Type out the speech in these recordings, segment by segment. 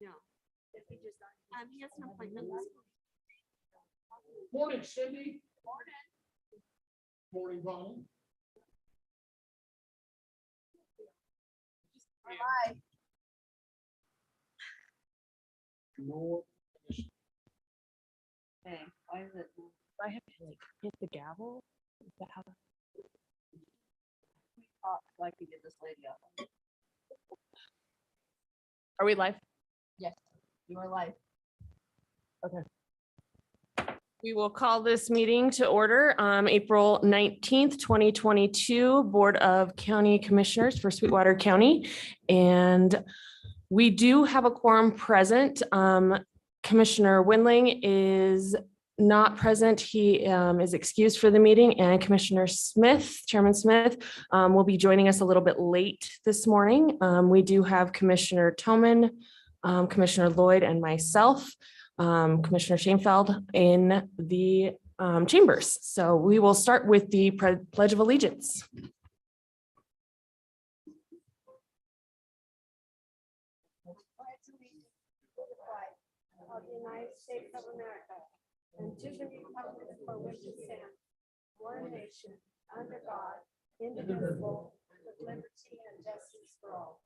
No. He has an appointment. Morning, Cindy. Morning, Bonnie. Bye. No. Okay, why is it? I have to like hit the gavel. Is that how? Like we did this lady up. Are we live? Yes, you are live. We will call this meeting to order, April 19th, 2022, Board of County Commissioners for Sweetwater County. And we do have a quorum present. Commissioner Windling is not present. He is excused for the meeting, and Commissioner Smith, Chairman Smith, will be joining us a little bit late this morning. We do have Commissioner Toman, Commissioner Lloyd, and myself, Commissioner Shainfeld in the chambers. So we will start with the Pledge of Allegiance. Of the United States of America and to the republic for which it stands, one nation, under God, indivisible, with liberty and justice for all.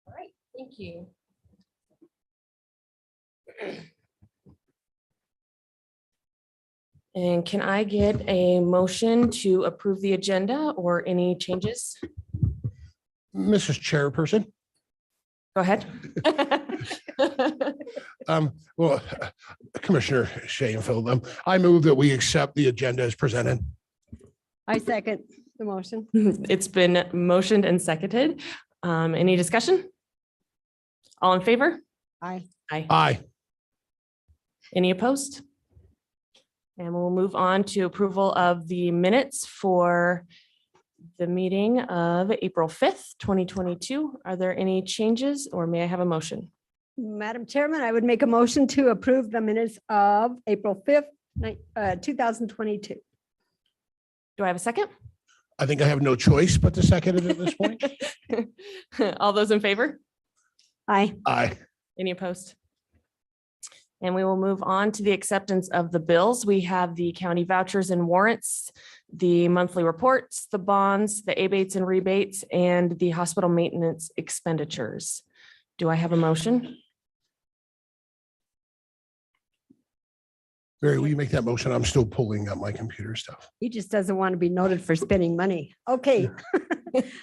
All right, thank you. And can I get a motion to approve the agenda or any changes? Mrs. Chairperson. Go ahead. Well, Commissioner Shainfeld, I move that we accept the agenda as presented. I second the motion. It's been motioned and seconded. Any discussion? All in favor? Aye. Aye. Aye. Any opposed? And we'll move on to approval of the minutes for the meeting of April 5th, 2022. Are there any changes, or may I have a motion? Madam Chairman, I would make a motion to approve the minutes of April 5th, 2022. Do I have a second? I think I have no choice but to second it at this point. All those in favor? Aye. Aye. Any opposed? And we will move on to the acceptance of the bills. We have the county vouchers and warrants, the monthly reports, the bonds, the abates and rebates, and the hospital maintenance expenditures. Do I have a motion? Barry, will you make that motion? I'm still pulling up my computer stuff. He just doesn't want to be noted for spending money. Okay.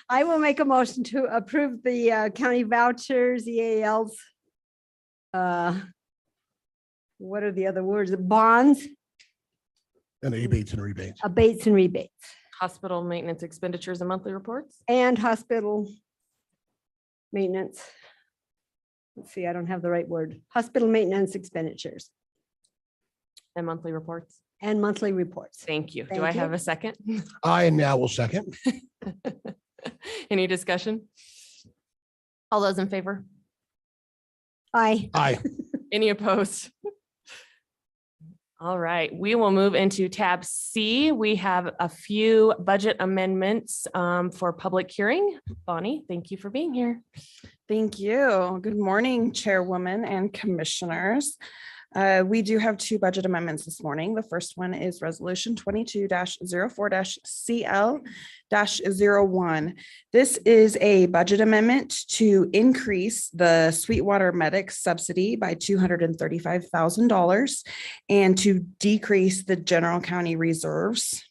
I will make a motion to approve the county vouchers, EALs. What are the other words? Bonds, And abates and rebates. abates and rebates, Hospital maintenance expenditures and monthly reports? and hospital maintenance. Let's see, I don't have the right word. Hospital maintenance expenditures And monthly reports. and monthly reports. Thank you. Do Thank I you. have a second? I now will second. Any discussion? All those in favor? Aye. Aye. Any opposed? All right, we will move into tab C. We have a few budget amendments for public hearing. Bonnie, thank you for being here. Thank you. Good morning, Chairwoman and Commissioners. We do have two budget amendments this morning. The first one is Resolution 22-04-CL-01. This is a budget amendment to increase the Sweetwater Medics subsidy by $235,000 and to decrease the general county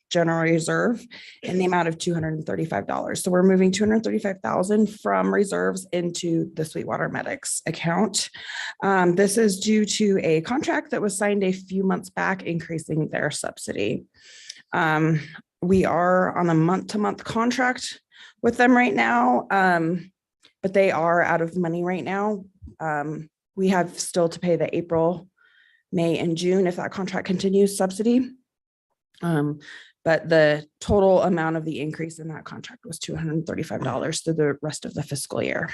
general reserve in the amount of $235. So we're moving $235,000 from reserves into the Sweetwater Medics account. This is due to a contract that was signed a few months back, increasing their subsidy. We are on a month-to-month contract with them right now, but they are out of money right now. We have still to pay the April, May, and June if that contract continues subsidy. But the total amount of the increase in that contract was $235 through the rest of the fiscal year.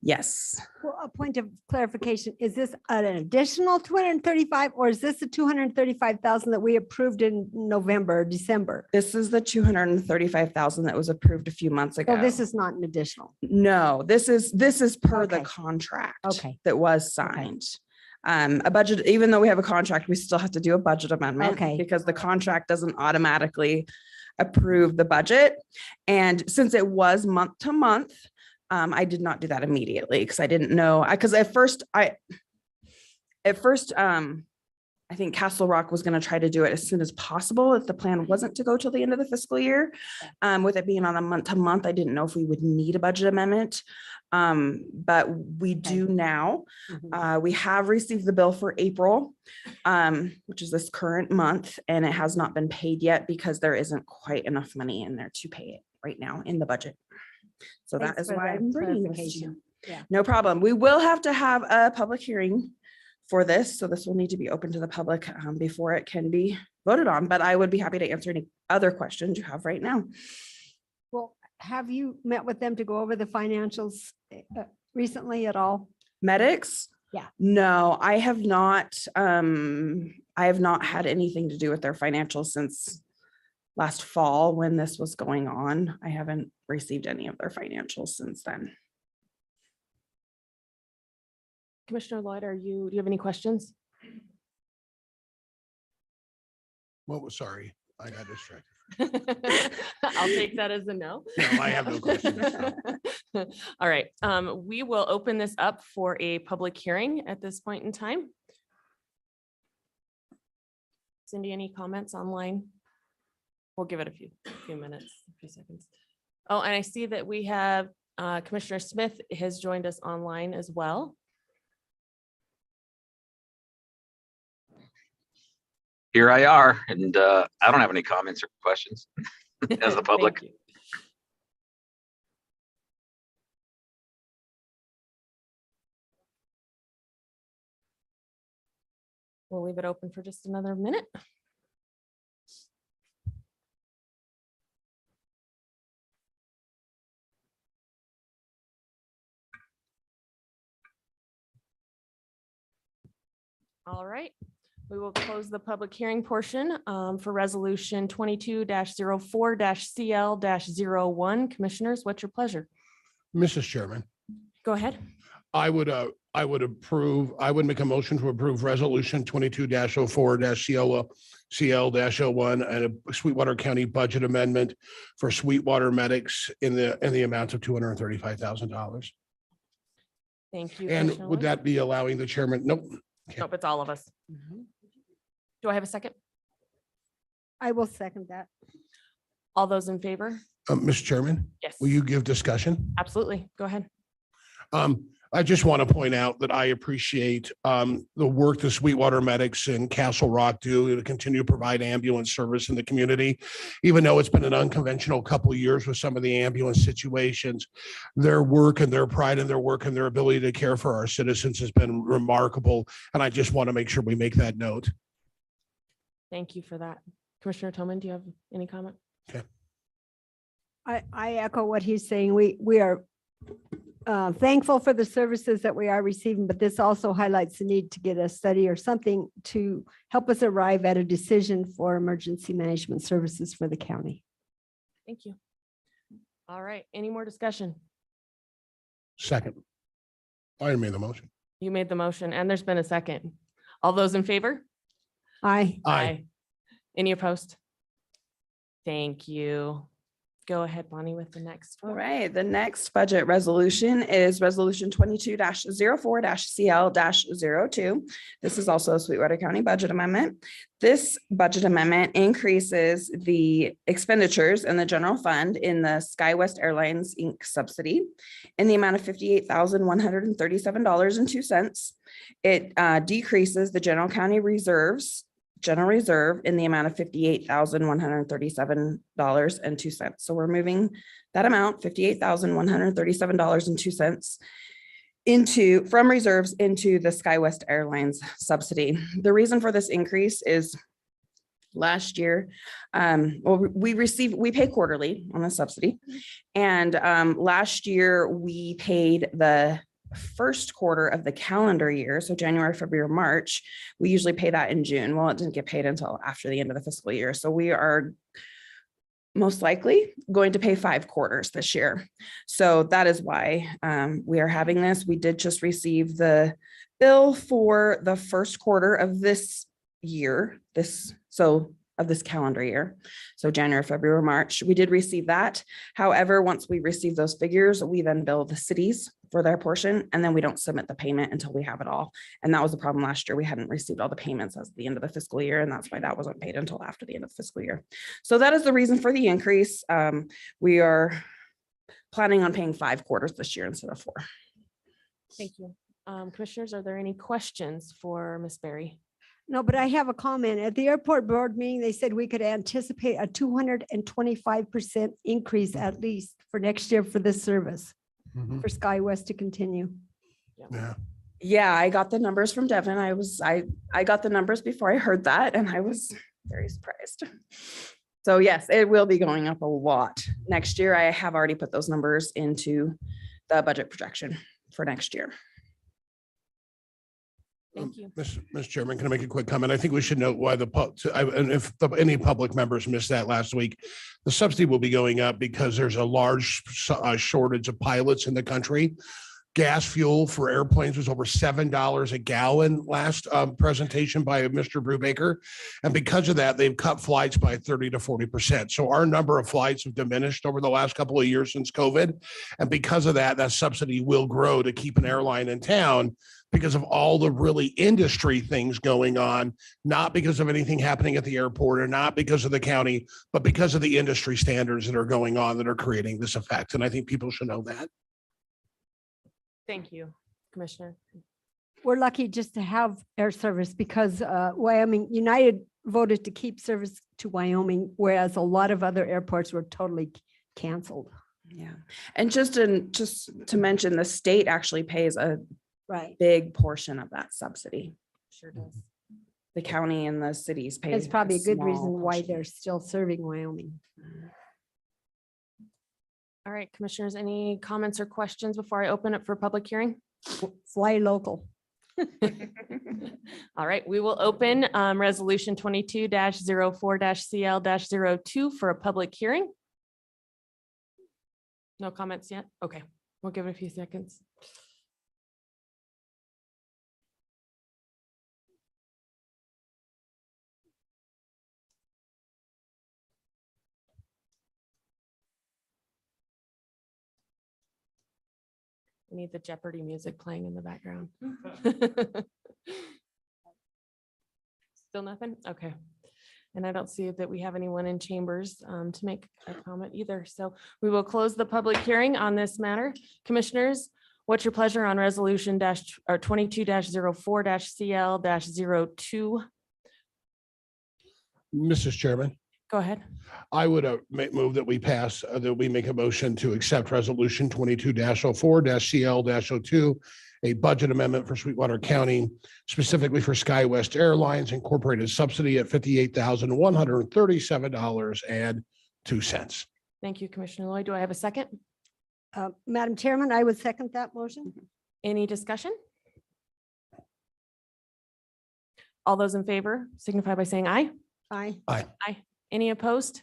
Yes. Well, a point of clarification, is this an additional 235 or is this the 235,000 that we approved in November, or December? This is the 235,000 that was approved a few months ago. So this is not an additional. No, this is per the Okay. contract. Okay. That was signed. A budget, even though we have a contract, we still have to do a budget amendment. Okay. Because the contract doesn't automatically approve the budget. And since it was month to month, I did not do that immediately because I didn't know, because at first, I think Castle Rock was going to try to do it as soon as possible if the plan wasn't to go till the end of the fiscal year. With it being on a month to month, I didn't know if we would need a budget amendment. But we do now. We have received the bill for April, which is this current month, and it has not been paid yet because there isn't quite enough money in there to pay it right now in the budget. So that Thanks is for why that I'm bringing this to you. clarification. Yeah. No problem. We will have to have a public hearing for this. So this will need to be open to the public before it can be voted on, but I would be happy to answer any other questions you have right now. Well, have you met with them to go over the financials recently at all? Medics? Yeah. No, I have not. I have not had anything to do with their financials since last fall when this was going on. I haven't received any of their financials since then. Commissioner Lloyd, do you have any questions? Well, sorry, I got distracted. I'll take that as a no. No, I have no questions. All right, we will open this up for a public hearing at this point in time. Cindy, any comments online? We'll give it a few minutes, a few seconds. Oh, and I see that we have Commissioner Smith has joined us online as well. Here I are, and I don't have any comments or questions as the public. Thank you. We'll leave it open for just another minute. All right, we will close the public hearing portion for resolution 22-04-CL-01. Commissioners, what's your pleasure? Mrs. Chairman, Go ahead. I would make a motion to approve resolution 22-04-CL-01 and a Sweetwater County budget amendment for Sweetwater medics in the amount of $235,000. Thank you. And Commissioner would Lloyd. that be allowing the chairman? Nope. Nope, it's all of us. Do I have a second? I will second that. All those in favor? Mr. Chairman, Yes. will you give discussion? Absolutely. Go ahead. I just want to point out that I appreciate the work the Sweetwater medics in Castle Rock do to continue to provide ambulance service in the community. Even though it's been an unconventional couple of years with some of the ambulance situations, their work and their pride in their work and their ability to care for our citizens has been remarkable. And I just want to make sure we make that note. Thank you for that. Commissioner Toman, do you have any comment? I echo what he's saying. We are thankful for the services that we are receiving, but this also highlights the need to get a study or something to help us arrive at a decision for emergency management services for the county. Thank you. All right. Any more discussion? Second. I made the motion. You made the motion and there's been a second. All those in favor? Aye. Any opposed? Thank you. Go ahead, Bonnie, with the next. All right, the next budget resolution is resolution 22-04-CL-02. This is also a Sweetwater County budget amendment. This budget amendment increases the expenditures in the general fund in the SkyWest Airlines Inc. subsidy in the amount of $58,137.02. It decreases the general county general reserve in the amount of $58,137.02. So we're moving that amount, $58,137.02 from reserves into the SkyWest Airlines subsidy. The reason for this increase is last year, we pay quarterly on the subsidy. And last year we paid the first quarter of the calendar year. So January, February, March, we usually pay that in June. Well, it didn't get paid until after the end of the fiscal year. So we are most likely going to pay 5 quarters this year. So that is why we are having this. We did just receive the bill for the first quarter of this year, of this calendar year. So January, February, March, we did receive that. However, once we receive those figures, we then bill the cities for their portion, and then we don't submit the payment until we have it all. And that was the problem last year. We hadn't received all the payments at the end of the fiscal year, and that's why that wasn't paid until after the end of the fiscal year. So that is the reason for the increase. We are planning on paying 5 quarters this year instead of 4. Thank you. Commissioners, are there any questions for Ms. Berry? No, but I have a comment. At the airport board meeting, they said we could anticipate a 225% increase at least for next year for this service, for SkyWest to continue. Yeah. Yeah, I got the numbers from Devin. I got the numbers before I heard that, and I was very surprised. So yes, it will be going up a lot next year. I have already put those numbers into the budget projection for next year. Thank you. Mr. Chairman, can I make a quick comment? I think we should note why and if any public members missed that last week, the subsidy will be going up because there's a large shortage of pilots in the country. Gas fuel for airplanes was over $7 a gallon last presentation by Mr. Brubaker. And because of that, they've cut flights by 30 to 40%. So our number of flights have diminished over the last couple of years since COVID. And because of that, that subsidy will grow to keep an airline in town because of all the really industry things going on, not because of anything happening at the airport or not because of the county, but because of the industry standards that are going on that are creating this effect. And I think people should know that. Thank you, Commissioner. We're lucky just to have air service because Wyoming United voted to keep service to Wyoming, whereas a lot of other airports were totally canceled. Yeah. And just to mention, the state actually pays a Right. big portion of that subsidy. Sure does. The county and the cities pay. It's probably a good small reason why portion. they're still serving Wyoming. All right, Commissioners, any comments or questions before I open it for public hearing? Fly local. All right, we will open resolution 22-04-CL-02 for a public hearing. No comments yet? Okay, we'll give it a few seconds. We need the Jeopardy music playing in the background. Still nothing? Okay. And I don't see that we have anyone in chambers to make a comment either. So we will close the public hearing on this matter. Commissioners, what's your pleasure on resolution 22-04-CL-02? Mrs. Chairman, Go ahead. I would move that we pass, that we make a motion to accept resolution 22-04-CL-02, a budget amendment for Sweetwater County, specifically for SkyWest Airlines Incorporated subsidy at $58,137.02. Thank you, Commissioner Lloyd. Do I have a second? Madam Chairman, I would second that motion. Any discussion? All those in favor signify by saying aye. Aye. Aye. Any opposed?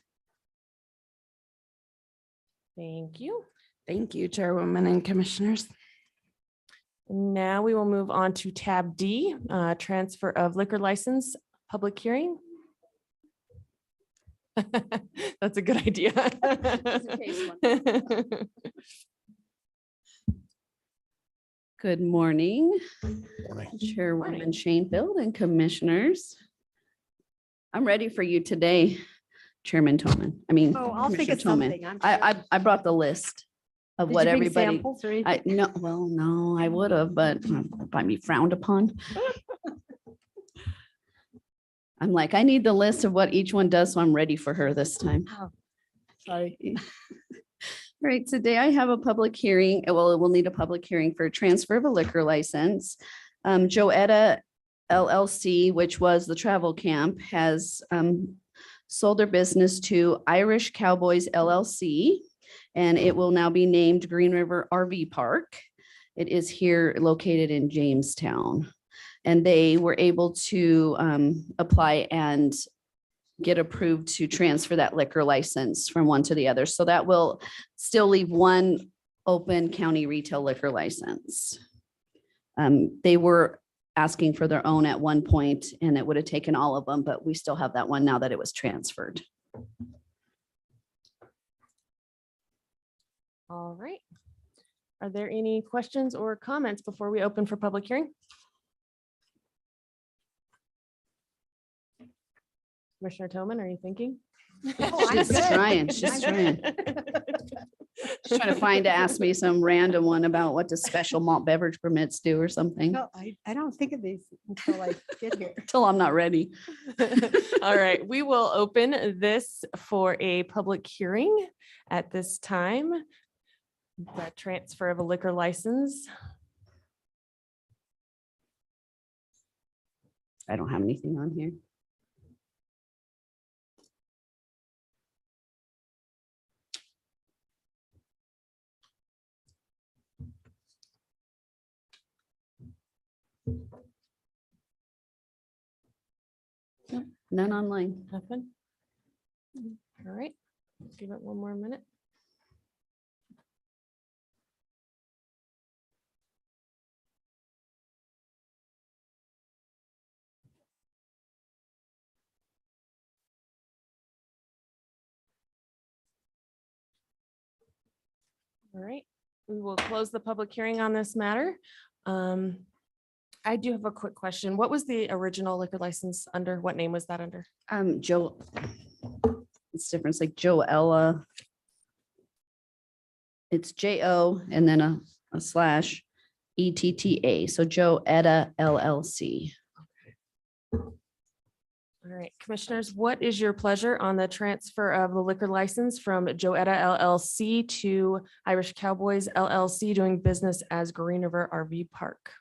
Thank you. Thank you, Chairwoman and Commissioners. Now we will move on to tab D, transfer of liquor license, public hearing. That's a good idea. Good morning, Morning. Chairwoman Shanefield and Commissioners. I'm ready for you today, Chairman Toman. I mean, Oh, I'll think of Commissioner something. Toman. I'm sure. I brought the list of Did what you bring everybody. samples or anything? No, I would have, but might be frowned upon. I'm like, I need the list of what each one does, so I'm ready for her this time. Sorry. Right, today I have a public hearing. Well, it will need a public hearing for transfer of a liquor license. Joetta LLC, which was the travel camp, has sold their business to Irish Cowboys LLC, and it will now be named Green River RV Park. It is here located in Jamestown. And they were able to apply and get approved to transfer that liquor license from one to the other. So that will still leave one open county retail liquor license. They were asking for their own at one point, and it would have taken all of them, but we still have that one now that it was transferred. All right. Are there any questions or comments before we open for public hearing? Commissioner Toman, are you thinking? She's trying, she's trying. She's trying to ask me some random one about what does special malt beverage permits do or something, No, I don't think of these until I get here. till I'm not ready. All right, we will open this for a public hearing at this time. The transfer of a liquor license. I don't have anything on here. Nope, none online. Nothing. All right, give it one more minute. All right, we will close the public hearing on this matter. I do have a quick question. What was the original liquor license under? What name was that under? Joe, it's different. It's like Joella. It's J-O and then a slash E-T-T-A. So Joetta LLC. All right, commissioners, what is your pleasure on the transfer of the liquor license from Joetta LLC to Irish Cowboys LLC doing business as Green River RV Park?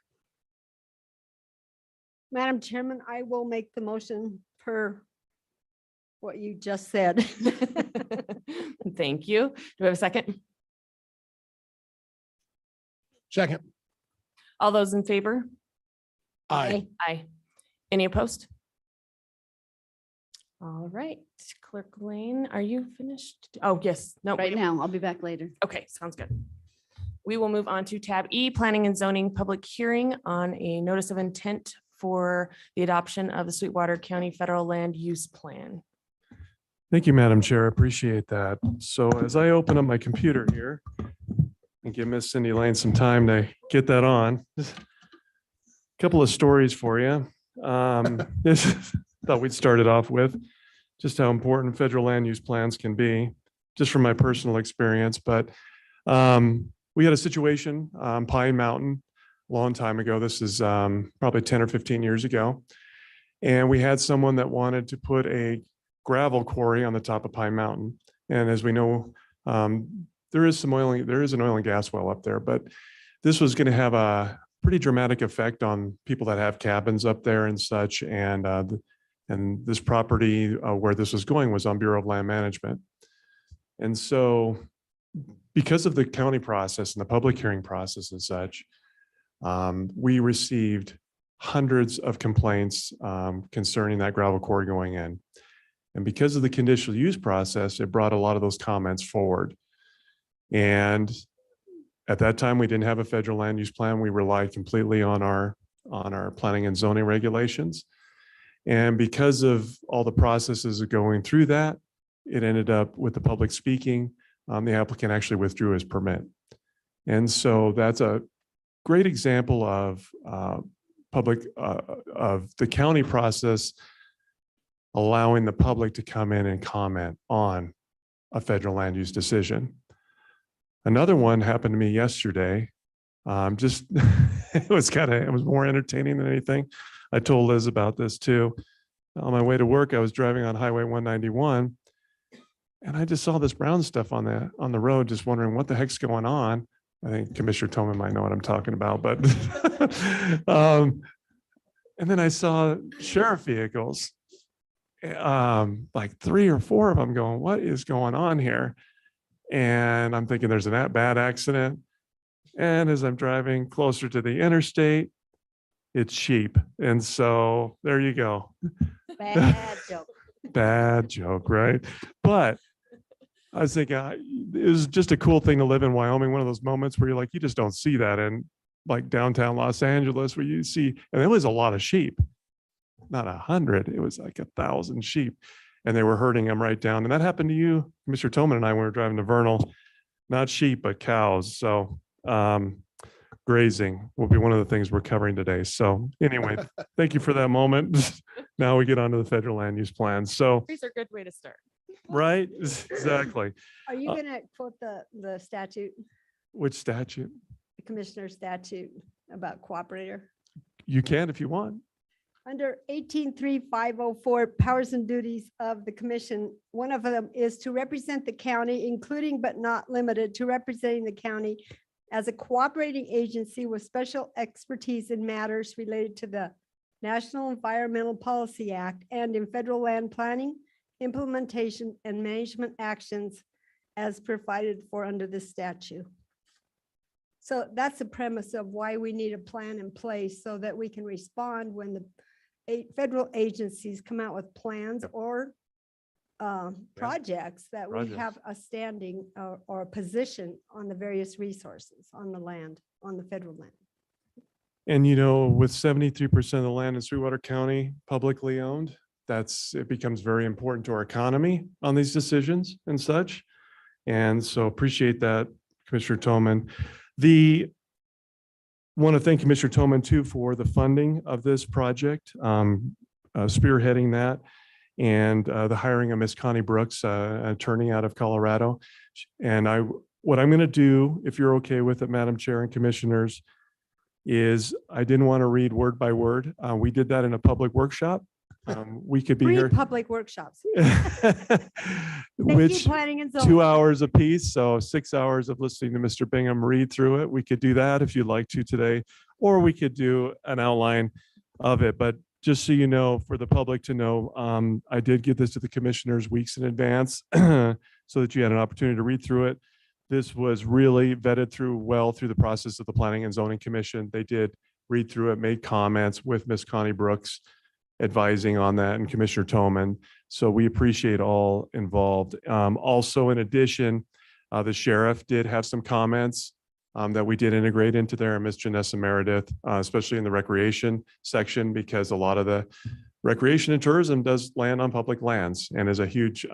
Madam Chairman, I will make the motion per what you just said. Thank you. Do we have a second? Second. All those in favor? Aye. Aye. Any opposed? All right, Clerk Lane, are you finished? Oh, yes. No, Right now, I'll be back later. okay, sounds good. We will move on to tab E, Planning and Zoning Public Hearing on a notice of intent for the adoption of the Sweetwater County Federal Land Use Plan. Thank you, Madam Chair. I appreciate that. So as I open up my computer here and give Miss Cindy Lane some time to get that on, just a couple of stories for you. Thought we'd start it off with just how important federal land use plans can be, just from my personal experience. But we had a situation on Pine Mountain a long time ago. This is probably 10 or 15 years ago. And we had someone that wanted to put a gravel quarry on the top of Pine Mountain. And as we know, there is an oil and gas well up there, but this was going to have a pretty dramatic effect on people that have cabins up there and such. And this property where this was going was on Bureau of Land Management. And so because of the county process and the public hearing process and such, we received hundreds of complaints concerning that gravel quarry going in. And because of the conditional use process, it brought a lot of those comments forward. And at that time, we didn't have a federal land use plan. We relied completely on our planning and zoning regulations. And because of all the processes of going through that, it ended up with the public speaking. The applicant actually withdrew his permit. And so that's a great example of the county process allowing the public to come in and comment on a federal land use decision. Another one happened to me yesterday. It was more entertaining than anything. I told Liz about this too. On my way to work, I was driving on Highway 191 and I just saw this brown stuff on the road, just wondering what the heck's going on. I think Commissioner Toman might know what I'm talking about, but And then I saw sheriff vehicles, like 3 or 4 of them going, what is going on here? And I'm thinking there's a bad accident. And as I'm driving closer to the interstate, it's sheep. And so there you go. Bad joke. Bad joke, right? But I was thinking it was just a cool thing to live in Wyoming. One of those moments where you're like, you just don't see that in like downtown Los Angeles, where you see, and it was a lot of sheep, not 100, it was like 1,000 sheep, and they were herding them right down. And that happened to you, Mr. Toman and I, when we were driving to Vernal, not sheep, but cows. So grazing will be one of the things we're covering today. So anyway, thank you for that moment. Now we get on to the federal land use plan. So, These are a good way to start. right, exactly. Are you gonna quote the statute, Which statute? the commissioner statute about cooperator? You can if you want. Under 183504 powers and duties of the commission, one of them is to represent the county, including but not limited to representing the county as a cooperating agency with special expertise in matters related to the National Environmental Policy Act and in federal land planning, implementation, and management actions as provided for under this statute. So that's the premise of why we need a plan in place so that we can respond when the federal agencies come out with plans or projects that we Projects. have a standing or a position on the various resources on the land, on the federal land. And you know, with 73% of the land in Sweetwater County publicly owned, it becomes very important to our economy on these decisions and such. And so appreciate that, Commissioner Toman. Want to thank Commissioner Toman too for the funding of this project, spearheading that, and the hiring of Miss Connie Brooks, an attorney out of Colorado. And what I'm going to do, if you're okay with it, Madam Chair and Commissioners, is I didn't want to read word by word. We did that in a public workshop. We could be Free here. public workshops. Thank you, Which planning and zoning. 2 hours apiece, so 6 hours of listening to Mr. Bingham read through it. We could do that if you'd like to today, or we could do an outline of it. But just so you know, for the public to know, I did give this to the commissioners weeks in advance so that you had an opportunity to read through it. This was really vetted through the process of the Planning and Zoning Commission. They did read through it, made comments with Miss Connie Brooks advising on that, and Commissioner Toman. So we appreciate all involved. Also, in addition, the sheriff did have some comments that we did integrate into there, and Ms. Janessa Meredith, especially in the recreation section, because a lot of the recreation and tourism does land on public lands and is a huge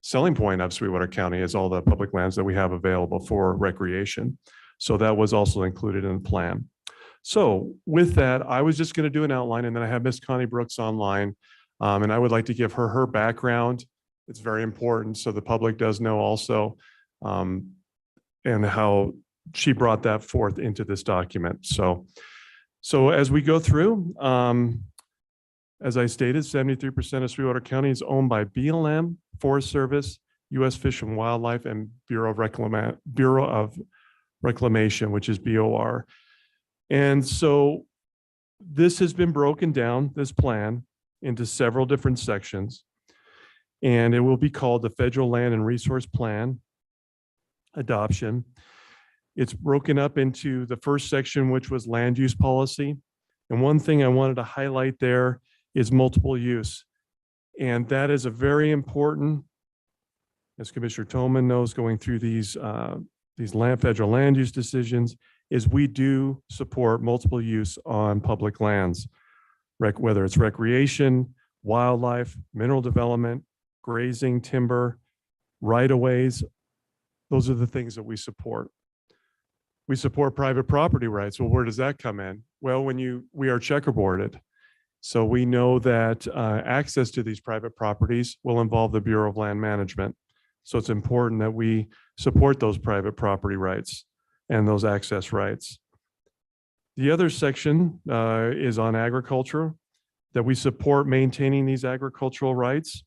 selling point of Sweetwater County, is all the public lands that we have available for recreation. So that was also included in the plan. So with that, I was just going to do an outline, and then I have Miss Connie Brooks online, and I would like to give her background. It's very important, so the public does know also, and how she brought that forth into this document. So as we go through, as I stated, 73% of Sweetwater County is owned by BLM, Forest Service, U.S. Fish and Wildlife, and Bureau of Reclamation, which is BOR. And so this has been broken down, this plan, into several different sections, and it will be called the Federal Land and Resource Plan Adoption. It's broken up into the first section, which was land use policy. And one thing I wanted to highlight there is multiple use. And that is a very important, as Commissioner Toman knows, going through these federal land use decisions, is we do support multiple use on public lands, whether it's recreation, wildlife, mineral development, grazing, timber, right-of-ways. Those are the things that we support. We support private property rights. Well, where does that come in? Well, we are checkerboarded. So we know that access to these private properties will involve the Bureau of Land Management. So it's important that we support those private property rights and those access rights. The other section is on agriculture, that we support maintaining these agricultural rights.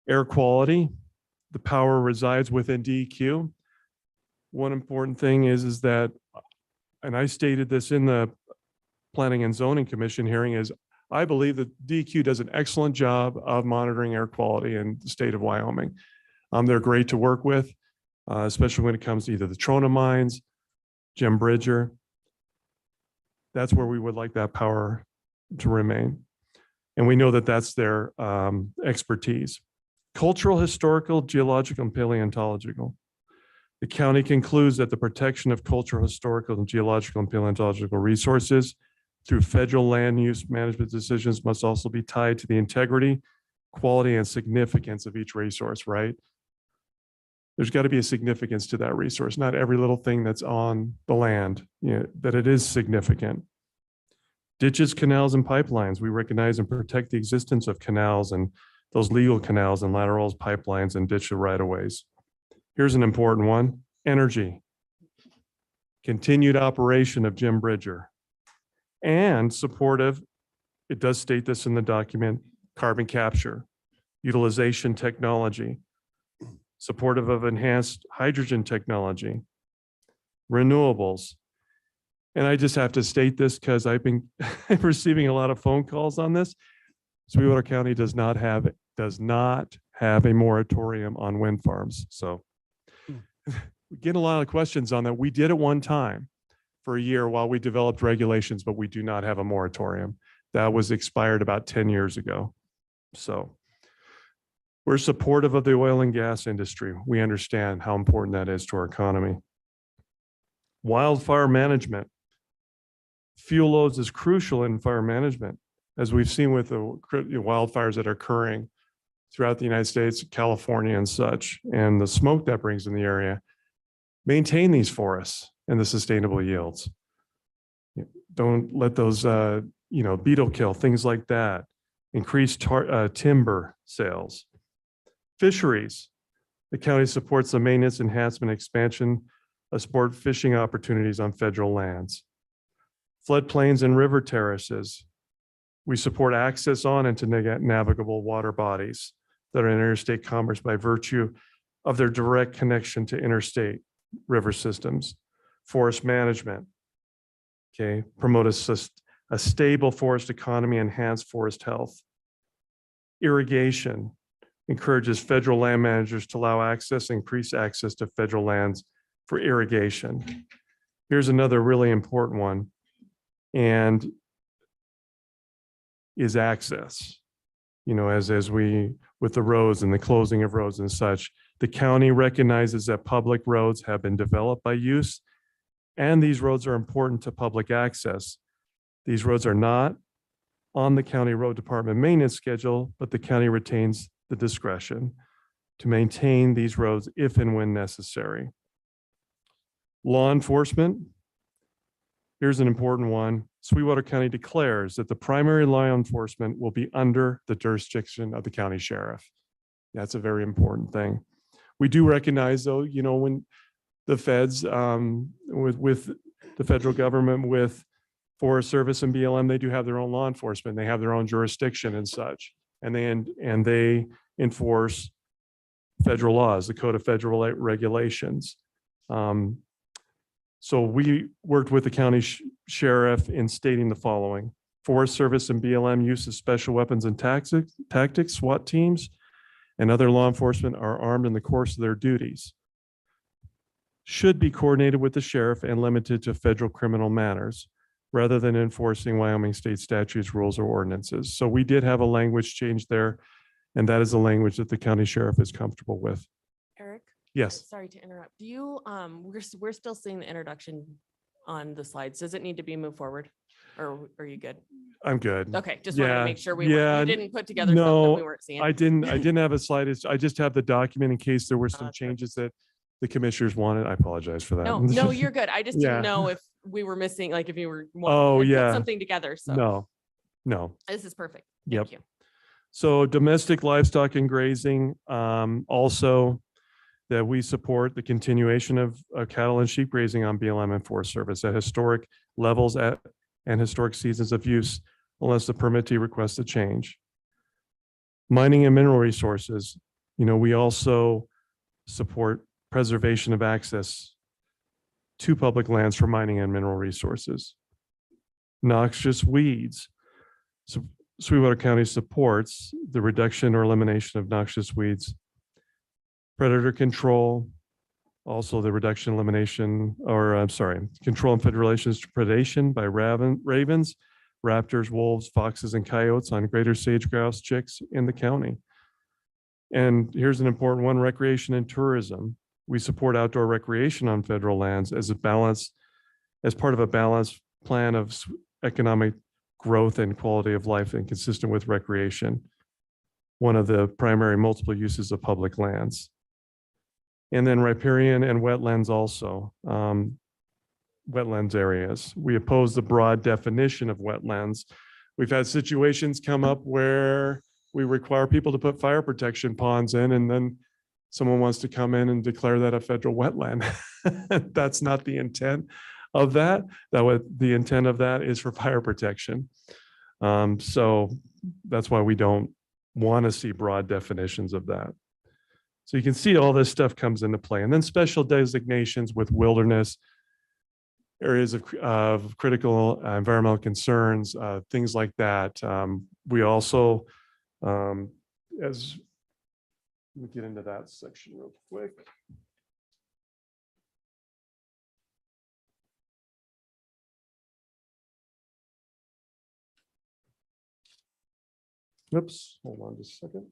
Air quality, the power resides within DEQ. One important thing is that, and I stated this in the Planning and Zoning Commission hearing is I believe that DEQ does an excellent job of monitoring air quality in the state of Wyoming. They're great to work with, especially when it comes to either the Trona mines, Jim Bridger. That's where we would like that power to remain. And we know that that's their expertise. Cultural, historical, geological, and paleontological. The county concludes that the protection of cultural, historical, and geological and paleontological resources through federal land use management decisions must also be tied to the integrity, quality, and significance of each resource, right? There's got to be a significance to that resource, not every little thing that's on the land, that it is significant. Ditches, canals, and pipelines. We recognize and protect the existence of canals and those legal canals and laterals, pipelines, and ditch right-of-ways. Here's an important one: energy. Continued operation of Jim Bridger. And supportive, it does state this in the document, carbon capture, utilization technology, supportive of enhanced hydrogen technology, renewables. And I just have to state this because I've been receiving a lot of phone calls on this. Sweetwater County does not have a moratorium on wind farms. So we get a lot of questions on that. We did it one time for a year while we developed regulations, but we do not have a moratorium. That was expired about 10 years ago. So we're supportive of the oil and gas industry. We understand how important that is to our economy. Wildfire management. Fuel loads is crucial in fire management, as we've seen with the wildfires that are occurring throughout the United States, California and such, and the smoke that brings in the area. Maintain these forests and the sustainable yields. Don't let those, beetle kill, things like that. Increase timber sales. Fisheries. The county supports the maintenance, enhancement, expansion of sport fishing opportunities on federal lands. Floodplains and river terraces. We support access on and to navigable water bodies that are in interstate commerce by virtue of their direct connection to interstate river systems. Forest management, okay, promote a stable forest economy, enhance forest health. Irrigation encourages federal land managers to allow access, increase access to federal lands for irrigation. Here's another really important one, and is access. As we, with the roads and the closing of roads and such, the county recognizes that public roads have been developed by use, and these roads are important to public access. These roads are not on the county road department maintenance schedule, but the county retains the discretion to maintain these roads if and when necessary. Law enforcement. Here's an important one. Sweetwater County declares that the primary law enforcement will be under the jurisdiction of the county sheriff. That's a very important thing. We do recognize, though, when the feds, with the federal government, with Forest Service and BLM, they do have their own law enforcement. They have their own jurisdiction and such, and they enforce federal laws, the Code of Federal Regulations. So we worked with the county sheriff in stating the following: Forest Service and BLM use of special weapons and tactics, SWAT teams, and other law enforcement are armed in the course of their duties. Should be coordinated with the sheriff and limited to federal criminal matters, rather than enforcing Wyoming state statutes, rules, or ordinances. So we did have a language change there, and that is the language that the county sheriff is comfortable with. Eric? Yes. Sorry to interrupt. Do you, we're still seeing the introduction on the slides. Does it need to be moved forward? Or are you good? I'm good. Okay, just wanted to Yeah, make sure yeah, you didn't put together no, something we weren't seeing. I didn't have a slide. I just have the document in case there were some that's changes that the commissioners wanted. I apologize for that. No, you're good. I just Yeah. didn't know if we were missing, like if you were Oh, had put yeah. something together. So No. this is perfect. Yep. Thank you. So domestic livestock and grazing, also that we support the continuation of cattle and sheep grazing on BLM and Forest Service at historic levels and historic seasons of use, unless the permittee requests a change. Mining and mineral resources, we also support preservation of access to public lands for mining and mineral resources. Noxious Weeds. So Sweetwater County supports the reduction or elimination of noxious weeds, predator control, also the reduction, elimination, or I'm sorry, control and fed relations to predation by ravens, raptors, wolves, foxes, and coyotes on greater sage-grouse chicks in the county. And here's an important one, recreation and tourism. We support outdoor recreation on federal lands as part of a balanced plan of economic growth and quality of life and consistent with recreation, one of the primary multiple uses of public lands. And then riparian and wetlands also, wetlands areas. We oppose the broad definition of wetlands. We've had situations come up where we require people to put fire protection ponds in, and then someone wants to come in and declare that a federal wetland. That's not the intent of that. The intent of that is for fire protection. So that's why we don't want to see broad definitions of that. So you can see all this stuff comes into play. And then special designations with wilderness, areas of critical environmental concerns, things like that. We also, let me get into that section real quick. Oops, hold on just a second.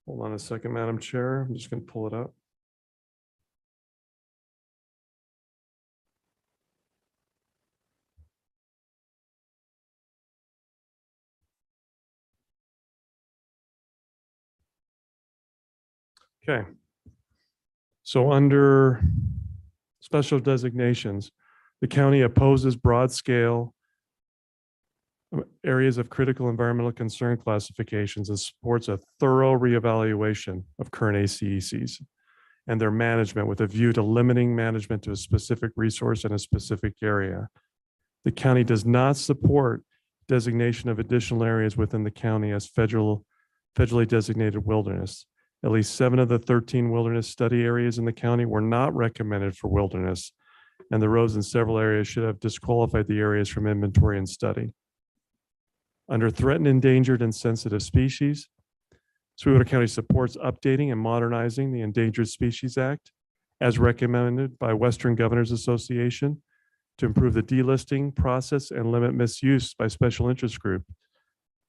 Hold on a second, Madam Chair. I'm just going to pull it up. Okay. So under special designations, the county opposes broad scale areas of critical environmental concern classifications and supports a thorough reevaluation of current ACECs and their management with a view to limiting management to a specific resource in a specific area. The county does not support designation of additional areas within the county as federally designated wilderness. At least 7 of the 13 wilderness study areas in the county were not recommended for wilderness, and the roads in several areas should have disqualified the areas from inventory and study. Under threatened, endangered, and sensitive species, Sweetwater County supports updating and modernizing the Endangered Species Act as recommended by Western Governors Association to improve the delisting process and limit misuse by special interest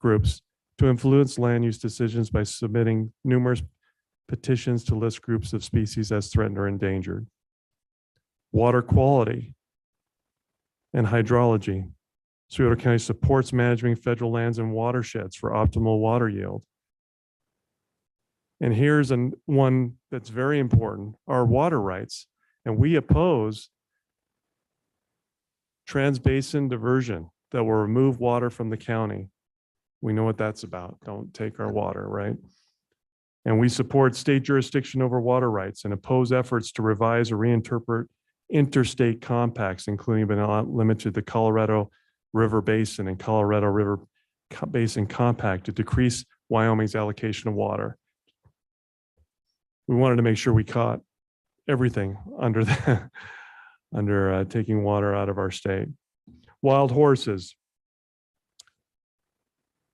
groups to influence land use decisions by submitting numerous petitions to list groups of species as threatened or endangered. Water quality and hydrology. Sweetwater County supports managing federal lands and watersheds for optimal water yield. And here's one that's very important, our water rights. And we oppose transbasin diversion that will remove water from the county. We know what that's about. Don't take our water, right? And we support state jurisdiction over water rights and oppose efforts to revise or reinterpret interstate compacts, including but not limited to the Colorado River Basin and Colorado River Basin Compact to decrease Wyoming's allocation of water. We wanted to make sure we caught everything under taking water out of our state. Wild horses.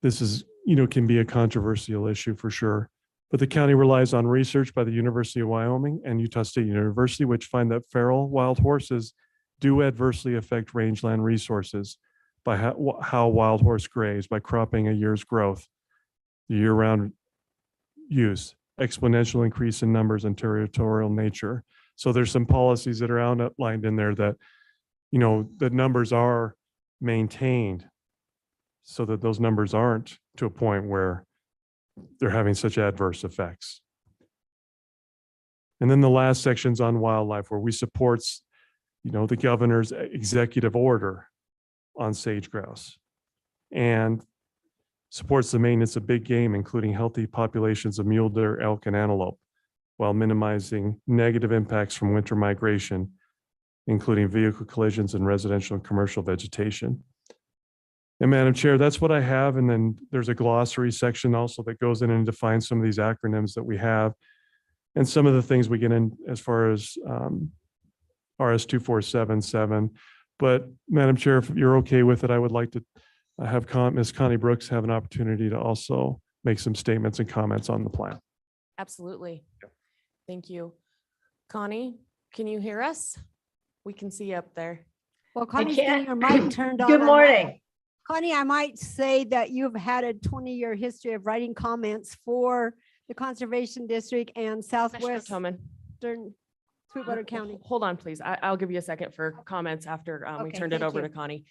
This is, can be a controversial issue for sure, but the county relies on research by the University of Wyoming and Utah State University, which find that feral wild horses do adversely affect rangeland resources by how wild horse graze, by cropping a year's growth, the year-round use, exponential increase in numbers and territorial nature. So there's some policies that are outlined in there that, the numbers are maintained so that those numbers aren't to a point where they're having such adverse effects. And then the last section's on wildlife, where we support, the governor's executive order on sage grouse and supports the maintenance of big game, including healthy populations of mule deer, elk, and antelope, while minimizing negative impacts from winter migration, including vehicle collisions and residential and commercial vegetation. And Madam Chair, that's what I have. And then there's a glossary section also that goes in and defines some of these acronyms that we have and some of the things we get in as far as RS 2477. But Madam Chair, if you're okay with it, I would like to have Ms. Connie Brooks have an opportunity to also make some statements and comments on the plan. Absolutely. Thank you. Connie, can you hear us? We can see you up there. Well, Connie's getting can't. her mic turned on. Good morning. Connie, I might say that you've had a 20-year history of writing comments for the Conservation District and Commissioner Southwestern Toman, Sweetwater County. hold on, please. I'll give you a second for comments after we Okay, turned it thank over you. to Connie.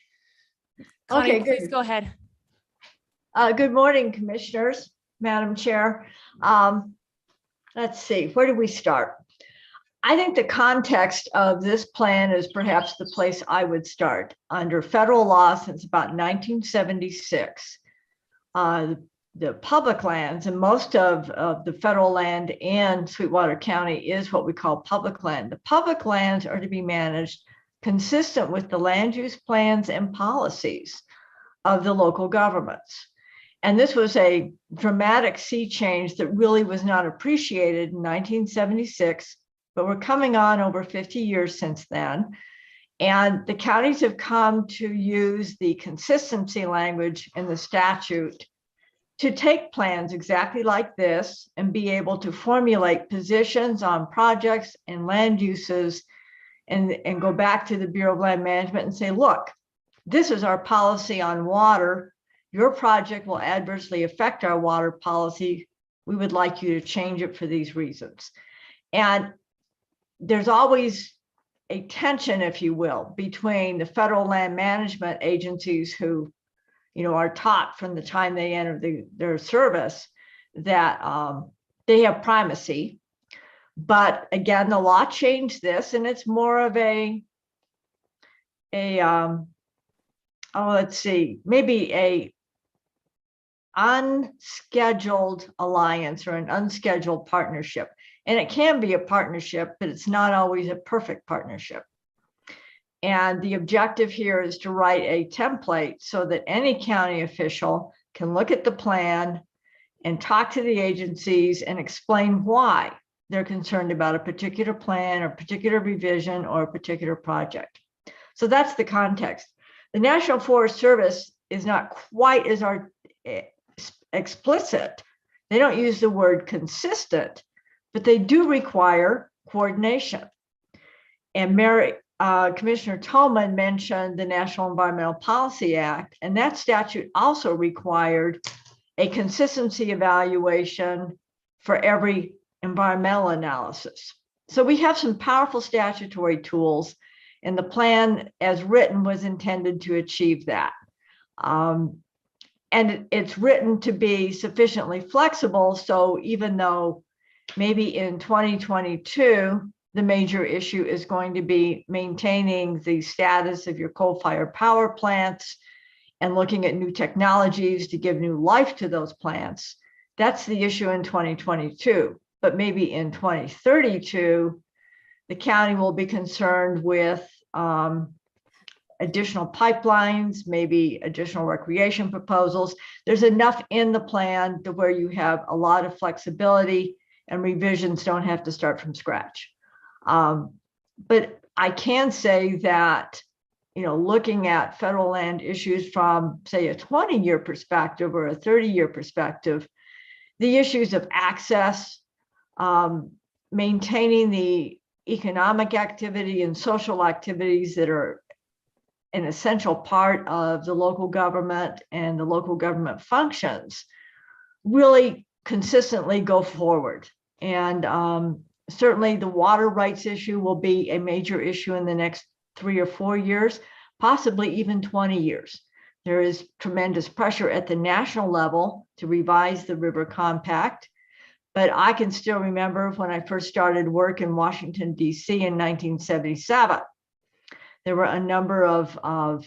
Okay, Connie, please good. go ahead. Good morning, Commissioners, Madam Chair. Let's see, where do we start? I think the context of this plan is perhaps the place I would start. Under federal law since about 1976, the public lands, and most of the federal land in Sweetwater County is what we call public land. The public lands are to be managed consistent with the land use plans and policies of the local governments. And this was a dramatic sea change that really was not appreciated in 1976, but we're coming on over 50 years since then. And the counties have come to use the consistency language in the statute to take plans exactly like this and be able to formulate positions on projects and land uses and go back to the Bureau of Land Management and say, look, this is our policy on water. Your project will adversely affect our water policy. We would like you to change it for these reasons. And there's always a tension, if you will, between the federal land management agencies who, are taught from the time they enter their service that they have primacy. But again, the law changed this, and it's more of maybe a unscheduled alliance or an unscheduled partnership. And it can be a partnership, but it's not always a perfect partnership. And the objective here is to write a template so that any county official can look at the plan and talk to the agencies and explain why they're concerned about a particular plan or particular revision or a particular project. So that's the context. The National Forest Service is not quite as explicit. They don't use the word consistent, but they do require coordination. And Commissioner Toman mentioned the National Environmental Policy Act, and that statute also required a consistency evaluation for every environmental analysis. So we have some powerful statutory tools, and the plan as written was intended to achieve that. And it's written to be sufficiently flexible. So even though maybe in 2022, the major issue is going to be maintaining the status of your coal-fired power plants and looking at new technologies to give new life to those plants. That's the issue in 2022. But maybe in 2032, the county will be concerned with additional pipelines, maybe additional recreation proposals. There's enough in the plan to where you have a lot of flexibility and revisions don't have to start from scratch. But I can say that, looking at federal land issues from, say, a 20-year perspective or a 30-year perspective, the issues of access, maintaining the economic activity and social activities that are an essential part of the local government and the local government functions really consistently go forward. And certainly the water rights issue will be a major issue in the next 3 or 4 years, possibly even 20 years. There is tremendous pressure at the national level to revise the River Compact. But I can still remember when I first started work in Washington, D.C. in 1977. There were a number of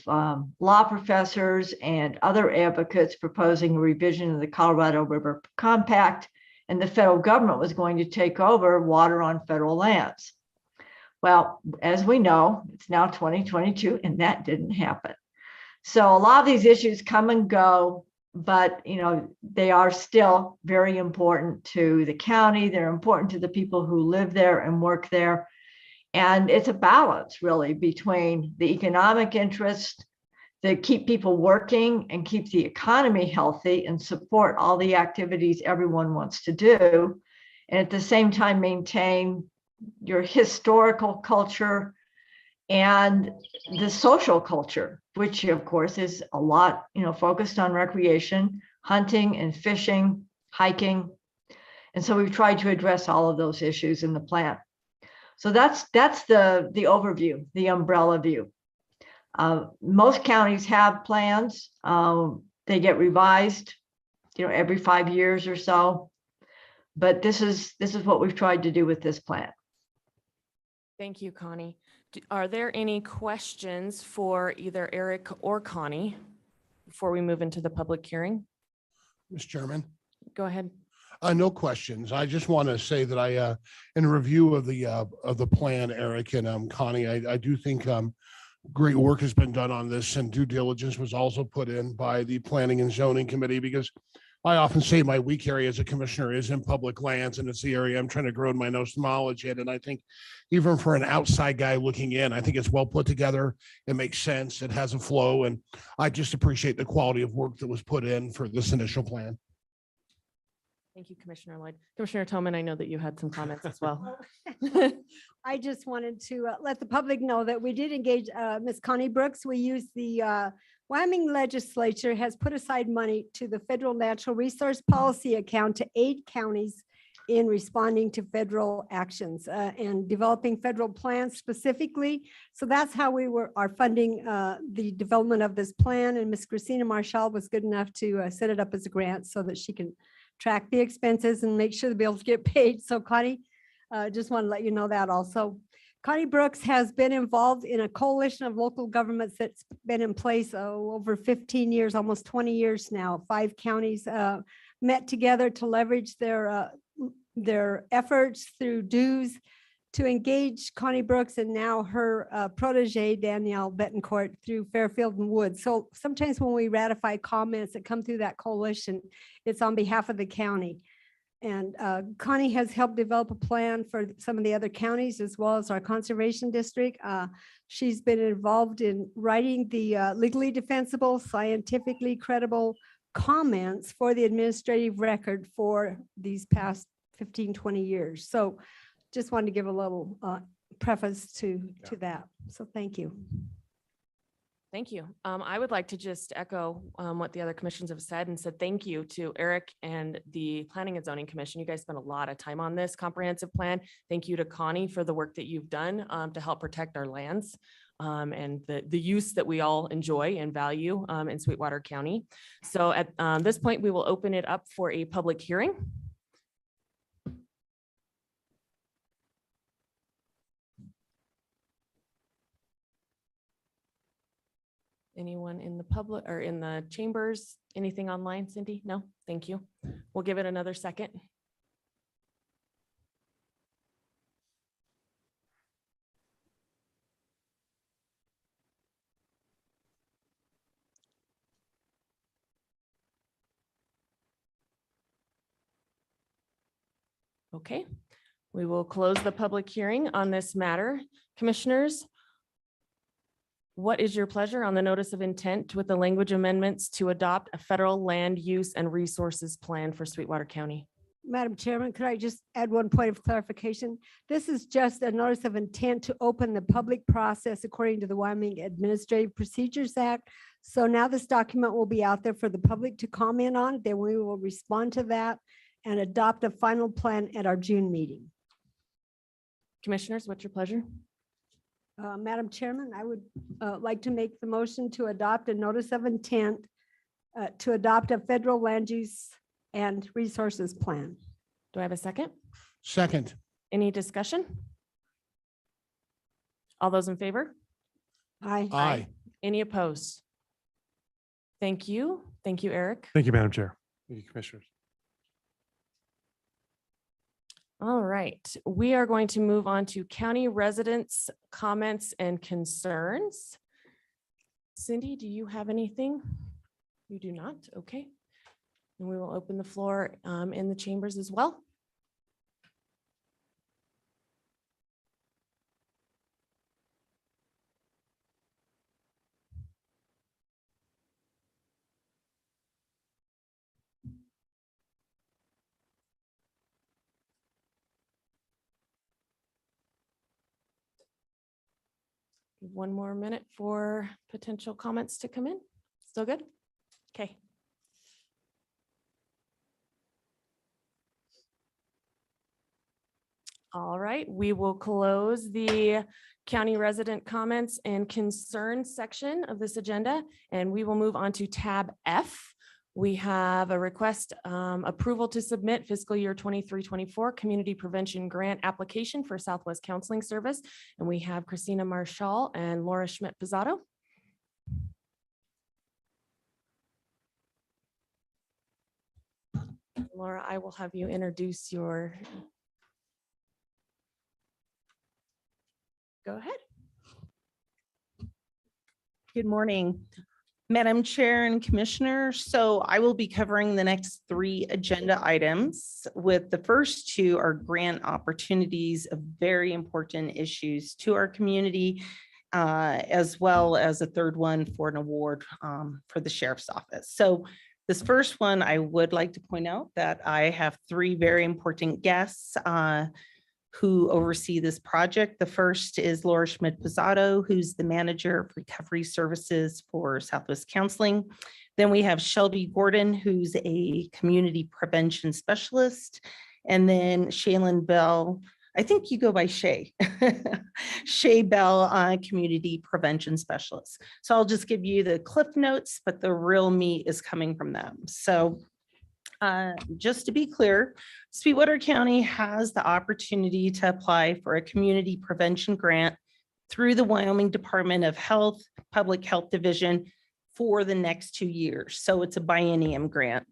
law professors and other advocates proposing a revision of the Colorado River Compact, and the federal government was going to take over water on federal lands. Well, as we know, it's now 2022, and that didn't happen. So a lot of these issues come and go, but they are still very important to the county. They're important to the people who live there and work there. And it's a balance really between the economic interest that keep people working and keep the economy healthy and support all the activities everyone wants to do. And at the same time, maintain your historical culture and the social culture, which of course is a lot, focused on recreation, hunting and fishing, hiking. And so we've tried to address all of those issues in the plan. So that's the overview, the umbrella view. Most counties have plans. They get revised, every 5 years or so. But this is what we've tried to do with this plan. Thank you, Connie. Are there any questions for either Eric or Connie before we move into the public hearing? Mr. Chairman. Go ahead. No questions. I just want to say that I, in review of the plan, Eric and Connie, I do think great work has been done on this, and due diligence was also put in by the Planning and Zoning Committee, because I often say my weak area as a commissioner is in public lands, and it's the area I'm trying to grow my knowledge in. And I think even for an outside guy looking in, I think it's well put together. It makes sense. It has a flow, and I just appreciate the quality of work that was put in for this initial plan. Thank you, Commissioner Lloyd. Commissioner Toman, I know that you had some comments as well. I just wanted to let the public know that we did engage Ms. Connie Brooks. We used the Wyoming legislature has put aside money to the federal natural resource policy account to aid counties in responding to federal actions and developing federal plans specifically. So that's how we are funding the development of this plan. And Ms. Christina Marshall was good enough to set it up as a grant so that she can track the expenses and make sure the bills get paid. So Connie, just want to let you know that also. Connie Brooks has been involved in a coalition of local governments that's been in place over 15 years, almost 20 years now. 5 counties met together to leverage their efforts through dues to engage Connie Brooks and now her protege, Danielle Betancourt, through Fairfield and Woods. So sometimes when we ratify comments that come through that coalition, it's on behalf of the county. And Connie has helped develop a plan for some of the other counties as well as our conservation district. She's been involved in writing the legally defensible, scientifically credible comments for the administrative record for these past 15, 20 years. So just wanted to give a little preface to that. So thank you. Thank you. I would like to just echo what the other commissions have said and said thank you to Eric and the Planning and Zoning Commission. You guys spent a lot of time on this comprehensive plan. Thank you to Connie for the work that you've done to help protect our lands and the use that we all enjoy and value in Sweetwater County. So at this point, we will open it up for a public hearing. Anyone in the public or in the chambers? Anything online, Cindy? No, thank you. We'll give it another second. Okay, we will close the public hearing on this matter. Commissioners, what is your pleasure on the notice of intent with the language amendments to adopt a federal land use and resources plan for Sweetwater County? Madam Chairman, could I just add one point of clarification? This is just a notice of intent to open the public process according to the Wyoming Administrative Procedures Act. So now this document will be out there for the public to comment on. Then we will respond to that and adopt a final plan at our June meeting. Commissioners, what's your pleasure? Madam Chairman, I would like to make the motion to adopt a notice of intent to adopt a federal land use and resources plan. Do I have a second? Second. Any discussion? All those in favor? Aye. Aye. Any opposed? Thank you. Thank you, Eric. Thank you, Madam Chair. Thank you, Commissioners. All right, we are going to move on to county residents' comments and concerns. Cindy, do you have anything? You do not? Okay. And we will open the floor in the chambers as well. One more minute for potential comments to come in. Still good? Okay. All right, we will close the county resident comments and concerns section of this agenda, and we will move on to tab F. We have a request approval to submit fiscal year 23-24 community prevention grant application for Southwest Counseling Service. And we have Christina Marshall and Laura Schmidt-Pizzato. Laura, I will have you introduce your. Go ahead. Good morning, Madam Chair and Commissioner. So I will be covering the next 3 agenda items, with the first 2 are grant opportunities of very important issues to our community, as well as a third one for an award for the Sheriff's Office. So this first one, I would like to point out that I have 3 very important guests who oversee this project. The first is Laura Schmidt-Pizzato, who's the manager of recovery services for Southwest Counseling. Then we have Shelby Gordon, who's a community prevention specialist. And then Shaylin Bell, I think you go by Shay. Shay Bell, community prevention specialist. So I'll just give you the cliff notes, but the real meat is coming from them. So just to be clear, Sweetwater County has the opportunity to apply for a community prevention grant through the Wyoming Department of Health, Public Health Division for the next 2 years. So it's a biennium grant.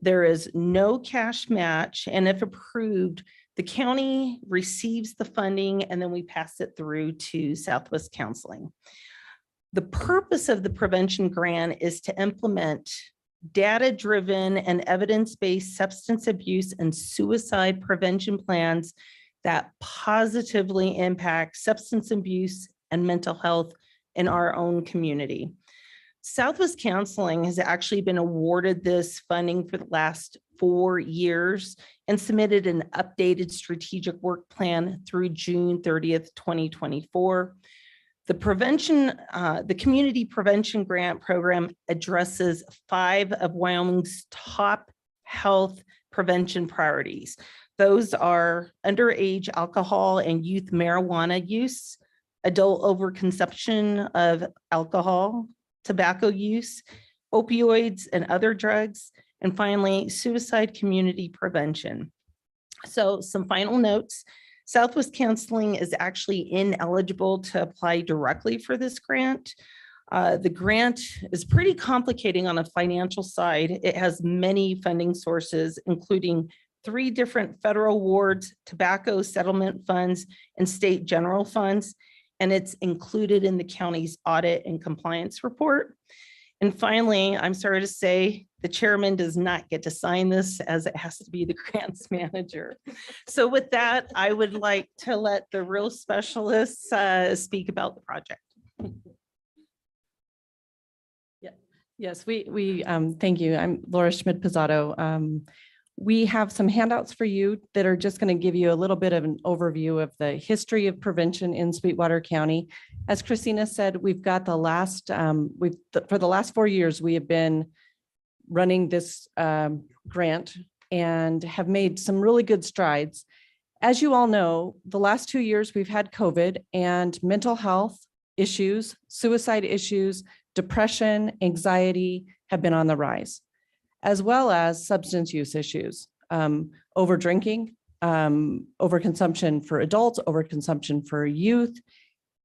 There is no cash match, and if approved, the county receives the funding and then we pass it through to Southwest Counseling. The purpose of the prevention grant is to implement data-driven and evidence-based substance abuse and suicide prevention plans that positively impact substance abuse and mental health in our own community. Southwest Counseling has actually been awarded this funding for the last 4 years and submitted an updated strategic work plan through June 30th, 2024. The Community Prevention Grant Program addresses 5 of Wyoming's top health prevention priorities. Those are underage alcohol and youth marijuana use, adult overconsumption of alcohol, tobacco use, opioids and other drugs, and finally, suicide community prevention. So some final notes. Southwest Counseling is actually ineligible to apply directly for this grant. The grant is pretty complicating on the financial side. It has many funding sources, including 3 different federal awards, tobacco settlement funds, and state general funds, and it's included in the county's audit and compliance report. And finally, I'm sorry to say, the chairman does not get to sign this, as it has to be the grants manager. So with that, I would like to let the real specialists speak about the project. Yes, we thank you. I'm Laura Schmidt-Pizzato. We have some handouts for you that are just going to give you a little bit of an overview of the history of prevention in Sweetwater County. As Christina said, we've got the last, for the last 4 years, we have been running this grant and have made some really good strides. As you all know, the last 2 years we've had COVID, and mental health issues, suicide issues, depression, anxiety have been on the rise, as well as substance use issues, over drinking, overconsumption for adults, overconsumption for youth,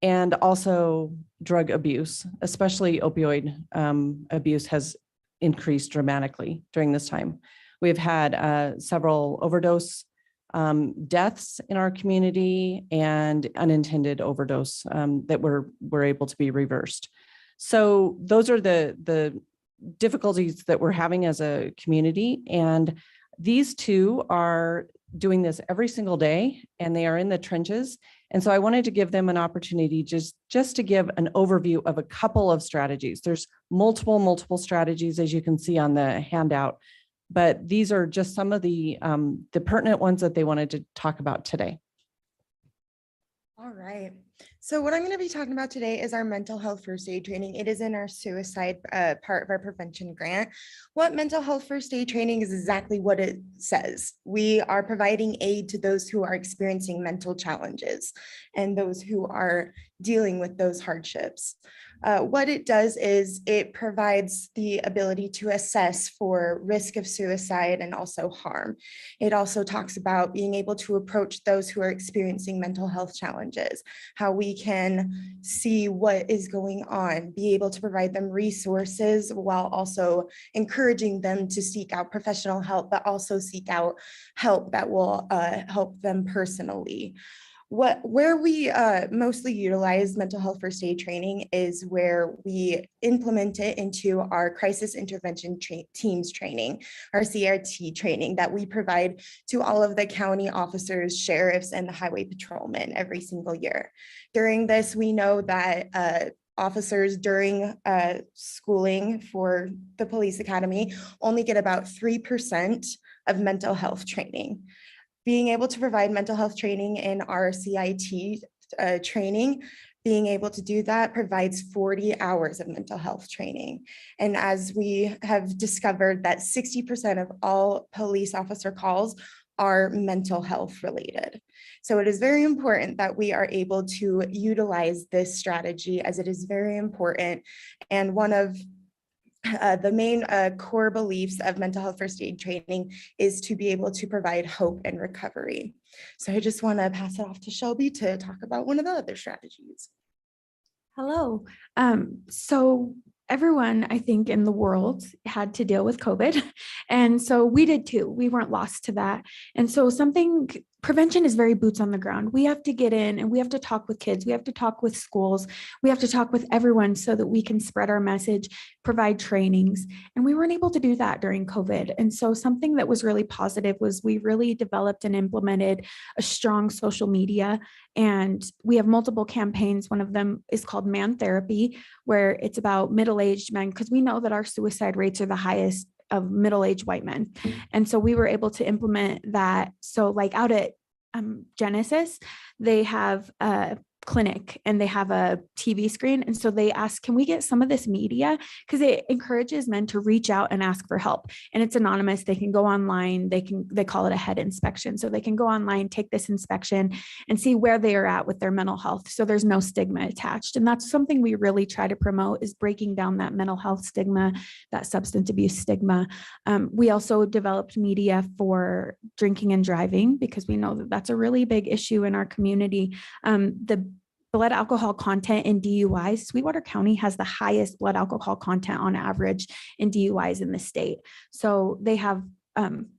and also drug abuse, especially opioid abuse has increased dramatically during this time. We've had several overdose deaths in our community and unintended overdose that were able to be reversed. So those are the difficulties that we're having as a community. And these 2 are doing this every single day, and they are in the trenches. And so I wanted to give them an opportunity just to give an overview of a couple of strategies. There's multiple strategies, as you can see on the handout, but these are just some of the pertinent ones that they wanted to talk about today. All right. So what I'm going to be talking about today is our mental health first aid training. It is in our suicide part of our prevention grant. What mental health first aid training is exactly what it says. We are providing aid to those who are experiencing mental challenges and those who are dealing with those hardships. What it does is it provides the ability to assess for risk of suicide and also harm. It also talks about being able to approach those who are experiencing mental health challenges, how we can see what is going on, be able to provide them resources while also encouraging them to seek out professional help, but also seek out help that will help them personally. Where we mostly utilize mental health first aid training is where we implement it into our crisis intervention teams training, our CRT training that we provide to all of the county officers, sheriffs, and the highway patrolmen every single year. During this, we know that officers during schooling for the police academy only get about 3% of mental health training. Being able to provide mental health training in our CIT training, being able to do that provides 40 hours of mental health training. And as we have discovered that 60% of all police officer calls are mental health related. So it is very important that we are able to utilize this strategy as it is very important. And one of the main core beliefs of mental health first aid training is to be able to provide hope and recovery. So I just want to pass it off to Shelby to talk about one of the other strategies. Hello. So everyone, I think, in the world had to deal with COVID. And so we did too. We weren't lost to that. And so prevention is very boots on the ground. We have to get in and we have to talk with kids. We have to talk with schools. We have to talk with everyone so that we can spread our message, provide trainings. And we weren't able to do that during COVID. And so something that was really positive was we really developed and implemented a strong social media. And we have multiple campaigns. One of them is called Man Therapy, where it's about middle-aged men, because we know that our suicide rates are the highest of middle-aged white men. And so we were able to implement that. So like out at Genesis, they have a clinic and they have a TV screen. And so they ask, can we get some of this media? Because it encourages men to reach out and ask for help. And it's anonymous. They can go online. They call it a head inspection. So they can go online, take this inspection and see where they are at with their mental health. So there's no stigma attached. And that's something we really try to promote, is breaking down that mental health stigma, that substance abuse stigma. We also developed media for drinking and driving because we know that that's a really big issue in our community. The blood alcohol content in DUIs, Sweetwater County has the highest blood alcohol content on average in DUIs in the state. So they have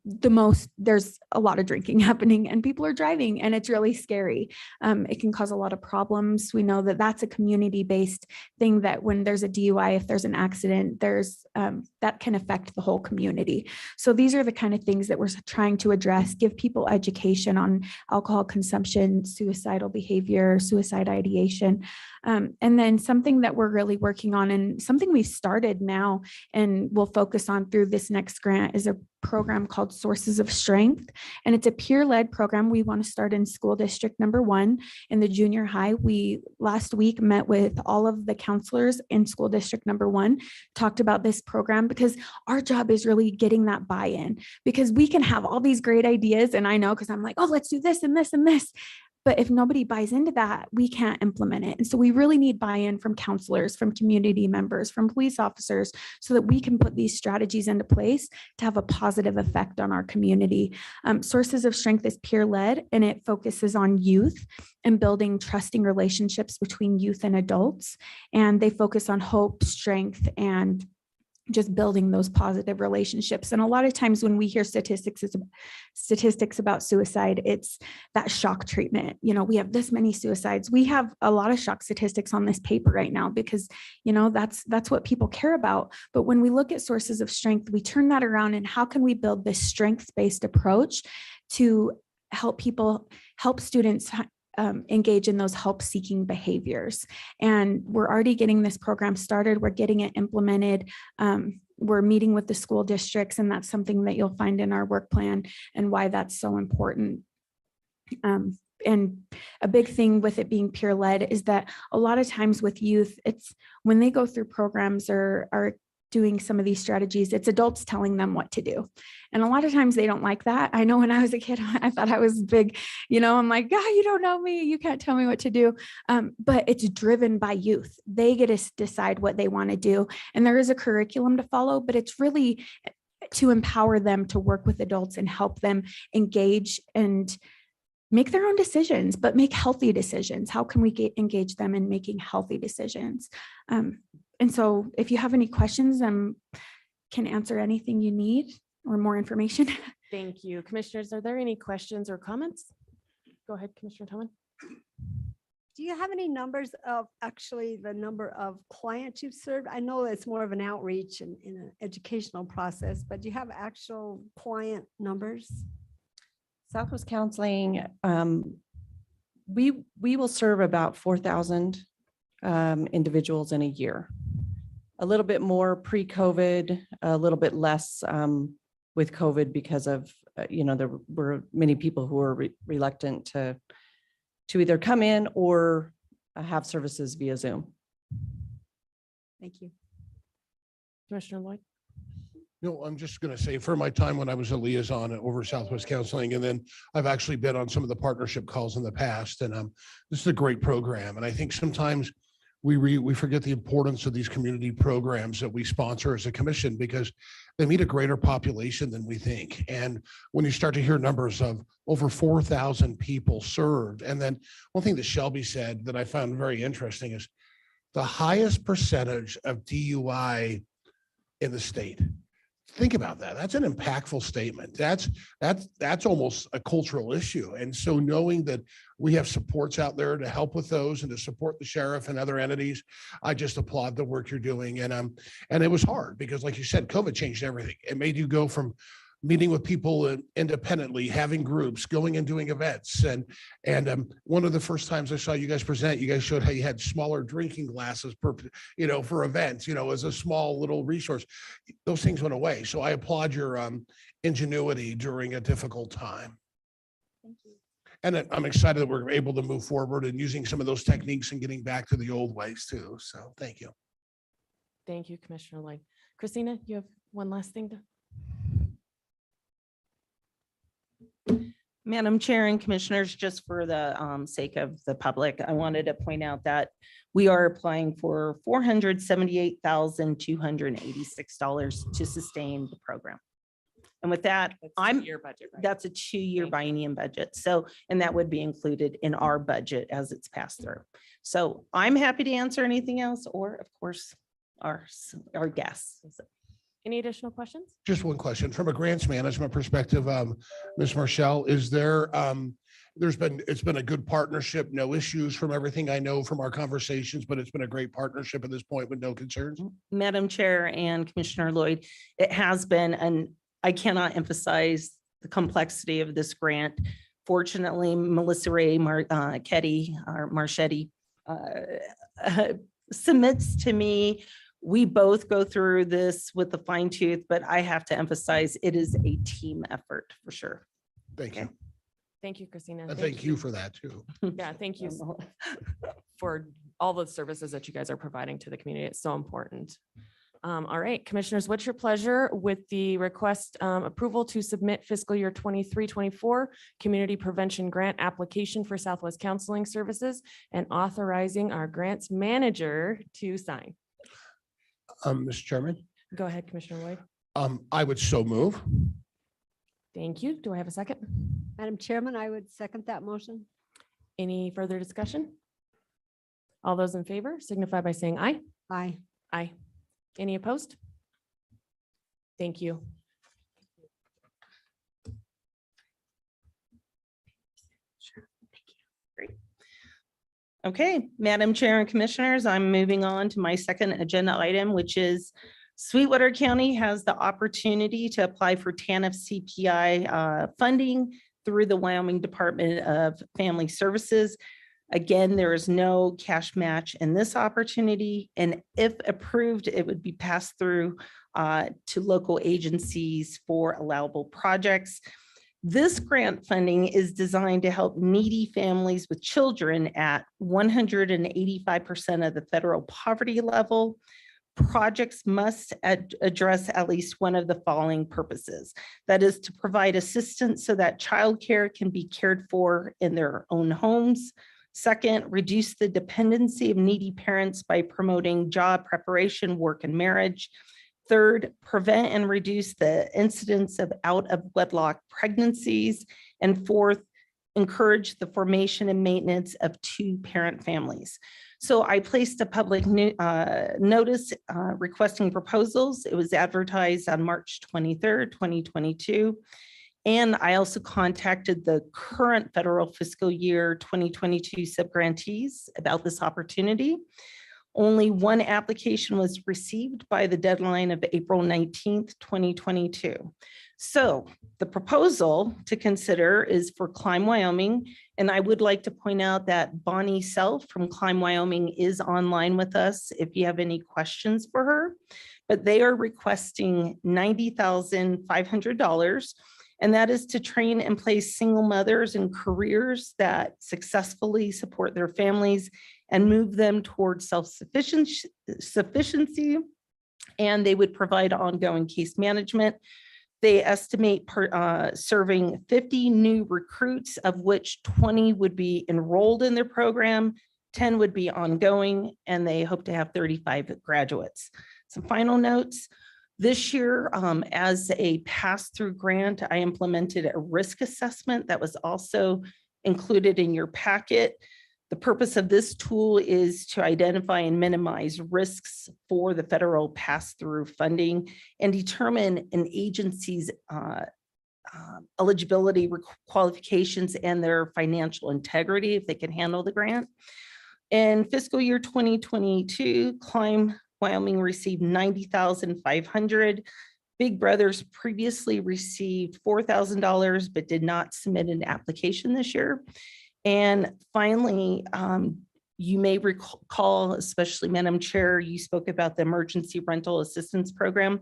there's a lot of drinking happening and people are driving and it's really scary. It can cause a lot of problems. We know that that's a community-based thing, that when there's a DUI, if there's an accident, that can affect the whole community. So these are the kind of things that we're trying to address, give people education on alcohol consumption, suicidal behavior, suicide ideation. And then something that we're really working on and something we've started now and we'll focus on through this next grant is a program called Sources of Strength. And it's a peer-led program we want to start in school district number 1 in the junior high. We last week met with all of the counselors in school district number 1, talked about this program because our job is really getting that buy-in, because we can have all these great ideas. And I know, because I'm like, oh, let's do this and this and this. But if nobody buys into that, we can't implement it. And so we really need buy-in from counselors, from community members, from police officers, so that we can put these strategies into place to have a positive effect on our community. Sources of Strength is peer-led, and it focuses on youth and building trusting relationships between youth and adults. And they focus on hope, strength, and just building those positive relationships. And a lot of times when we hear statistics about suicide, it's that shock treatment. You know, we have this many suicides. We have a lot of shock statistics on this paper right now because, you know, that's what people care about. But when we look at Sources of Strength, we turn that around and how can we build this strengths-based approach to help students engage in those help-seeking behaviors. And we're already getting this program started. We're getting it implemented. We're meeting with the school districts, and that's something that you'll find in our work plan and why that's so important. and a big thing with it being peer led is that a lot of times with youth, it's when they go through programs or are doing some of these strategies, it's adults telling them what to do. And a lot of times they don't like that. I know when I was a kid, I thought I was big, I'm like, God, you don't know me. You can't tell me what to do. But it's driven by youth. They get to decide what they want to do. And there is a curriculum to follow, but it's really to empower them to work with adults and help them engage and make their own decisions, but make healthy decisions. How can we engage them in making healthy decisions? And so if you have any questions, can answer anything you need or more information. Thank you. Commissioners, are there any questions or comments? Go ahead, Commissioner Tomlin. Do you have any numbers of actually the number of clients you've served? I know it's more of an outreach and in an educational process, but do you have actual client numbers? Southwest Counseling, we will serve about 4,000 individuals in a year. A little bit more pre-COVID, a little bit less with COVID because of, there were many people who were reluctant to either come in or have services via Zoom. Thank you. Commissioner Lloyd. No, I'm just going to say for my time when I was a liaison over Southwest Counseling, and then I've actually been on some of the partnership calls in the past, and this is a great program. And I think sometimes we forget the importance of these community programs that we sponsor as a commission because they meet a greater population than we think. And when you start to hear numbers of over 4,000 people served, and then one thing that Shelby said that I found very interesting is the highest percentage of DUI in the state. Think about that. That's an impactful statement. That's almost a cultural issue. And so knowing that we have supports out there to help with those and to support the sheriff and other entities, I just applaud the work you're doing. And it was hard because, like you said, COVID changed everything. It made you go from meeting with people independently, having groups, going and doing events. And one of the first times I saw you guys present, you guys showed how you had smaller drinking glasses for events, as a small little resource. Those things went away. So I applaud your ingenuity during a difficult time. Thank you. And I'm excited that we're able to move forward and using some of those techniques and getting back to the old ways too. So thank you. Thank you, Commissioner Lloyd. Christina, you have one last thing to. Madam Chair and Commissioners, just for the sake of the public, I wanted to point out that we are applying for $478,286 to sustain the program. And with that, that's a 2-year biennium budget. So, and that would be included in our budget as it's passed through. So I'm happy to answer anything else, or of course, our guests. Any additional questions? Just one question from a grants management perspective, Ms. Marshall, is there, it's been a good partnership, no issues from everything I know from our conversations, but it's been a great partnership at this point with no concerns? Madam Chair and Commissioner Lloyd, it has been, and I cannot emphasize the complexity of this grant. Fortunately, Melissa Ray Marchetti submits to me. We both go through this with a fine tooth, but I have to emphasize it is a team effort for sure. Thank you. Thank you, Christina. And thank you for that too. Yeah, thank you for all the services that you guys are providing to the community. It's so important. All right, commissioners, what's your pleasure with the request approval to submit fiscal year 23-24 community prevention grant application for Southwest Counseling Services and authorizing our grants manager to sign? Mr. Chairman. Go ahead, Commissioner Lloyd. I would so move. Thank you. Do I have a second? Madam Chairman, I would second that motion. Any further discussion? All those in favor signify by saying aye. Aye. Aye. Any opposed? Thank you. Okay, Madam Chair and Commissioners, I'm moving on to my second agenda item, which is Sweetwater County has the opportunity to apply for TANF CPI funding through the Wyoming Department of Family Services. Again, there is no cash match in this opportunity, and if approved, it would be passed through to local agencies for allowable projects. This grant funding is designed to help needy families with children at 185% of the federal poverty level. Projects must address at least one of the following purposes. That is to provide assistance so that childcare can be cared for in their own homes. Second, reduce the dependency of needy parents by promoting job preparation, work, and marriage. Third, prevent and reduce the incidence of out of wedlock pregnancies. And fourth, encourage the formation and maintenance of two-parent families. So I placed a public notice requesting proposals. It was advertised on March 23rd, 2022. And I also contacted the current federal fiscal year 2022 subgrantees about this opportunity. Only one application was received by the deadline of April 19th, 2022. So the proposal to consider is for Climb Wyoming. And I would like to point out that Bonnie Self from Climb Wyoming is online with us if you have any questions for her. But they are requesting $90,500. And that is to train and place single mothers in careers that successfully support their families and move them towards self-sufficiency. And they would provide ongoing case management. They estimate serving 50 new recruits, of which 20 would be enrolled in their program, 10 would be ongoing, and they hope to have 35 graduates. Some final notes. This year, as a pass-through grant, I implemented a risk assessment that was also included in your packet. The purpose of this tool is to identify and minimize risks for the federal pass-through funding and determine an agency's eligibility qualifications and their financial integrity if they can handle the grant. In fiscal year 2022, Climb Wyoming received $90,500. Big Brothers previously received $4,000, but did not submit an application this year. And finally, you may recall, especially Madam Chair, you spoke about the Emergency Rental Assistance Program.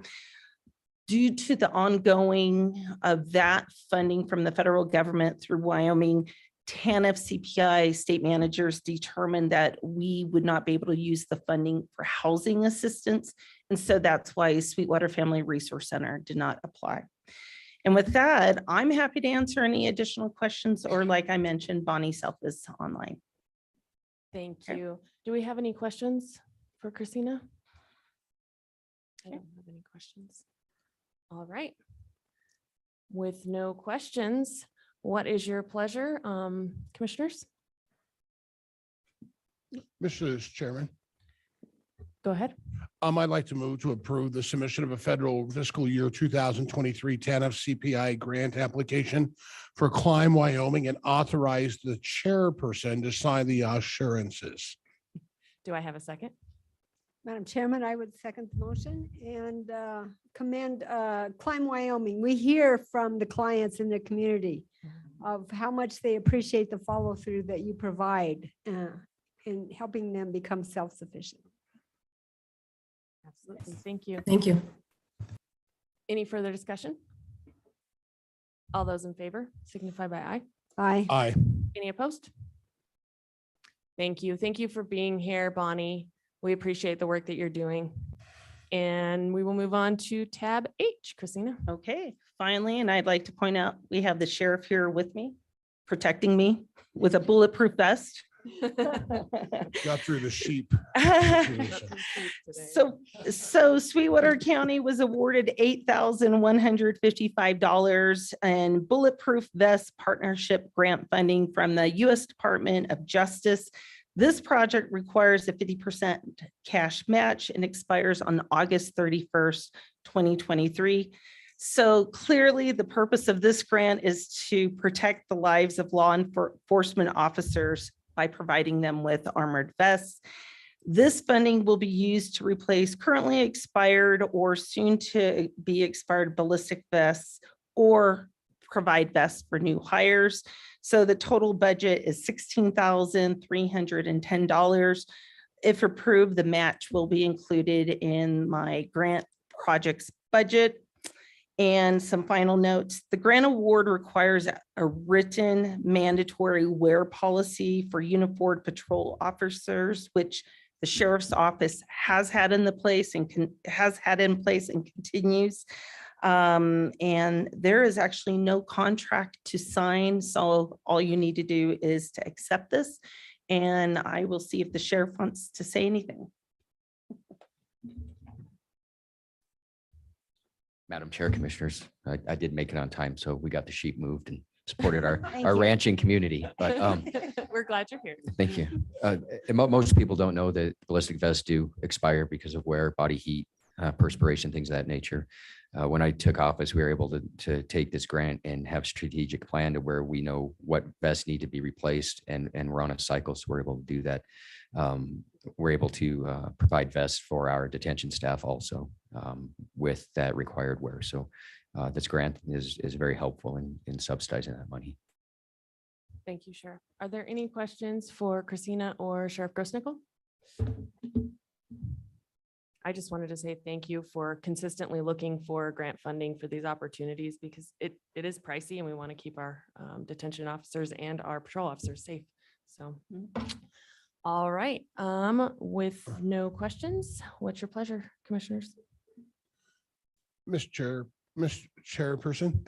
Due to the ongoing of that funding from the federal government through Wyoming, TANF CPI state managers determined that we would not be able to use the funding for housing assistance. And so that's why Sweetwater Family Resource Center did not apply. And with that, I'm happy to answer any additional questions, or like I mentioned, Bonnie Self is online. Thank you. Do we have any questions for Christina? I don't have any questions. All right. With no questions, what is your pleasure, commissioners? Mr. Chairman, Go ahead. I'd like to move to approve the submission of a federal fiscal year 2023 TANF CPI grant application for Climb Wyoming and authorize the chairperson to sign the assurances. Do I have a second? Madam Chairman, I would second the motion and commend Climb Wyoming. We hear from the clients in the community of how much they appreciate the follow through that you provide in helping them become self-sufficient. Absolutely. Thank you. Thank you. Any further discussion? All those in favor signify by aye. Aye. Aye. Any opposed? Thank you. Thank you for being here, Bonnie. We appreciate the work that you're doing. And we will move on to tab H, Christina. Okay, finally, and I'd like to point out, we have the sheriff here with me, protecting me with a bulletproof vest. Got through the sheep. So Sweetwater County was awarded $8,155 in bulletproof vest partnership grant funding from the U.S. Department of Justice. This project requires a 50% cash match and expires on August 31st, 2023. So clearly the purpose of this grant is to protect the lives of law enforcement officers by providing them with armored vests. This funding will be used to replace currently expired or soon to be expired ballistic vests or provide vests for new hires. So the total budget is $16,310. If approved, the match will be included in my grant projects budget. And some final notes, the grant award requires a written mandatory wear policy for uniformed patrol officers, which the sheriff's office has had in place and continues. And there is actually no contract to sign. So all you need to do is to accept this. And I will see if the sheriff wants to say anything. Madam Chair, Commissioners, I did make it on time, so we got the sheep moved and supported our Thank our you. ranching community. But We're glad you're here. thank you. And most people don't know that ballistic vests do expire because of wear, body heat, perspiration, things of that nature. When I took office, we were able to take this grant and have strategic plan to where we know what vests need to be replaced, and we're on a cycle, so we're able to do that. We're able to provide vests for our detention staff also with that required wear. So this grant is very helpful in subsidizing that money. Thank you, Sheriff. Are there any questions for Christina or Sheriff Grossnickel? I just wanted to say thank you for consistently looking for grant funding for these opportunities, because it is pricey and we want to keep our detention officers and our patrol officers safe. So, all right. With no questions, what's your pleasure, Commissioners? Mr. Chairperson.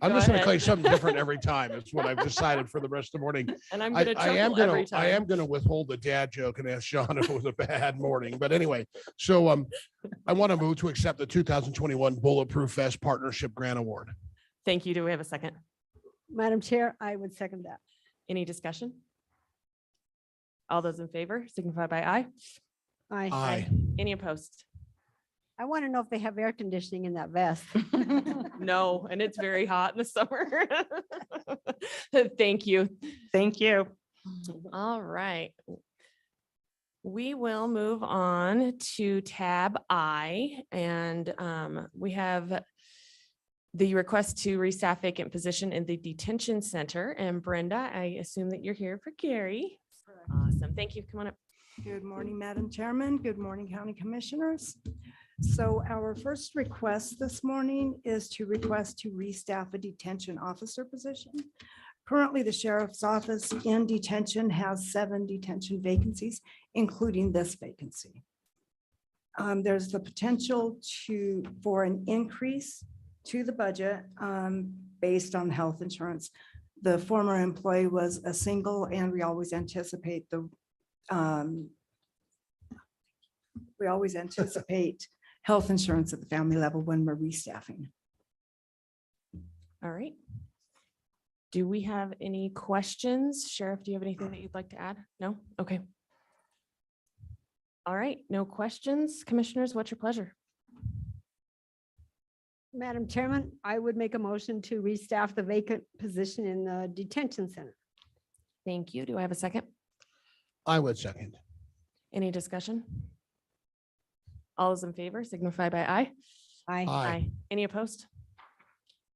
I'm Go just going to ahead. call you something different every time. It's what I've decided for the rest of the morning. And I'm I going to am chuckle every I am time. going to withhold the dad joke and ask Sean if it was a bad morning. But anyway, so I want to move to accept the 2021 Bulletproof Vest Partnership Grant Award. Thank you. Do we have a second? Madam Chair, I would second that. Any discussion? All those in favor signify by aye. Aye. Any opposed? I want to know if they have air conditioning in that vest. No, and it's very hot in the summer. Thank you. Thank you. All right. We will move on to tab I, and we have the request to restaff vacant position in the detention center. And Brenda, I assume that you're here for Gary. Awesome. Thank you. Come on up. Good morning, Madam Chairman. Good morning, County Commissioners. So our first request this morning is to request to restaff a detention officer position. Currently, the sheriff's office in detention has 7 detention vacancies, including this vacancy. There's the potential for an increase to the budget based on health insurance. The former employee was a single, and we always anticipate health insurance at the family level when we're restaffing. All right. Do we have any questions? Sheriff, do you have anything that you'd like to add? No? Okay. All right. No questions. Commissioners, what's your pleasure? Madam Chairman, I would make a motion to restaff the vacant position in the detention center. Thank you. Do I have a second? I would second. Any discussion? All those in favor signify by aye. Aye. Any opposed?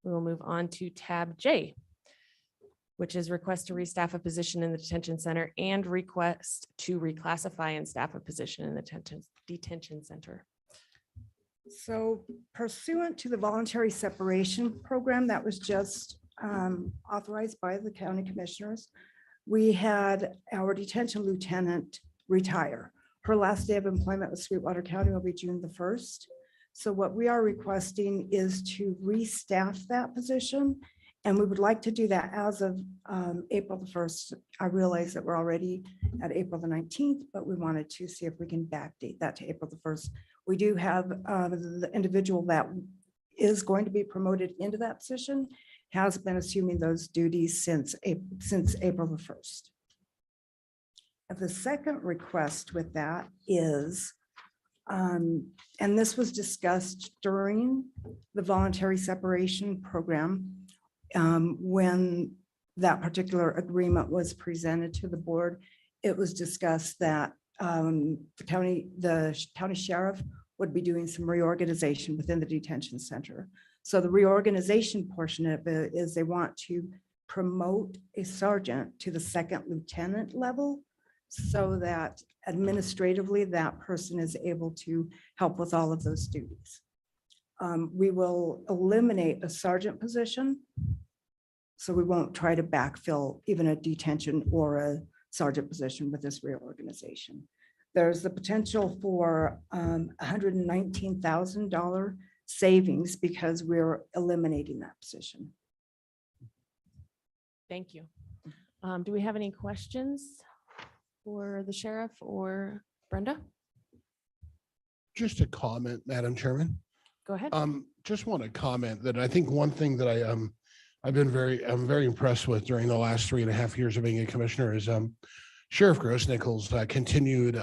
We will move on to tab J, which is request to restaff a position in the detention center and request to reclassify and staff a position in the detention center. So pursuant to the voluntary separation program that was just authorized by the county commissioners, we had our detention lieutenant retire. Her last day of employment with Sweetwater County will be June the 1st. So what we are requesting is to restaff that position. And we would like to do that as of April the 1st. I realize that we're already at April the 19th, but we wanted to see if we can backdate that to April the 1st. We do have the individual that is going to be promoted into that position has been assuming those duties since April the 1st. The second request with that is, and this was discussed during the voluntary separation program, when that particular agreement was presented to the board, it was discussed that the county sheriff would be doing some reorganization within the detention center. So the reorganization portion of it is they want to promote a sergeant to the 2nd lieutenant level so that administratively that person is able to help with all of those duties. We will eliminate a sergeant position. So we won't try to backfill even a detention or a sergeant position with this reorganization. There's the potential for $119,000 savings because we're eliminating that position. Thank you. Do we have any questions for the sheriff or Brenda? Just a comment, Madam Chairman. Go ahead. Just want to comment that I think one thing that I'm very impressed with during the last 3.5 years of being a commissioner is Sheriff Gross-Nichols' continued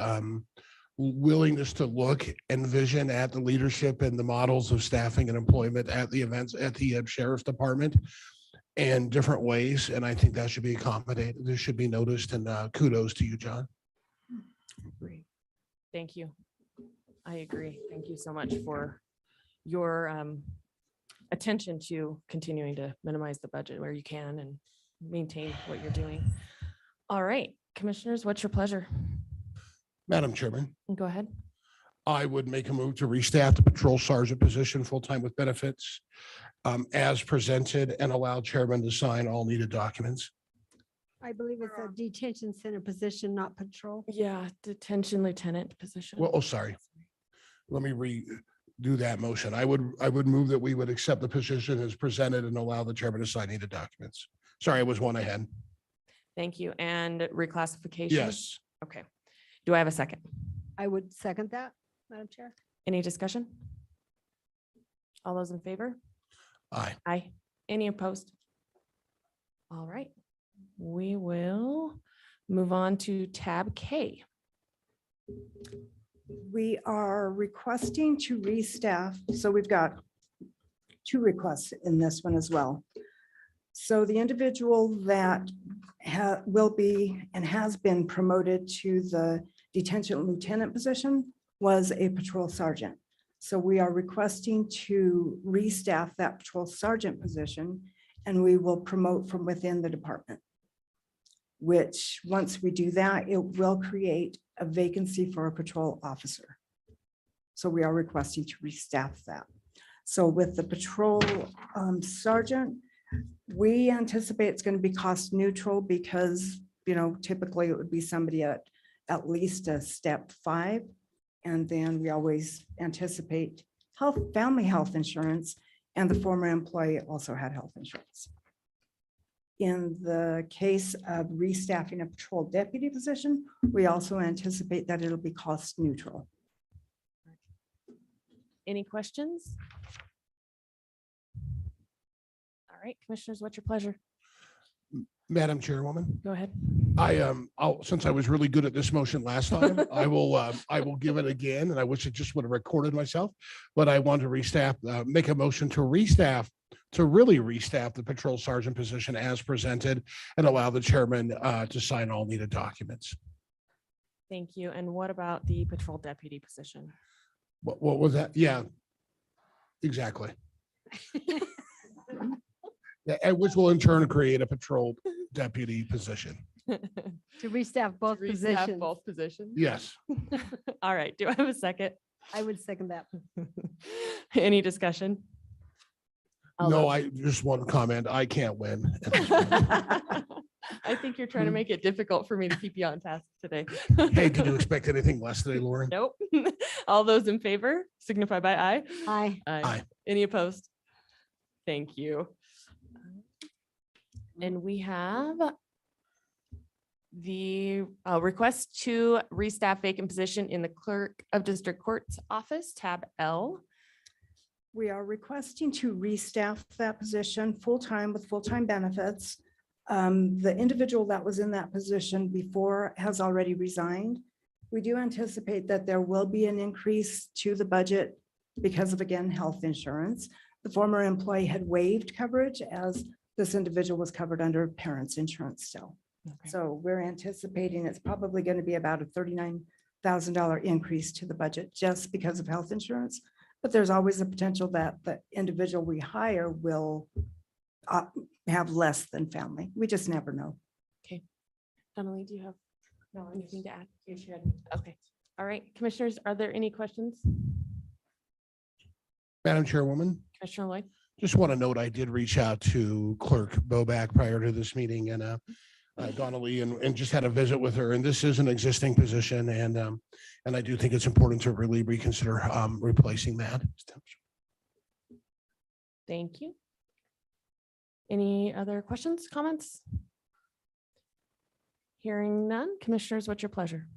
willingness to look and vision at the leadership and the models of staffing and employment at the events at the sheriff's department in different ways. And I think that should be accommodated. This should be noticed, and kudos to you, John. Thank you. I agree. Thank you so much for your attention to continuing to minimize the budget where you can and maintain what you're doing. All right, commissioners, what's your pleasure? Madam Chairman, Go ahead. I would make a move to restaff the patrol sergeant position full-time with benefits as presented and allow chairman to sign all needed documents. I believe it's a detention center position, not patrol. Yeah, detention lieutenant position. Well, oh, sorry. Let me redo that motion. I would move that we would accept the position as presented and allow the chairman to sign needed documents. Sorry, I was one ahead. Thank you. And reclassification? Yes. Okay. Do I have a second? I would second that, Madam Chair. Any discussion? All those in favor? Aye. Aye. Any opposed? All right. We will move on to tab K. We are requesting to restaff. So we've got 2 requests in this one as well. So the individual that will be and has been promoted to the detention lieutenant position was a patrol sergeant. So we are requesting to restaff that patrol sergeant position, and we will promote from within the department. Which, once we do that, it will create a vacancy for a patrol officer. So we are requesting to restaff that. So with the patrol sergeant, we anticipate it's going to be cost neutral because, typically it would be somebody at least a step 5. And then we always anticipate family health insurance, and the former employee also had health insurance. In the case of restaffing a patrol deputy position, we also anticipate that it'll be cost neutral. Any questions? All right, commissioners, what's your pleasure? Madam Chairwoman, Go ahead. Since I was really good at this motion last time, I will give it again, and I wish I just would have recorded myself, but I want to make a motion to really restaff the patrol sergeant position as presented and allow the chairman to sign all needed documents. Thank you. And what about the patrol deputy position? What was that? Yeah, exactly. Yeah, and which will in turn create a patrol deputy position. To restaff both positions. Both positions? Yes. All right. Do I have a second? I would second that. Any discussion? No, I just want to comment. I can't win. I think you're trying to make it difficult for me to keep you on task today. Hey, did you expect anything less today, Lauren? Nope. All those in favor signify by aye. Aye. Aye. Any opposed? Thank you. And we have the request to restaff vacant position in the clerk of district court's office, tab L. We are requesting to restaff that position full-time with full-time benefits. The individual that was in that position before has already resigned. We do anticipate that there will be an increase to the budget because of, again, health insurance. The former employee had waived coverage as this individual was covered under parents' insurance still. Okay. So we're anticipating it's probably going to be about a $39,000 increase to the budget just because of health insurance. But there's always a potential that the individual we hire will have less than family. We just never know. Okay. Donnelly, do you have anything to add? Okay. All right, commissioners, are there any questions? Madam Chairwoman, Commissioner Lloyd. just want to note, I did reach out to Clerk Bobak prior to this meeting and Donnelly and just had a visit with her. And this is an existing position. And I do think it's important to really reconsider replacing that. Thank you. Any other questions, comments? Hearing none. Commissioners, what's your pleasure?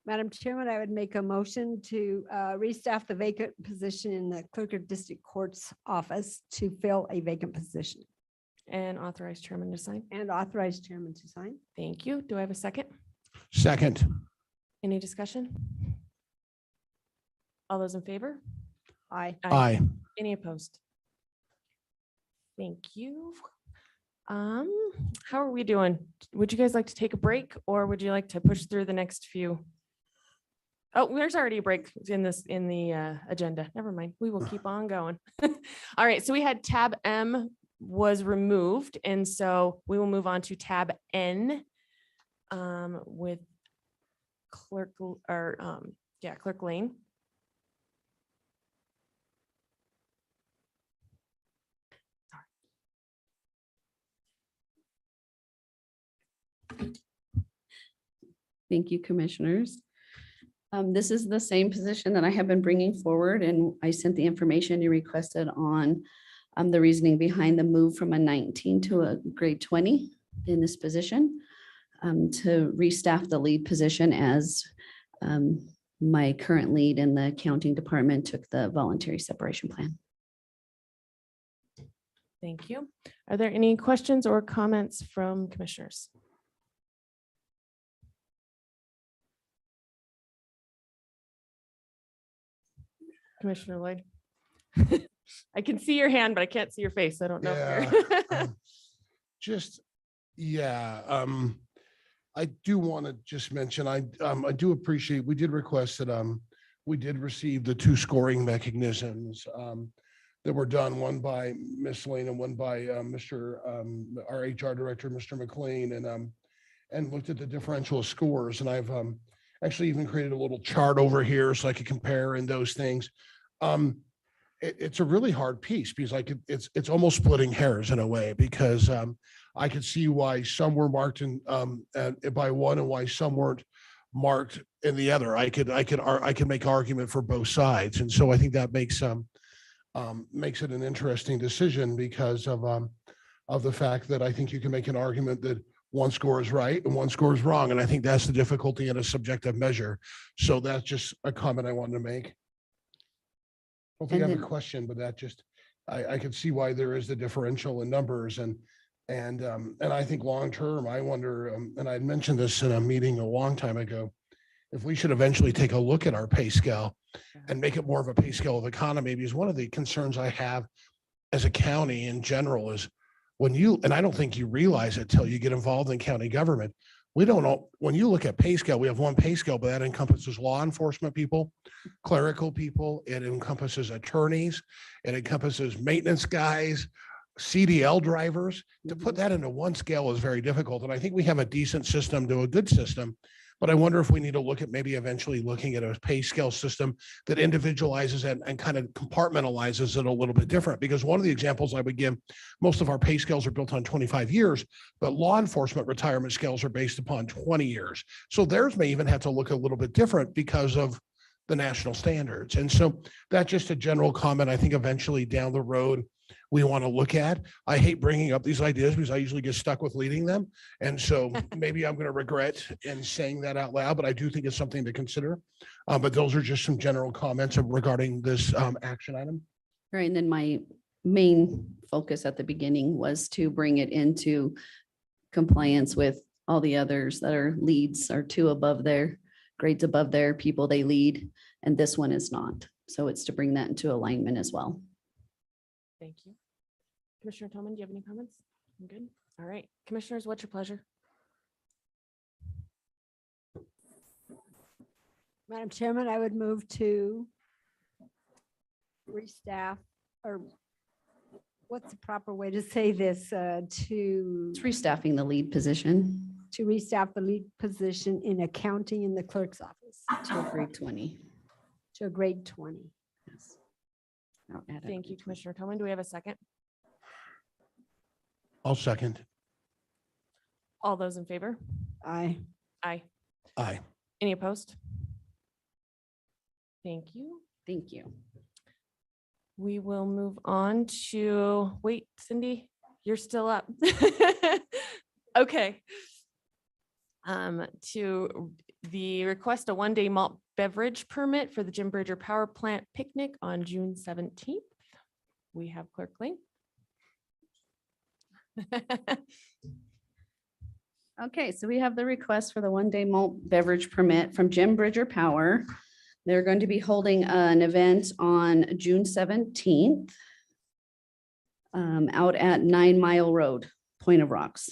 Madam Chairman, I would make a motion to restaff the vacant position in the Clerk of District Court's office to fill a vacant position. And authorize chairman to sign. And authorize chairman to sign. Thank you. Do I have a second? Second. Any discussion? All those in favor? Aye. Aye. Any opposed? Thank you. How are we doing? Would you guys like to take a break or would you like to push through the next few? Oh, there's already a break in the agenda. Never mind. We will keep on going. All right. So we had tab M was removed. And so we will move on to tab N with Clerk Lane. Thank you, commissioners. This is the same position that I have been bringing forward, and I sent the information you requested on the reasoning behind the move from a 19 to a grade 20 in this position to restaff the lead position as my current lead in the accounting department took the voluntary separation plan. Thank you. Are there any questions or comments from commissioners? Commissioner Lloyd. I can see your hand, but I can't see your face. I don't know. I do want to just mention, I do appreciate, we did request that we did receive the 2 scoring mechanisms that were done, one by Ms. Lane and one by our HR director, Mr. McLean, and looked at the differential scores. And I've actually even created a little chart over here so I could compare in those things. It's a really hard piece because it's almost splitting hairs in a way, because I could see why some were marked in by one and why some weren't marked in the other. I could make argument for both sides, and so I think that makes it an interesting decision because of the fact that I think you can make an argument that one score is right and one score is wrong, and I think that's the difficulty in a subjective measure. So that's just a comment I wanted to make. I don't think I have a question, but that just, I could see why there is the differential in numbers, and I think long-term, I wonder, and I mentioned this in a meeting a long time ago, if we should eventually take a look at our pay scale and make it more of a pay scale of economy, because one of the concerns I have as a county in general is when you, and I don't think you realize it till you get involved in county government, we don't know, when you look at pay scale, we have one pay scale, but that encompasses law enforcement people, clerical people, it encompasses attorneys, it encompasses maintenance guys, CDL drivers. To put that into one scale is very difficult. And I think we have a decent system to a good system, but I wonder if we need to look at maybe eventually looking at a pay scale system that individualizes it and kind of compartmentalizes it a little bit different. Because one of the examples I would give, most of our pay scales are built on 25 years, but law enforcement retirement scales are based upon 20 years. So theirs may even have to look a little bit different because of the national standards. And so that's just a general comment. I think eventually down the road, we want to look at. I hate bringing up these ideas because I usually get stuck with leading them. And so maybe I'm going to regret in saying that out loud, but I do think it's something to consider. But those are just some general comments regarding this action item. Right, and then my main focus at the beginning was to bring it into compliance with all the others that are leads are 2 above their grades above their people they lead, and this one is not. So it's to bring that into alignment as well. Thank you. Commissioner Tillman, do you have any comments? I'm good. All right. Commissioners, what's your pleasure? Madam Chairman, I would move to restaff, or what's the proper way to say this, to It's restaffing the lead position restaff the lead position in accounting in the clerk's office to a grade 20. to a grade 20. Yes. I'll add it Thank you, onto- Commissioner Tillman. Do we have a second? I'll second. All those in favor? Aye. Aye. Aye. Any opposed? Thank you. Thank you. We will move on to, wait, Cindy, you're still up. Okay. To the request a one-day malt beverage permit for the Jim Bridger Power Plant picnic on June 17th. We have Clerk Lane. Okay, so we have the request for the one-day malt beverage permit from Jim Bridger Power. They're going to be holding an event on June 17th out at 9 Mile Road, Point of Rocks.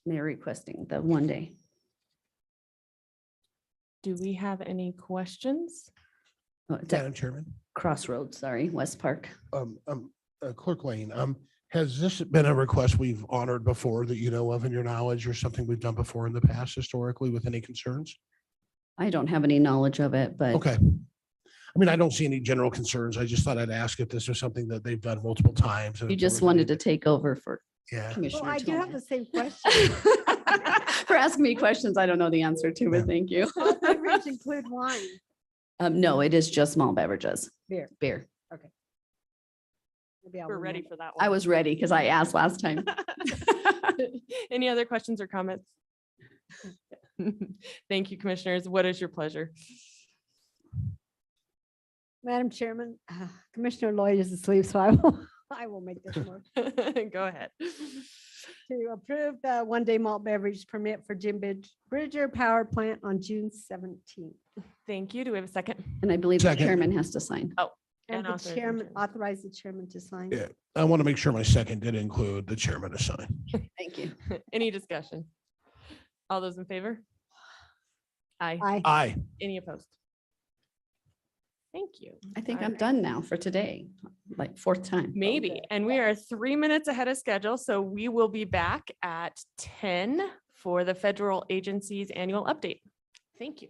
They're requesting the one day. Do we have any questions? Oh, it's Madam at Chairman, Crossroads, sorry, West Park. Clerk Lane, has this been a request we've honored before that you know of in your knowledge, or something we've done before in the past historically with any concerns? I don't have any knowledge of it, but Okay. I mean, I don't see any general concerns. I just thought I'd ask if this was something that they've done multiple times. and you if there just was wanted to anything- take over for Yeah. Well, Commissioner I do have Tillman. the same question. For asking me questions I don't know the answer to, but thank you. Malt beverage include wine, No, it is just small beverages. beer. Beer. Maybe I'll We're ready remember. for that I one. was ready because I asked last time. Any other questions or comments? Thank you, commissioners. What is your pleasure? Madam Chairman, Commissioner Lloyd is asleep, so I will make this motion Go ahead. to approve the one-day malt beverage permit for Jim Bridger Power Plant on June 17th. Thank you. Do we have a second? And I believe the Second. chairman has to sign. And And the authorize the chairman, chairman. authorize the chairman to sign. Yeah. I want to make sure my second did include the chairman to sign. Thank you. Any discussion? All those in favor? Aye. Aye. Aye. Any opposed? Thank you. I think All I'm right. done now for today, like fourth time. Maybe. And we are 3 minutes ahead of schedule, so we will be back at 10 for the federal agency's annual update. Thank you.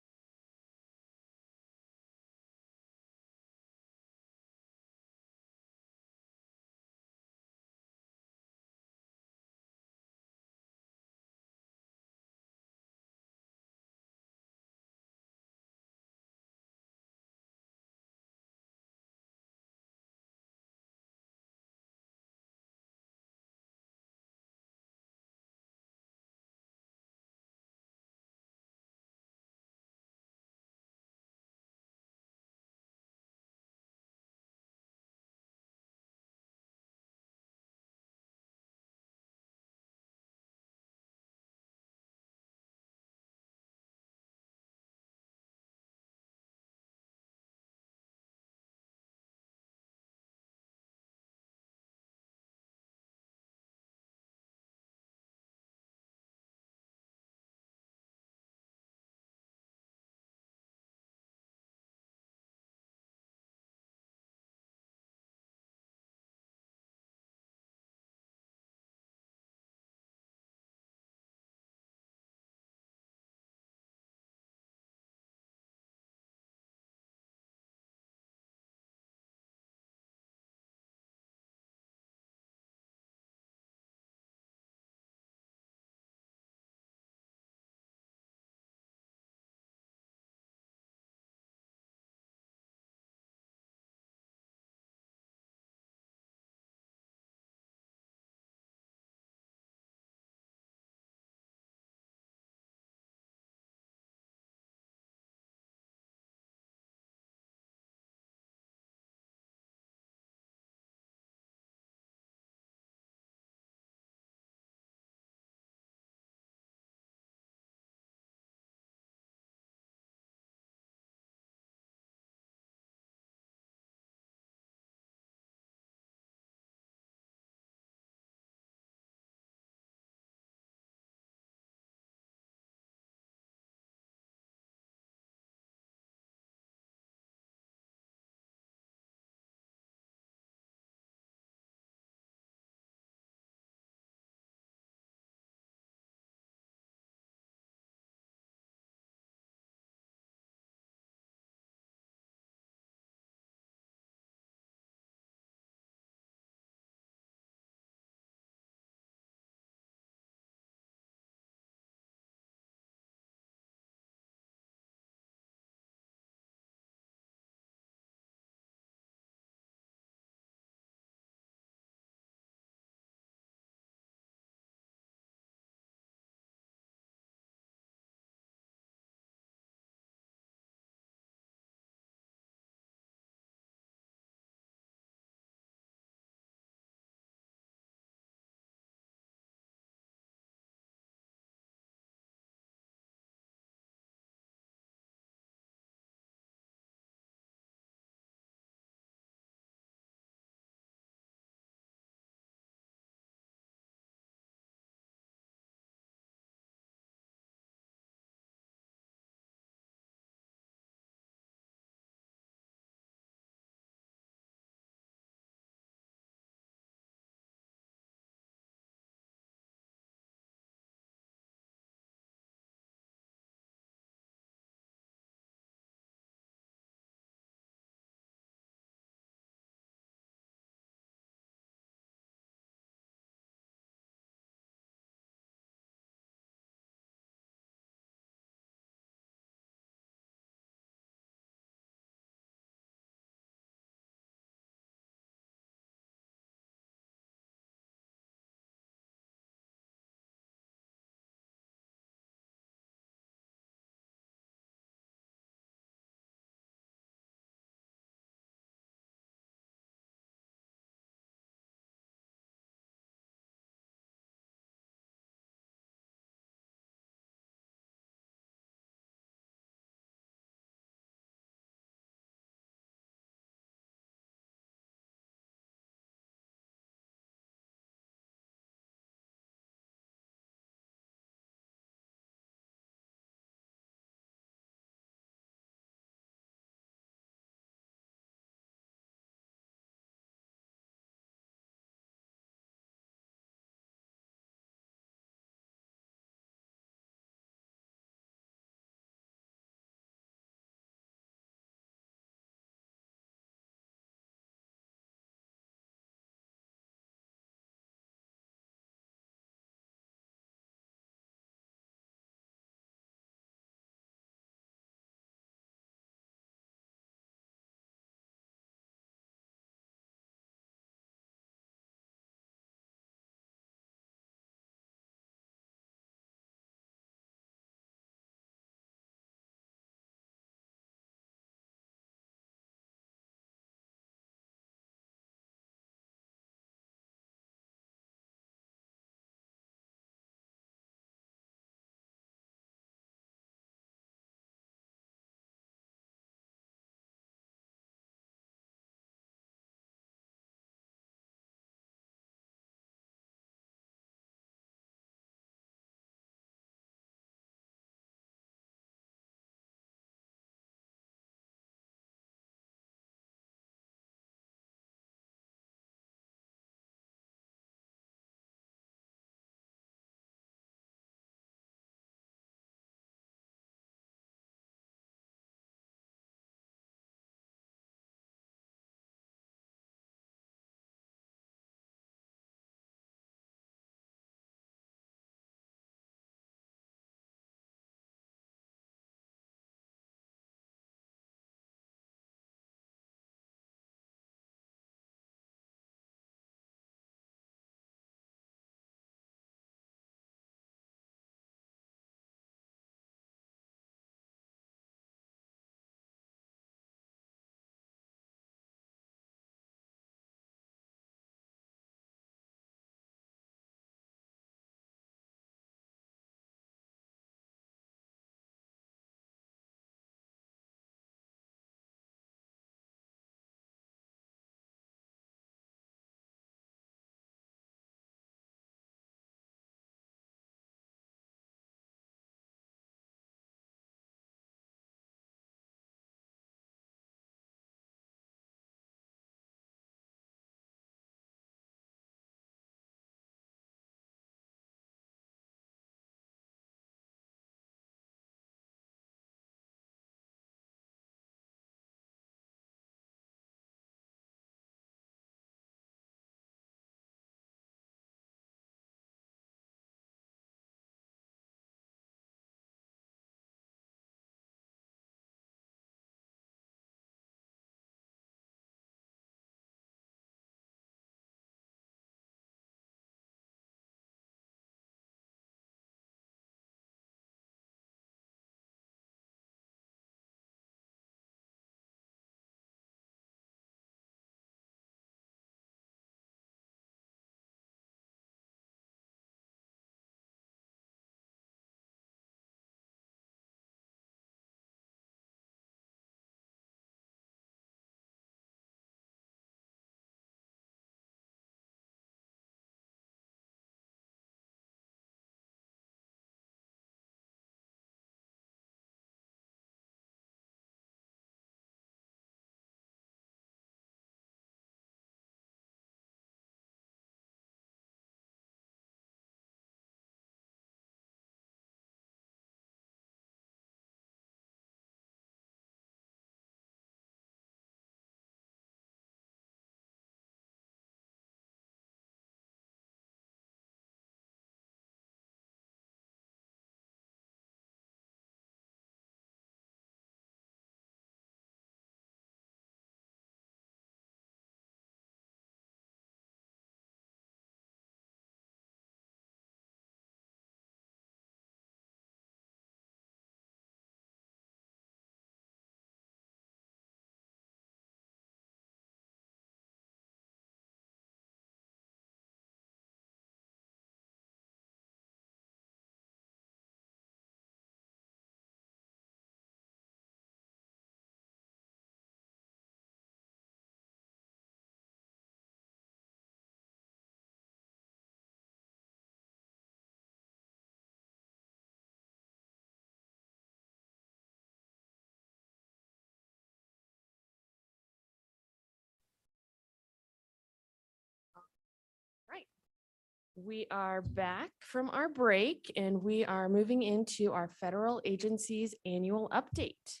We are back from our break and we are moving into our federal agencies annual update.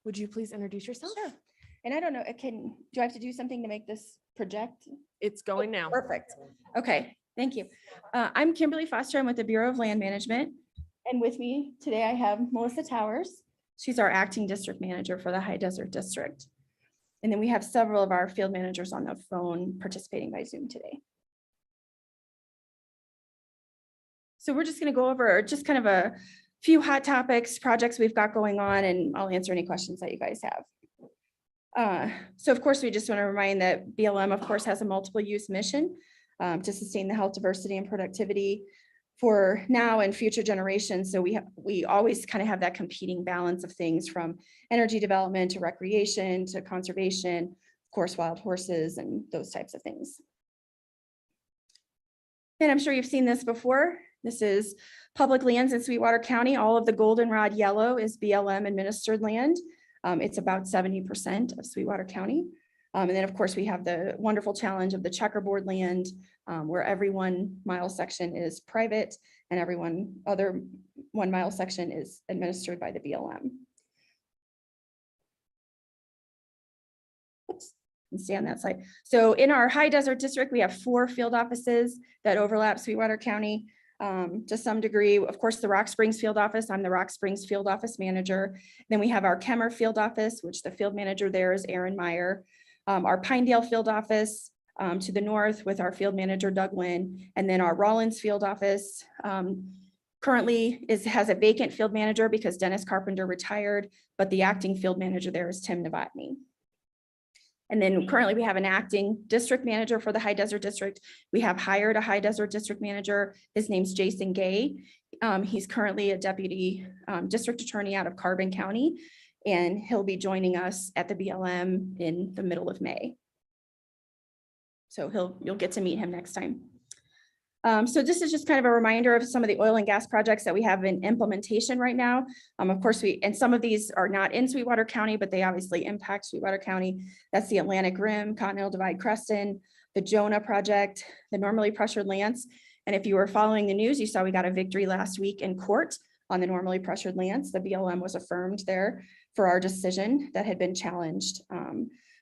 Would you please introduce yourself? Sure. And I don't know, do I have to do something to make this project? It's going now. Perfect. Okay, thank you. I'm Kimberly Foster. I'm with the Bureau of Land Management. And with me today, I have Melissa Towers. She's our acting district manager for the High Desert District. And then we have several of our field managers on the phone participating by Zoom today. So we're just going to go over just kind of a few hot topics, projects we've got going on, and I'll answer any questions that you guys have. So of course, we just want to remind that BLM, of course, has a multiple use mission to sustain the health, diversity, and productivity for now and future generations. So we always kind of have that competing balance of things, from energy development to recreation to conservation, of course, wild horses and those types of things. And I'm sure you've seen this before. This is public lands in Sweetwater County. All of the goldenrod yellow is BLM administered land. It's about 70% of Sweetwater County. And then of course we have the wonderful challenge of the checkerboard land, where every 1 mile section is private and every other 1 mile section is administered by the BLM. Oops, and stay on that side. So in our High Desert District, we have 4 field offices that overlap Sweetwater County to some degree. Of course, the Rock Springs field office, I'm the Rock Springs field office manager. Then we have our Kemmer field office, which the field manager there is Aaron Meyer. Our Pinedale field office to the north with our field manager Doug Lynn, and then our Rollins field office currently has a vacant field manager because Dennis Carpenter retired, but the acting field manager there is Tim Novotny. And then currently we have an acting district manager for the High Desert District. We have hired a High Desert District manager. His name's Jason Gay. He's currently a deputy district attorney out of Carbon County, and he'll be joining us at the BLM in the middle of May. So you'll get to meet him next time. So this is just kind of a reminder of some of the oil and gas projects that we have in implementation right now. Of course, and some of these are not in Sweetwater County, but they obviously impact Sweetwater County. That's the Atlantic Rim, Continental Divide Creston, the Jonah project, the normally pressured lands. And if you were following the news, you saw we got a victory last week in court on the normally pressured lands. The BLM was affirmed there for our decision that had been challenged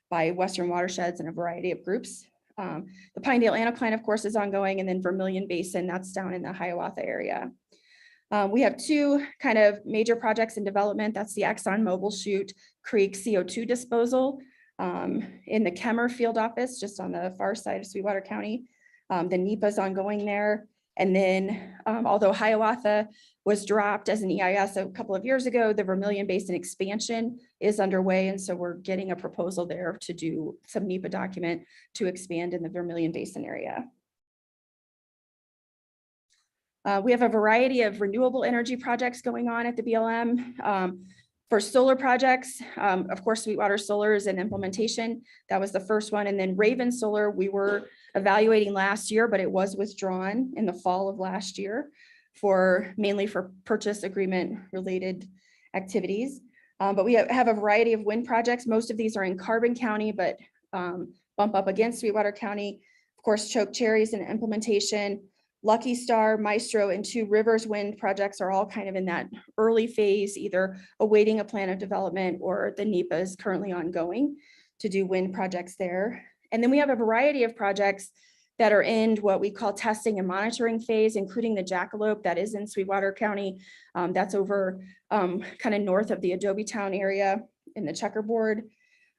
by Western watersheds and a variety of groups. The Pinedale Anticline, of course, is ongoing, and then Vermilion Basin, that's down in the Hiawatha area. We have 2 kind of major projects in development. That's the ExxonMobil Chute Creek CO2 disposal in the Kemmer field office, just on the far side of Sweetwater County. The NEPA is ongoing there. And then although Hiawatha was dropped as an EIS a couple of years ago, the Vermilion Basin expansion is underway. And so we're getting a proposal there to do some NEPA document to expand in the Vermilion Basin area. We have a variety of renewable energy projects going on at the BLM. For solar projects, of course, Sweetwater Solar is in implementation. That was the first one. And then Raven Solar, we were evaluating last year, but it was withdrawn in the fall of last year mainly for purchase agreement related activities. But we have a variety of wind projects. Most of these are in Carbon County, but bump up against Sweetwater County. Of course, Choke Cherry's in implementation. Lucky Star, Maestro, and 2 Rivers wind projects are all kind of in that early phase, either awaiting a plan of development or the NEPA is currently ongoing to do wind projects there. And then we have a variety of projects that are in what we call testing and monitoring phase, including the Jackalope that is in Sweetwater County. That's over kind of north of the Adobe Town area in the checkerboard.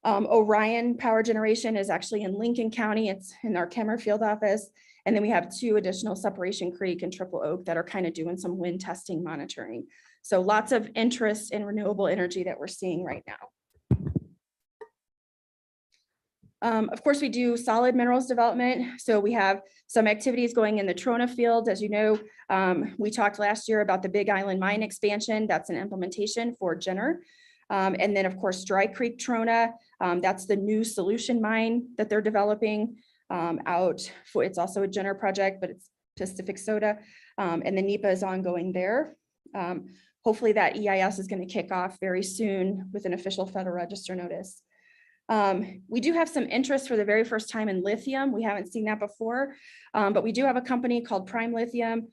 Orion Power Generation is actually in Lincoln County. It's in our Kemmer field office. And then we have 2 additional Separation Creek and Triple Oak that are kind of doing some wind testing monitoring. So lots of interest in renewable energy that we're seeing right now. Of course, we do solid minerals development. So we have some activities going in the Trona field. As you know, we talked last year about the Big Island mine expansion. That's an implementation for Jenner. And then, of course, Dry Creek Trona. That's the new solution mine that they're developing it's also a Jenner project, but it's Pacific Soda. And the NEPA is ongoing there. Hopefully that EIS is going to kick off very soon with an official Federal Register notice. We do have some interest for the very first time in lithium. We haven't seen that before, but we do have a company called Prime Lithium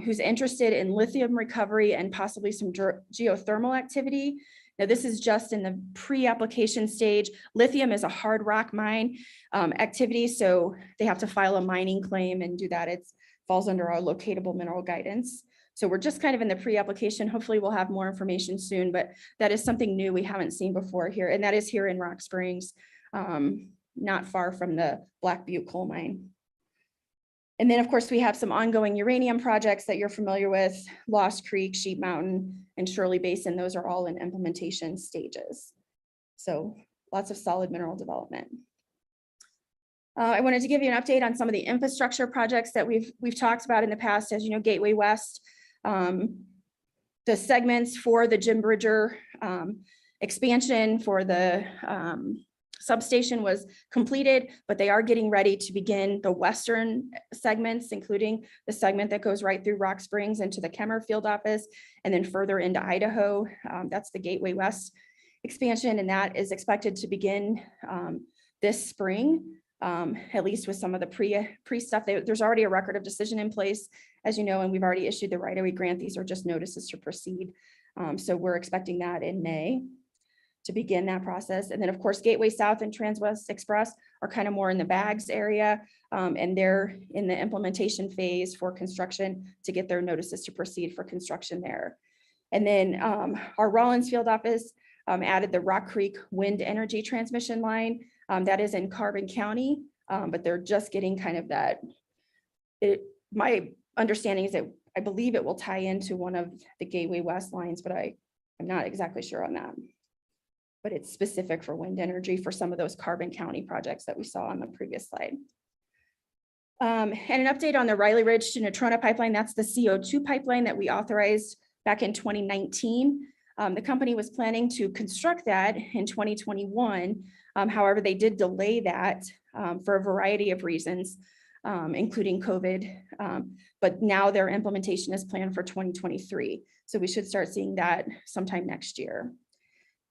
who's interested in lithium recovery and possibly some geothermal activity. Now, this is just in the pre-application stage. Lithium is a hard rock mine activity, so they have to file a mining claim and do that. It falls under our locatable mineral guidance. So we're just kind of in the pre-application. Hopefully we'll have more information soon, but that is something new we haven't seen before here. And that is here in Rock Springs, not far from the Black Butte coal mine. And then of course we have some ongoing uranium projects that you're familiar with, Lost Creek, Sheep Mountain, and Shirley Basin. Those are all in implementation stages. So lots of solid mineral development. I wanted to give you an update on some of the infrastructure projects that we've talked about in the past. As you know, Gateway West, the segments for the Jim Bridger expansion for the substation was completed, but they are getting ready to begin the western segments, including the segment that goes right through Rock Springs into the Kemmer field office and then further into Idaho. That's the Gateway West expansion, and that is expected to begin this spring. At least with some of the pre stuff. There's already a record of decision in place, as you know, and we've already issued the right-of-way grant. These are just notices to proceed. So we're expecting that in May to begin that process. And then of course, Gateway South and Transwest Express are kind of more in the bags area, and they're in the implementation phase for construction to get their notices to proceed for construction there. And then our Rollins field office added the Rock Creek wind energy transmission line. That is in Carbon County, but they're just getting kind of that. My understanding is that I believe it will tie into one of the Gateway West lines, but I'm not exactly sure on that. But it's specific for wind energy for some of those Carbon County projects that we saw on the previous slide. And an update on the Riley Ridge to Natrona pipeline. That's the CO2 pipeline that we authorized back in 2019. The company was planning to construct that in 2021. However, they did delay that for a variety of reasons, including COVID. But now their implementation is planned for 2023. So we should start seeing that sometime next year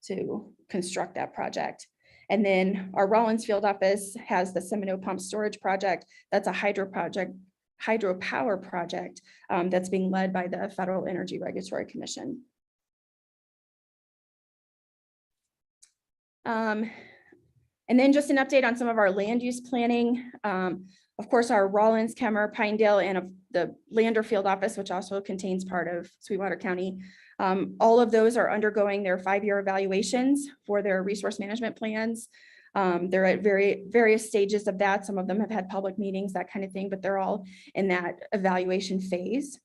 to construct that project. And then our Rollins field office has the Seminole Pump Storage Project. That's a hydropower project that's being led by the Federal Energy Regulatory Commission. And then just an update on some of our land use planning. Of course, our Rollins, Kemmer, Pinedale, and the Lander field office, which also contains part of Sweetwater County. All of those are undergoing their 5-year evaluations for their resource management plans. They're at various stages of that. Some of them have had public meetings, that kind of thing, but they're all in that evaluation phase.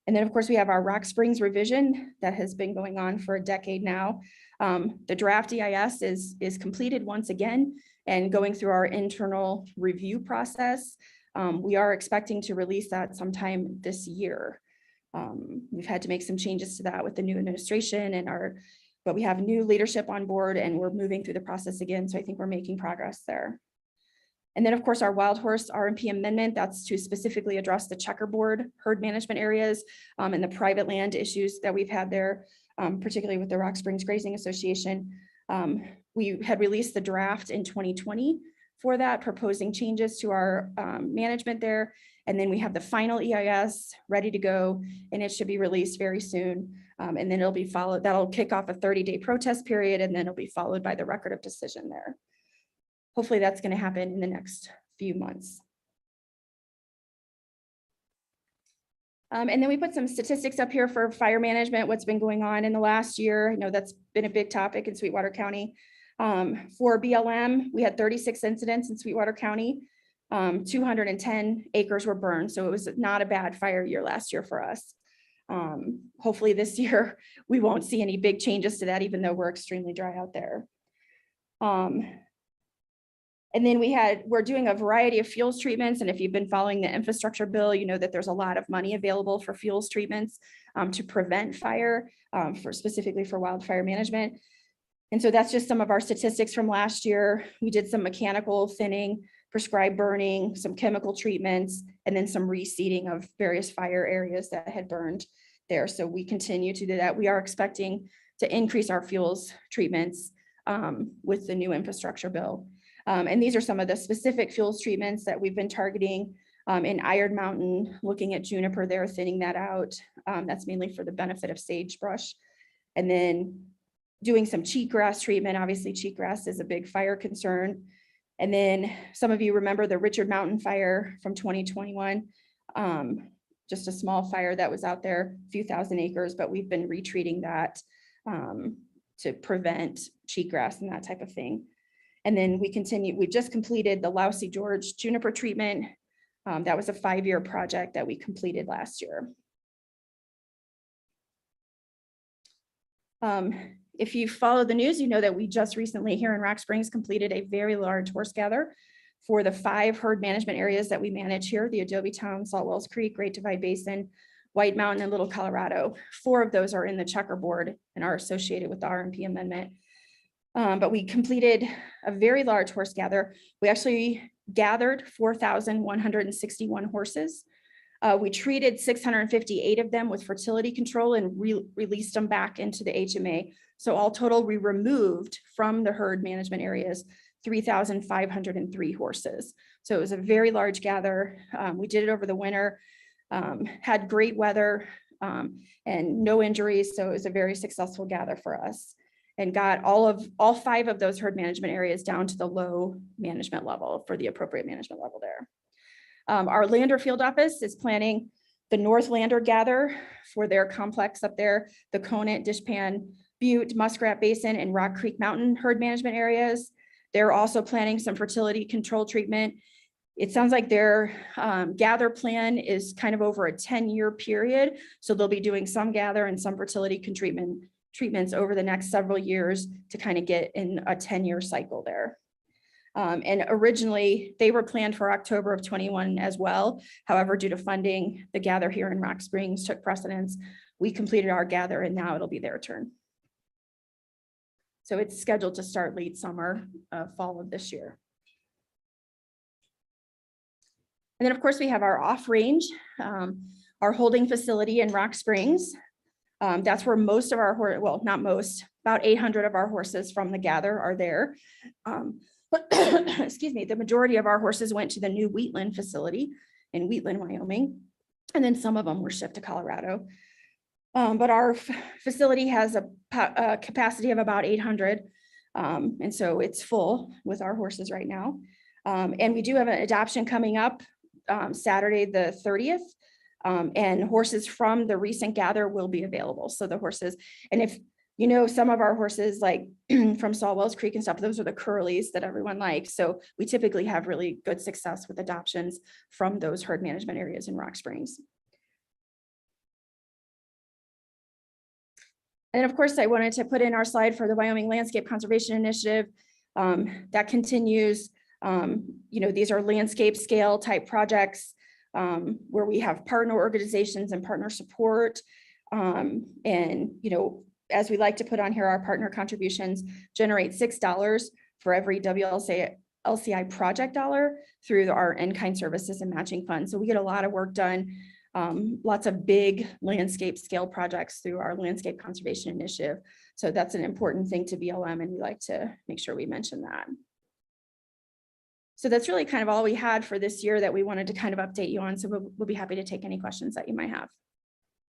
And then of course we have our Rock Springs revision that has been going on for a decade now. The draft EIS is completed once again and going through our internal review process. We are expecting to release that sometime this year. We've had to make some changes to that with the new administration but we have new leadership on board and we're moving through the process again. So I think we're making progress there. And then of course our Wild Horse RMP amendment, that's to specifically address the checkerboard herd management areas and the private land issues that we've had there, particularly with the Rock Springs Grazing Association. We had released the draft in 2020 for that, proposing changes to our management there. And then we have the final EIS ready to go and it should be released very soon. And then it'll be followed, that'll kick off a 30-day protest period and then it'll be followed by the record of decision there. Hopefully that's going to happen in the next few months. And then we put some statistics up here for fire management, what's been going on in the last year. I know that's been a big topic in Sweetwater County. For BLM, we had 36 incidents in Sweetwater County. 210 acres were burned. So it was not a bad fire year last year for us. Hopefully this year we won't see any big changes to that, even though we're extremely dry out there. And then we're doing a variety of fuels treatments. And if you've been following the infrastructure bill, you know that there's a lot of money available for fuels treatments to prevent fire, specifically for wildfire management. And so that's just some of our statistics from last year. We did some mechanical thinning, prescribed burning, some chemical treatments, and then some reseeding of various fire areas that had burned there. So we continue to do that. We are expecting to increase our fuels treatments with the new infrastructure bill. And these are some of the specific fuels treatments that we've been targeting in Iron Mountain, looking at juniper there, thinning that out. That's mainly for the benefit of sagebrush. And then doing some cheatgrass treatment. Obviously, cheatgrass is a big fire concern. And then some of you remember the Richard Mountain fire from 2021. Just a small fire that was out there, a few thousand acres, but we've been retreating that to prevent cheatgrass and that type of thing. And then we just completed the Lousy Gorge juniper treatment. That was a 5-year project that we completed last year. If you follow the news, you know that we just recently here in Rock Springs completed a very large horse gather for the 5 herd management areas that we manage here, the Adobe Town, Salt Wells Creek, Great Divide Basin, White Mountain, and Little Colorado. 4 of those are in the checkerboard and are associated with the RMP amendment. But we completed a very large horse gather. We actually gathered 4,161 horses. We treated 658 of them with fertility control and released them back into the HMA. So all total, we removed from the herd management areas 3,503 horses. So it was a very large gather. We did it over the winter, had great weather and no injuries. So it was a very successful gather for us, and got all 5 of those herd management areas down to the low management level for the appropriate management level there. Our Lander field office is planning the North Lander gather for their complex up there, the Conant, Dishpan, Butte, Muskrat Basin, and Rock Creek Mountain herd management areas. They're also planning some fertility control treatment. It sounds like their gather plan is kind of over a 10-year period. So they'll be doing some gather and some fertility treatments over the next several years to kind of get in a 10-year cycle there. And originally they were planned for October of 21 as well. However, due to funding, the gather here in Rock Springs took precedence. We completed our gather and now it'll be their turn. So it's scheduled to start late summer, fall of this year. And then of course we have our off range, our holding facility in Rock Springs. That's where most of our, well, not most, about 800 of our horses from the gather are there. Excuse me, the majority of our horses went to the new Wheatland facility in Wheatland, Wyoming. And then some of them were shipped to Colorado. But our facility has a capacity of about 800. And so it's full with our horses right now. And we do have an adoption coming up Saturday, the 30th. And horses from the recent gather will be available. So the horses, and if you know, some of our horses like from Salt Wells Creek and stuff, those are the curlies that everyone likes. So we typically have really good success with adoptions from those herd management areas in Rock Springs. And of course, I wanted to put in our slide for the Wyoming Landscape Conservation Initiative. That continues. You know, these are landscape scale type projects where we have partner organizations and partner support. And, you know, as we like to put on here, our partner contributions generate $6 for every WLCI project dollar through our in-kind services and matching funds. So we get a lot of work done, lots of big landscape scale projects through our landscape conservation initiative. So that's an important thing to BLM, and we like to make sure we mention that. So that's really kind of all we had for this year that we wanted to kind of update you on. So we'll be happy to take any questions that you might have.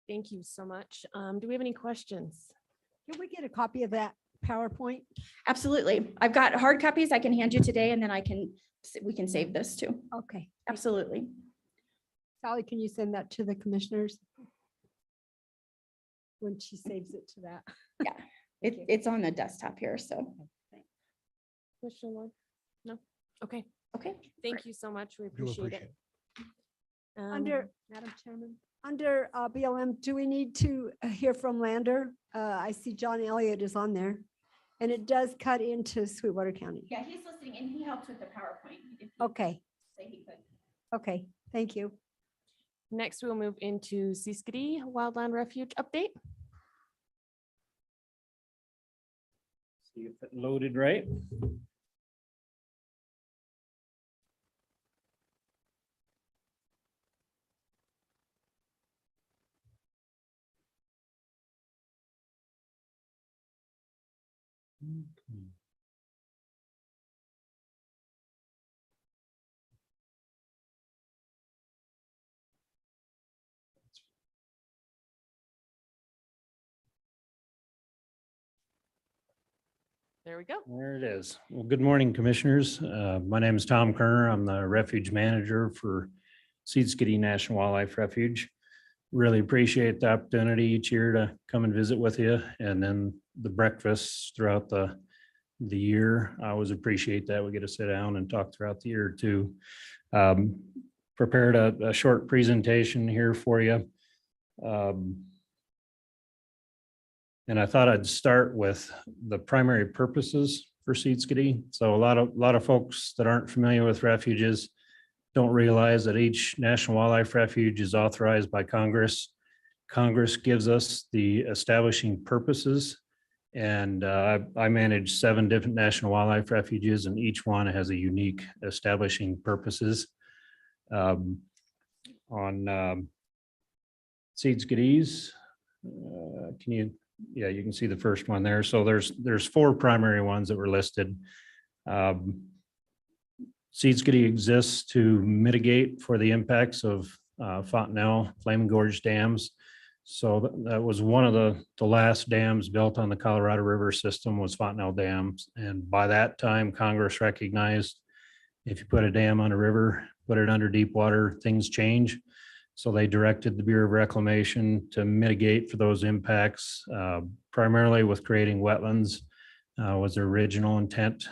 Thank you so much. Do we have any questions? Can we get a copy of that PowerPoint? Absolutely. I've got hard copies I can hand you today, and then we can save this too. Okay. Absolutely. Sally, can you send that to the commissioners? When she saves it to that. Yeah, it's on the desktop here, so. Commissioner Ward? No? Okay. Okay. Thank you so much. We appreciate it. Under, Madam Chairman, under BLM, do we need to hear from Lander? I see John Elliott is on there, and it does cut into Sweetwater County. Yeah, he's listening and he helped with the PowerPoint. Okay. Say he could. Okay, thank you. Next, we'll move into Siskitti Wildland Refuge update. See if it loaded right. There we go. There it is. Well, good morning, Commissioners. My name is Tom Kerner. I'm the Refuge Manager for Siskitti National Wildlife Refuge. Really appreciate the opportunity each year to come and visit with you, and then the breakfasts throughout the year. I always appreciate that. We get to sit down and talk throughout the year too. Prepared a short presentation here for you. And I thought I'd start with the primary purposes for Siskitti. So a lot of folks that aren't familiar with refuges don't realize that each National Wildlife Refuge is authorized by Congress. Congress gives us the establishing purposes, and I manage 7 different National Wildlife Refuges, and each one has a unique establishing purposes. On Siskitti's, you can see the first one there. So there's 4 primary ones that were listed. Siskitti exists to mitigate for the impacts of Fontenelle, Flaming Gorge dams. So that was one of the last dams built on the Colorado River system was Fontenelle dams. And by that time, Congress recognized if you put a dam on a river, put it under deep water, things change. So they directed the Bureau of Reclamation to mitigate for those impacts, primarily with creating wetlands was their original intent.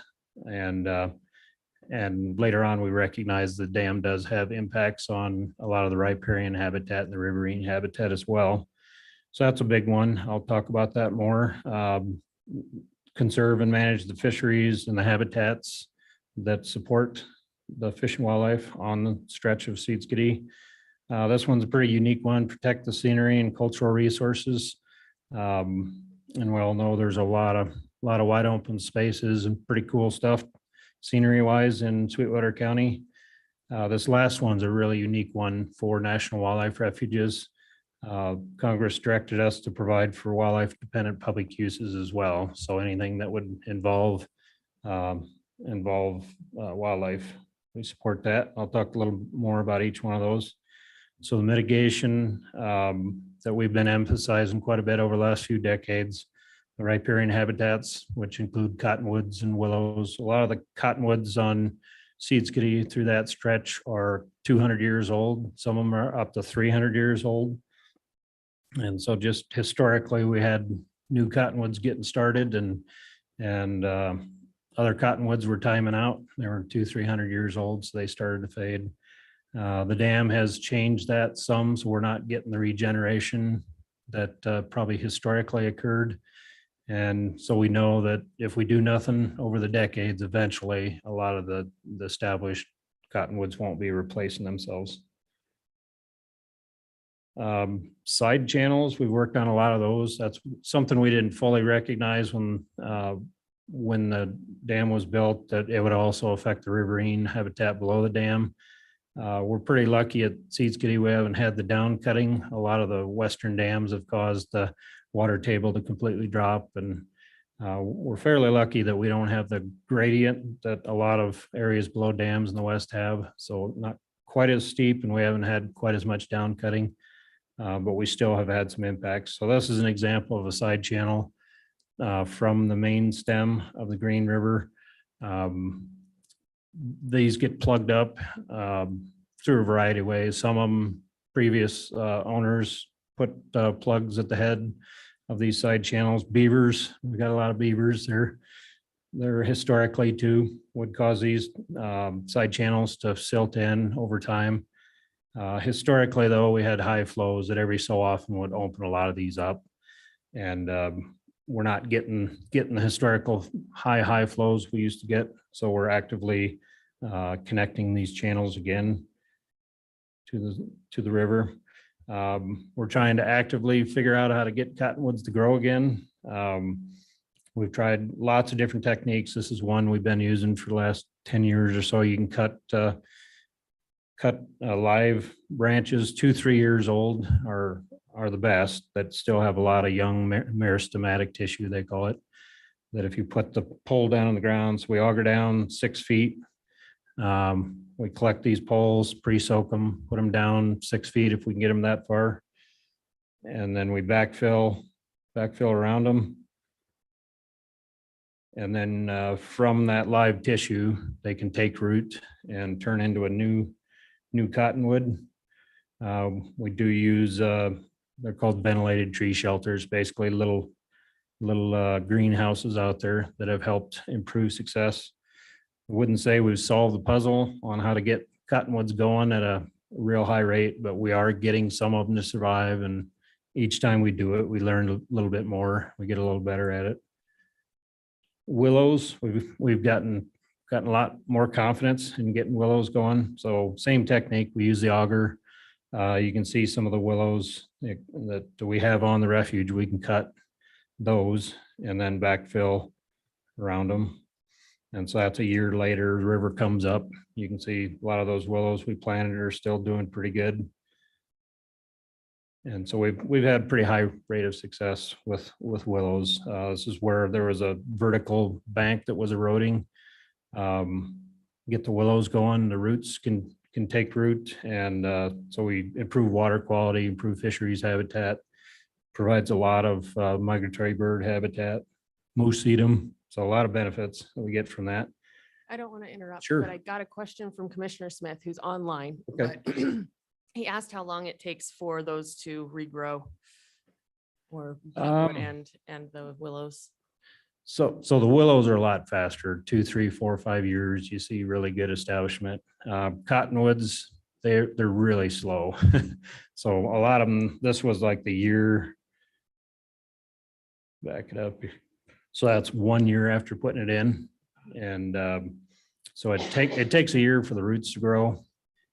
And later on, we recognized the dam does have impacts on a lot of the riparian habitat and the riverine habitat as well. So that's a big one. I'll talk about that more. Conserve and manage the fisheries and the habitats that support the fish and wildlife on the stretch of Siskitti. This one's a pretty unique one, protect the scenery and cultural resources. And we all know there's a lot of wide open spaces and pretty cool stuff scenery wise in Sweetwater County. This last one's a really unique one for National Wildlife Refuges. Congress directed us to provide for wildlife dependent public uses as well. So anything that would involve wildlife, we support that. I'll talk a little more about each one of those. So the mitigation that we've been emphasizing quite a bit over the last few decades, the riparian habitats, which include cottonwoods and willows. A lot of the cottonwoods on Siskitti through that stretch are 200 years old. Some of them are up to 300 years old. And so just historically, we had new cottonwoods getting started and other cottonwoods were timing out. They were 200-300 years old, so they started to fade. The dam has changed that some, so we're not getting the regeneration that probably historically occurred. And so we know that if we do nothing over the decades, eventually a lot of the established cottonwoods won't be replacing themselves. Side channels, we've worked on a lot of those. That's something we didn't fully recognize when the dam was built, that it would also affect the riverine habitat below the dam. We're pretty lucky at Siskitti, we haven't had the down cutting. A lot of the western dams have caused the water table to completely drop, and we're fairly lucky that we don't have the gradient that a lot of areas below dams in the west have. So not quite as steep, and we haven't had quite as much down cutting, but we still have had some impacts. So this is an example of a side channel from the main stem of the Green River. These get plugged up through a variety of ways. Some of them, previous owners put plugs at the head of these side channels. Beavers, we've got a lot of beavers there. They're historically too, would cause these side channels to silt in over time. Historically though, we had high flows that every so often would open a lot of these up. And we're not getting the historical high flows we used to get. So we're actively connecting these channels again to the river. We're trying to actively figure out how to get cottonwoods to grow again. We've tried lots of different techniques. This is one we've been using for the last 10 years or so. You can cut live branches 2-3 years old are the best, that still have a lot of young meristematic tissue, they call it. that if you put the pole down on the ground, so we auger down 6 feet. We collect these poles, pre-soak them, put them down 6 feet if we can get them that far. And then we backfill around them. And then from that live tissue, they can take root and turn into a new cottonwood. We do use, they're called ventilated tree shelters, basically little greenhouses out there that have helped improve success. I wouldn't say we've solved the puzzle on how to get cottonwoods going at a real high rate, but we are getting some of them to survive. And each time we do it, we learn a little bit more. We get a little better at it. Willows, we've gotten a lot more confidence in getting willows going. So same technique, we use the auger. You can see some of the willows that we have on the refuge. We can cut those and then backfill around them. And so that's a year later, the river comes up. You can see a lot of those willows we planted are still doing pretty good. And so we've had pretty high rate of success with willows. This is where there was a vertical bank that was eroding. Get the willows going, the roots can take root, and so we improve water quality, improve fisheries habitat, provides a lot of migratory bird habitat, moose eat them, so a lot of benefits that we get from that. I don't want to interrupt, Sure. but I got a question from Commissioner Smith, who's online. Okay. but He asked how long it takes for those to regrow, or cottonwood and the willows. So the willows are a lot faster, 2, 3, 4, 5 years. You see really good establishment. Cottonwoods, they're really slow. So a lot of them, this was like the year. Back it up. So that's 1 year after putting it in. And so it takes a year for the roots to grow.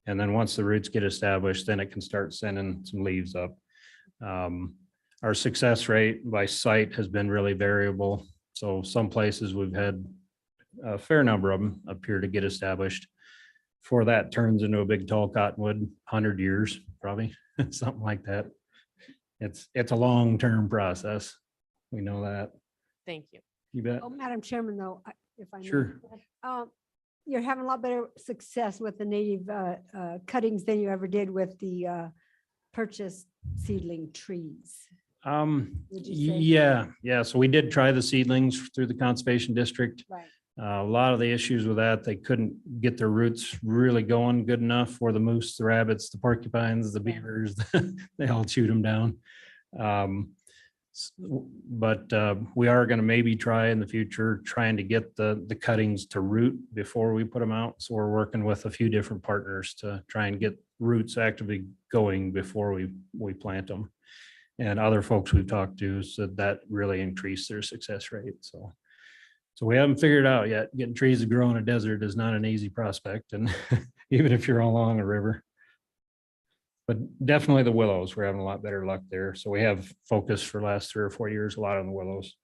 And then once the roots get established, then it can start sending some leaves up. Our success rate by site has been really variable. So some places we've had a fair number of them appear to get established. Before that turns into a big tall cottonwood, 100 years, probably, something like that. It's a long-term process. We know that. Thank you. You bet. Oh, Madam Chairman, though, if I may. Sure. You're having a lot better success with the native cuttings than you ever did with the purchased seedling trees. Would you say? Yeah. So we did try the seedlings through the conservation district. Right. A lot of the issues with that, they couldn't get their roots really going good enough for the moose, the rabbits, the porcupines, the beavers. They all chewed them down. But we are going to maybe try in the future trying to get the cuttings to root before we put them out. So we're working with a few different partners to try and get roots actively going before we plant them. And other folks we've talked to said that really increased their success rate. So we haven't figured it out yet. Getting trees to grow in a desert is not an easy prospect, and even if you're along a river. But definitely the willows, we're having a lot better luck there. So we have focused for the last 3 or 4 years, a lot on the willows.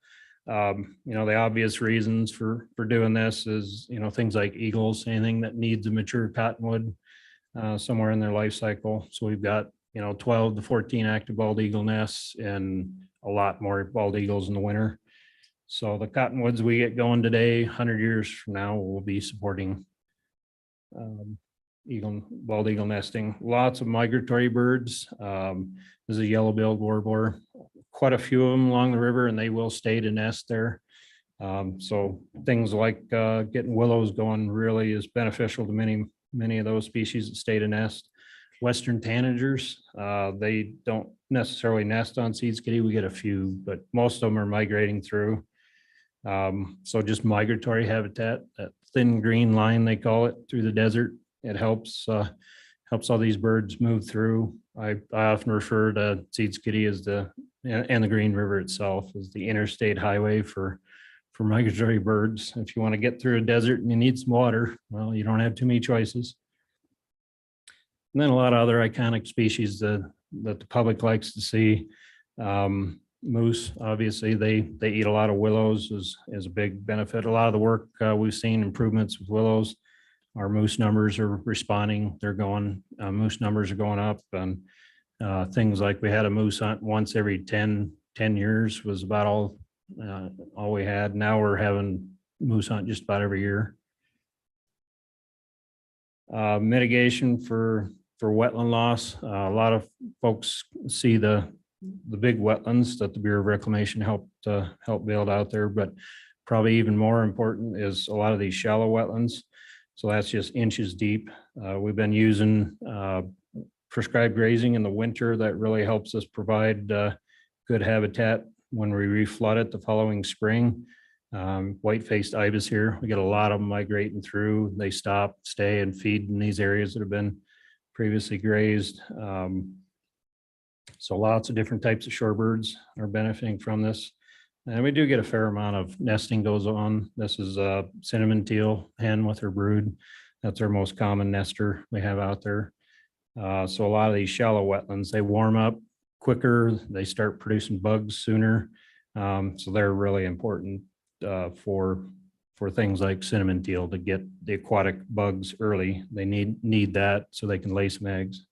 The obvious reasons for doing this is, things like eagles, anything that needs a mature cottonwood somewhere in their life cycle. So we've got 12 to 14 active bald eagle nests and a lot more bald eagles in the winter. So the cottonwoods we get going today, 100 years from now, we'll be supporting bald eagle nesting. Lots of migratory birds. There's a yellow-billed warbler, quite a few of them along the river, and they will stay to nest there. So things like getting willows going really is beneficial to many of those species that stay to nest. Western tanagers, they don't necessarily nest on Siskitti. We get a few, but most of them are migrating through. So just migratory habitat, that thin green line, they call it, through the desert. It helps all these birds move through. I often refer to Siskitti as and the Green River itself as the interstate highway for migratory birds. If you want to get through a desert and you need some water, well, you don't have too many choices. And then a lot of other iconic species that the public likes to see. Moose, obviously, they eat a lot of willows is a big benefit. A lot of the work we've seen improvements with willows. Our moose numbers are responding. Moose numbers are going up, and things like we had a moose hunt once every 10 years was about all all we had. Now we're having moose hunt just about every year. Mitigation for wetland loss. A lot of folks see the big wetlands that the Bureau of Reclamation help build out there, but probably even more important is a lot of these shallow wetlands. So that's just inches deep. We've been using prescribed grazing in the winter. That really helps us provide good habitat when we reflood it the following spring. White-faced ibis here, we get a lot of them migrating through. They stop, stay, and feed in these areas that have been previously grazed. So lots of different types of shorebirds are benefiting from this. And we do get a fair amount of nesting goes on. This is a cinnamon teal hen with her brood. That's our most common nester we have out there. So a lot of these shallow wetlands, they warm up quicker. They start producing bugs sooner. So they're really important for things like cinnamon teal to get the aquatic bugs early. They need that so they can lay some eggs.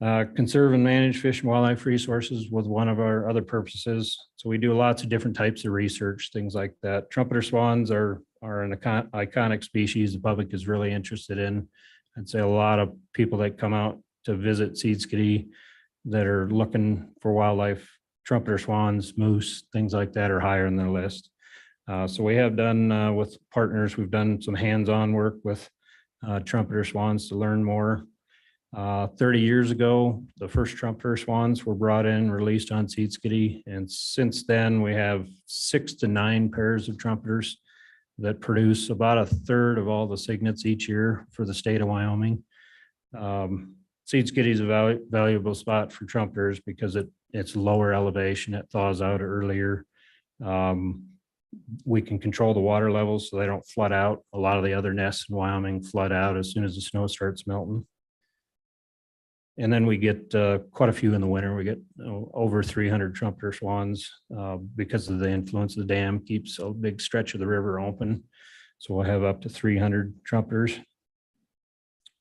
Conserve and manage fish and wildlife resources was one of our other purposes. So we do lots of different types of research, things like that. Trumpeter swans are an iconic species the public is really interested in. I'd say a lot of people that come out to visit Siskitti that are looking for wildlife, trumpeter swans, moose, things like that are higher on their list. So we have done with partners, we've done some hands-on work with trumpeter swans to learn more. 30 years ago, the first trumpeter swans were brought in, released on Siskitti, and since then we have 6 to 9 pairs of trumpeters that produce about a third of all the cygnets each year for the state of Wyoming. Siskitti is a valuable spot for trumpeters because it's lower elevation, it thaws out earlier. We can control the water levels so they don't flood out. A lot of the other nests in Wyoming flood out as soon as the snow starts melting. And then we get quite a few in the winter. We get over 300 trumpeter swans because of the influence of the dam keeps a big stretch of the river open. So we'll have up to 300 trumpeters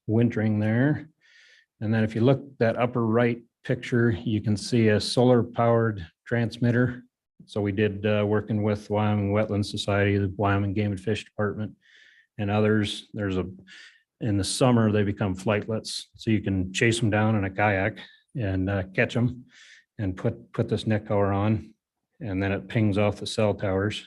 wintering there. And then if you look that upper right picture, you can see a solar powered transmitter. So we did working with Wyoming Wetland Society, the Wyoming Game and Fish Department, and others. In the summer, they become flightlets. So you can chase them down in a kayak and catch them and put this neck cover on, and then it pings off the cell towers.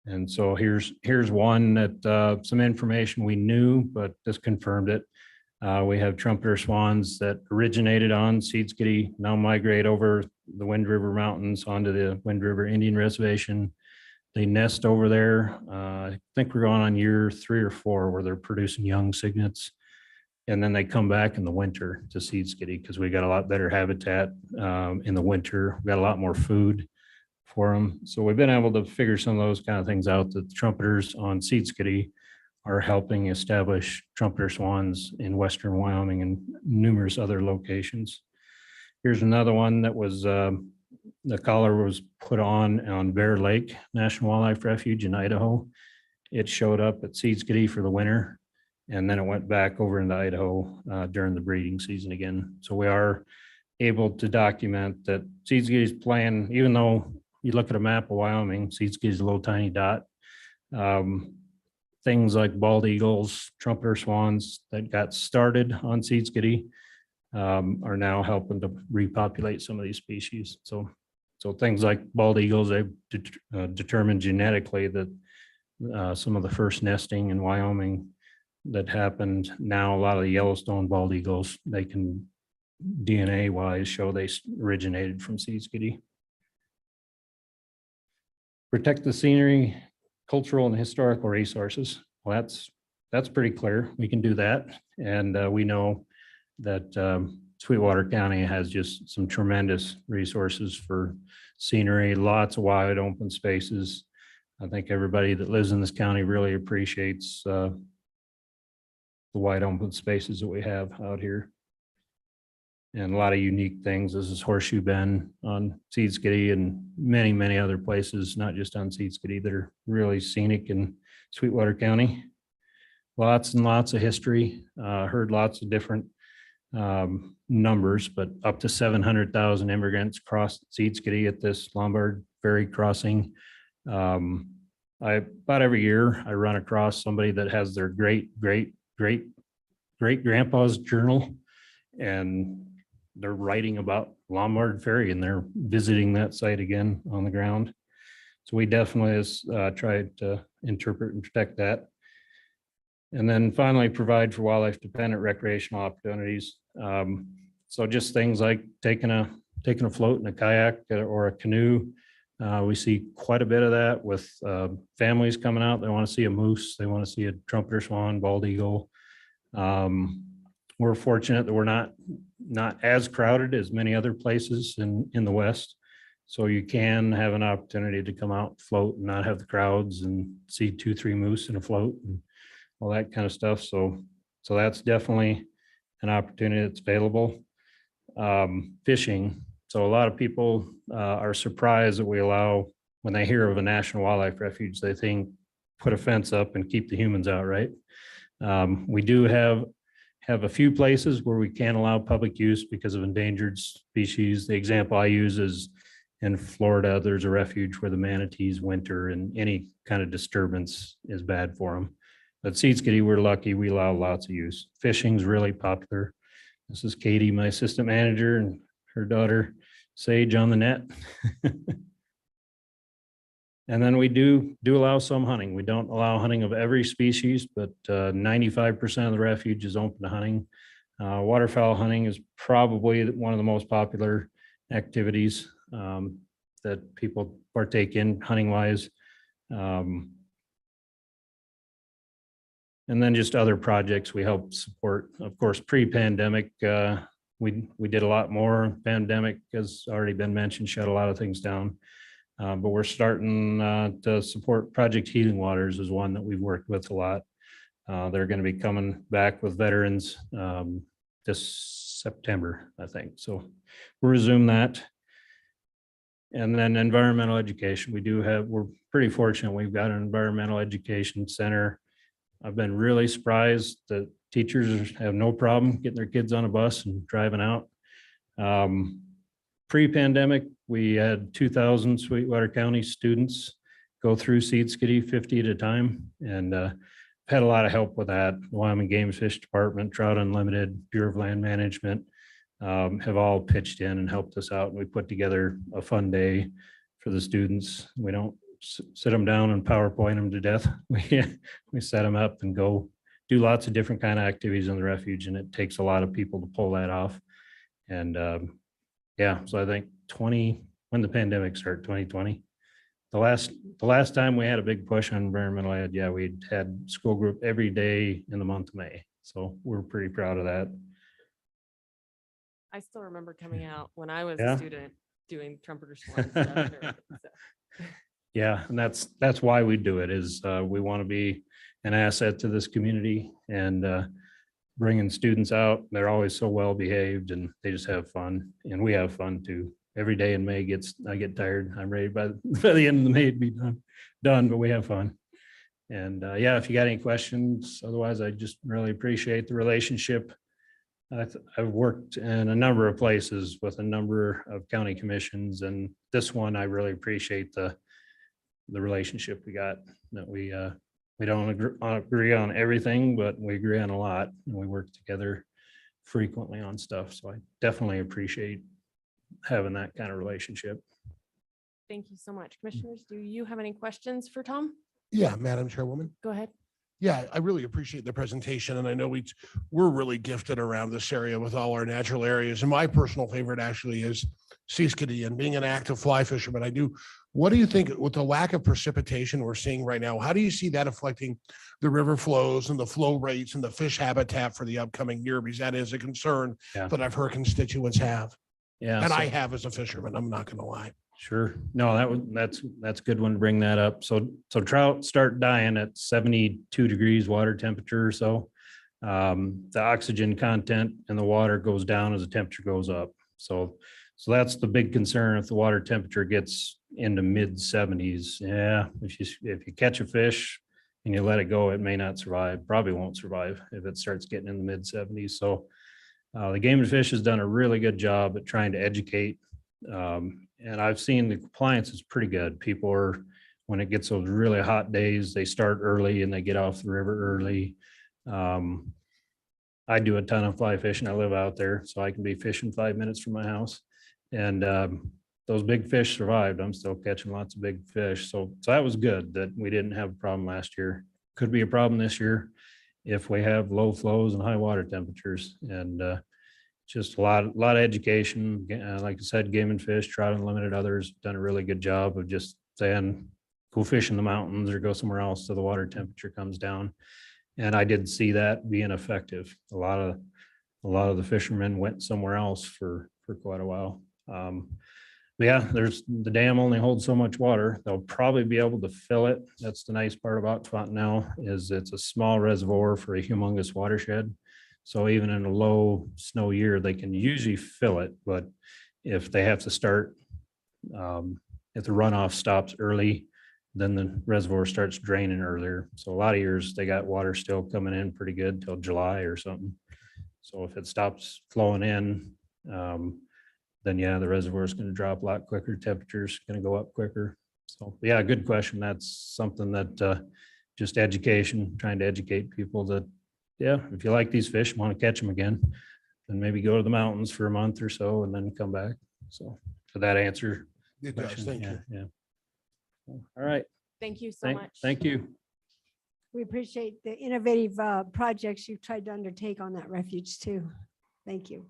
And so here's one that some information we knew, but this confirmed it. We have trumpeter swans that originated on Siskitti, now migrate over the Wind River Mountains onto the Wind River Indian Reservation. They nest over there. I think we're going on year 3 or 4 where they're producing young cygnets. And then they come back in the winter to Siskitti because we got a lot better habitat in the winter. We got a lot more food for them. So we've been able to figure some of those kind of things out, that the trumpeters on Siskitti are helping establish trumpeter swans in western Wyoming and numerous other locations. Here's another one that was the collar was put on Bear Lake National Wildlife Refuge in Idaho. It showed up at Siskitti for the winter, and then it went back over into Idaho during the breeding season again. So we are able to document that Siskitti's plan, even though you look at a map of Wyoming, Siskitti's a little tiny dot. Things like bald eagles, trumpeter swans that got started on Siskitti are now helping to repopulate some of these species. So things like bald eagles, they've determined genetically that some of the first nesting in Wyoming that happened. Now a lot of the Yellowstone bald eagles, they can DNA wise show they originated from Siskitti. Protect the scenery, cultural and historical resources. Well, that's pretty clear. We can do that. And we know that Sweetwater County has just some tremendous resources for scenery, lots of wide open spaces. I think everybody that lives in this county really appreciates the wide open spaces that we have out here. And a lot of unique things. This is Horseshoe Bend on Siskitti and many, many other places, not just on Siskitti, that are really scenic in Sweetwater County. Lots and lots of history. Heard lots of different numbers, but up to 700,000 immigrants crossed Siskitti at this Lombard Ferry crossing. About every year I run across somebody that has their great grandpa's journal, and they're writing about Lombard Ferry and they're visiting that site again on the ground. So we definitely tried to interpret and protect that. And then finally provide for wildlife dependent recreational opportunities. So just things like taking a float in a kayak or a canoe. We see quite a bit of that with families coming out. They want to see a moose. They want to see a trumpeter swan, bald eagle. We're fortunate that we're not as crowded as many other places in the West. So you can have an opportunity to come out, float, and not have the crowds and see 2-3 moose in a float and all that kind of stuff. So that's definitely an opportunity that's available. Fishing. So a lot of people are surprised that we allow, when they hear of a national wildlife refuge, they think put a fence up and keep the humans out, right? We do have a few places where we can't allow public use because of endangered species. The example I use is in Florida, there's a refuge where the manatees winter and any kind of disturbance is bad for them. But Siskitti, we're lucky, we allow lots of use. Fishing's really popular. This is Katie, my assistant manager, and her daughter Sage on the net. And then we do allow some hunting. We don't allow hunting of every species, but 95% of the refuge is open to hunting. Waterfowl hunting is probably one of the most popular activities that people partake in hunting wise. And then just other projects we help support. Of course, pre-pandemic, we did a lot more. Pandemic has already been mentioned, shut a lot of things down. But we're starting to support Project Healing Waters is one that we've worked with a lot. They're going to be coming back with veterans this September, I think. So we'll resume that. And then environmental education. We're pretty fortunate. We've got an environmental education center. I've been really surprised that teachers have no problem getting their kids on a bus and driving out. Pre-pandemic, we had 2,000 Sweetwater County students go through Siskitti 50 at a time, and had a lot of help with that. Wyoming Game Fish Department, Trout Unlimited, Bureau of Land Management have all pitched in and helped us out. And we put together a fun day for the students. We don't sit them down and PowerPoint them to death. We set them up and go do lots of different kind of activities in the refuge, and it takes a lot of people to pull that off. And yeah, so I think when the pandemic started, 2020, the last time we had a big push on environmental ed, yeah, we had school group every day in the month of May. So we're pretty proud of that. I still remember coming out when I was Yeah. a student doing trumpeter swan stuff and everything, so. Yeah, and that's why we do it, is we want to be an asset to this community, and bringing students out. They're always so well behaved and they just have fun, and we have fun too. Every day in May I get tired. I'm ready by the end of the May to be done, but we have fun. And yeah, if you got any questions, otherwise I just really appreciate the relationship. I've worked in a number of places with a number of county commissions, and this one, I really appreciate the relationship we got, that we don't agree on everything, but we agree on a lot, and we work together frequently on stuff. So I definitely appreciate having that kind of relationship. Thank you so much. Commissioners, do you have any questions for Tom? Yeah, Madam Chairwoman. Go ahead. Yeah, I really appreciate the presentation, and I know we're really gifted around this area with all our natural areas. And my personal favorite actually is Siskitti, and being an active fly fisherman, what do you think with the lack of precipitation we're seeing right now? How do you see that affecting the river flows and the flow rates and the fish habitat for the upcoming year? Because that is a concern that I've heard constituents have. Yeah, and I have as a fisherman, I'm not going to lie. Sure. No, that's a good one to bring that up. So trout start dying at 72 degrees water temperature or so. The oxygen content in the water goes down as the temperature goes up. So that's the big concern. If the water temperature gets into mid 70s, yeah, if you catch a fish and you let it go, it may not survive. Probably won't survive if it starts getting in the mid 70s. So The Game and Fish has done a really good job at trying to educate. And I've seen the compliance is pretty good. People are, when it gets those really hot days, they start early and they get off the river early. I do a ton of fly fishing. I live out there, so I can be fishing 5 minutes from my house. And those big fish survived. I'm still catching lots of big fish. So that was good that we didn't have a problem last year. Could be a problem this year if we have low flows and high water temperatures. And just a lot of education. Like I said, Game and Fish, Trout Unlimited, others done a really good job of just saying, go fish in the mountains or go somewhere else so the water temperature comes down. And I did see that being effective. A lot of the fishermen went somewhere else for quite a while. But yeah, the dam only holds so much water. They'll probably be able to fill it. That's the nice part about Fontanelle is it's a small reservoir for a humongous watershed. So even in a low snow year, they can usually fill it. But if they have to start, if the runoff stops early, then the reservoir starts draining earlier. So a lot of years they got water still coming in pretty good till July or something. So if it stops flowing in, then yeah, the reservoir is going to drop a lot quicker. Temperature's going to go up quicker. So yeah, good question. That's something that just education, trying to educate people that, yeah, if you like these fish, want to catch them again, then maybe go to the mountains for a month or so and then come back. So did that answer? It does, thank you. Yeah. All right. Thank you so much. Thank you. We appreciate the innovative projects you've tried to undertake on that refuge too. Thank you.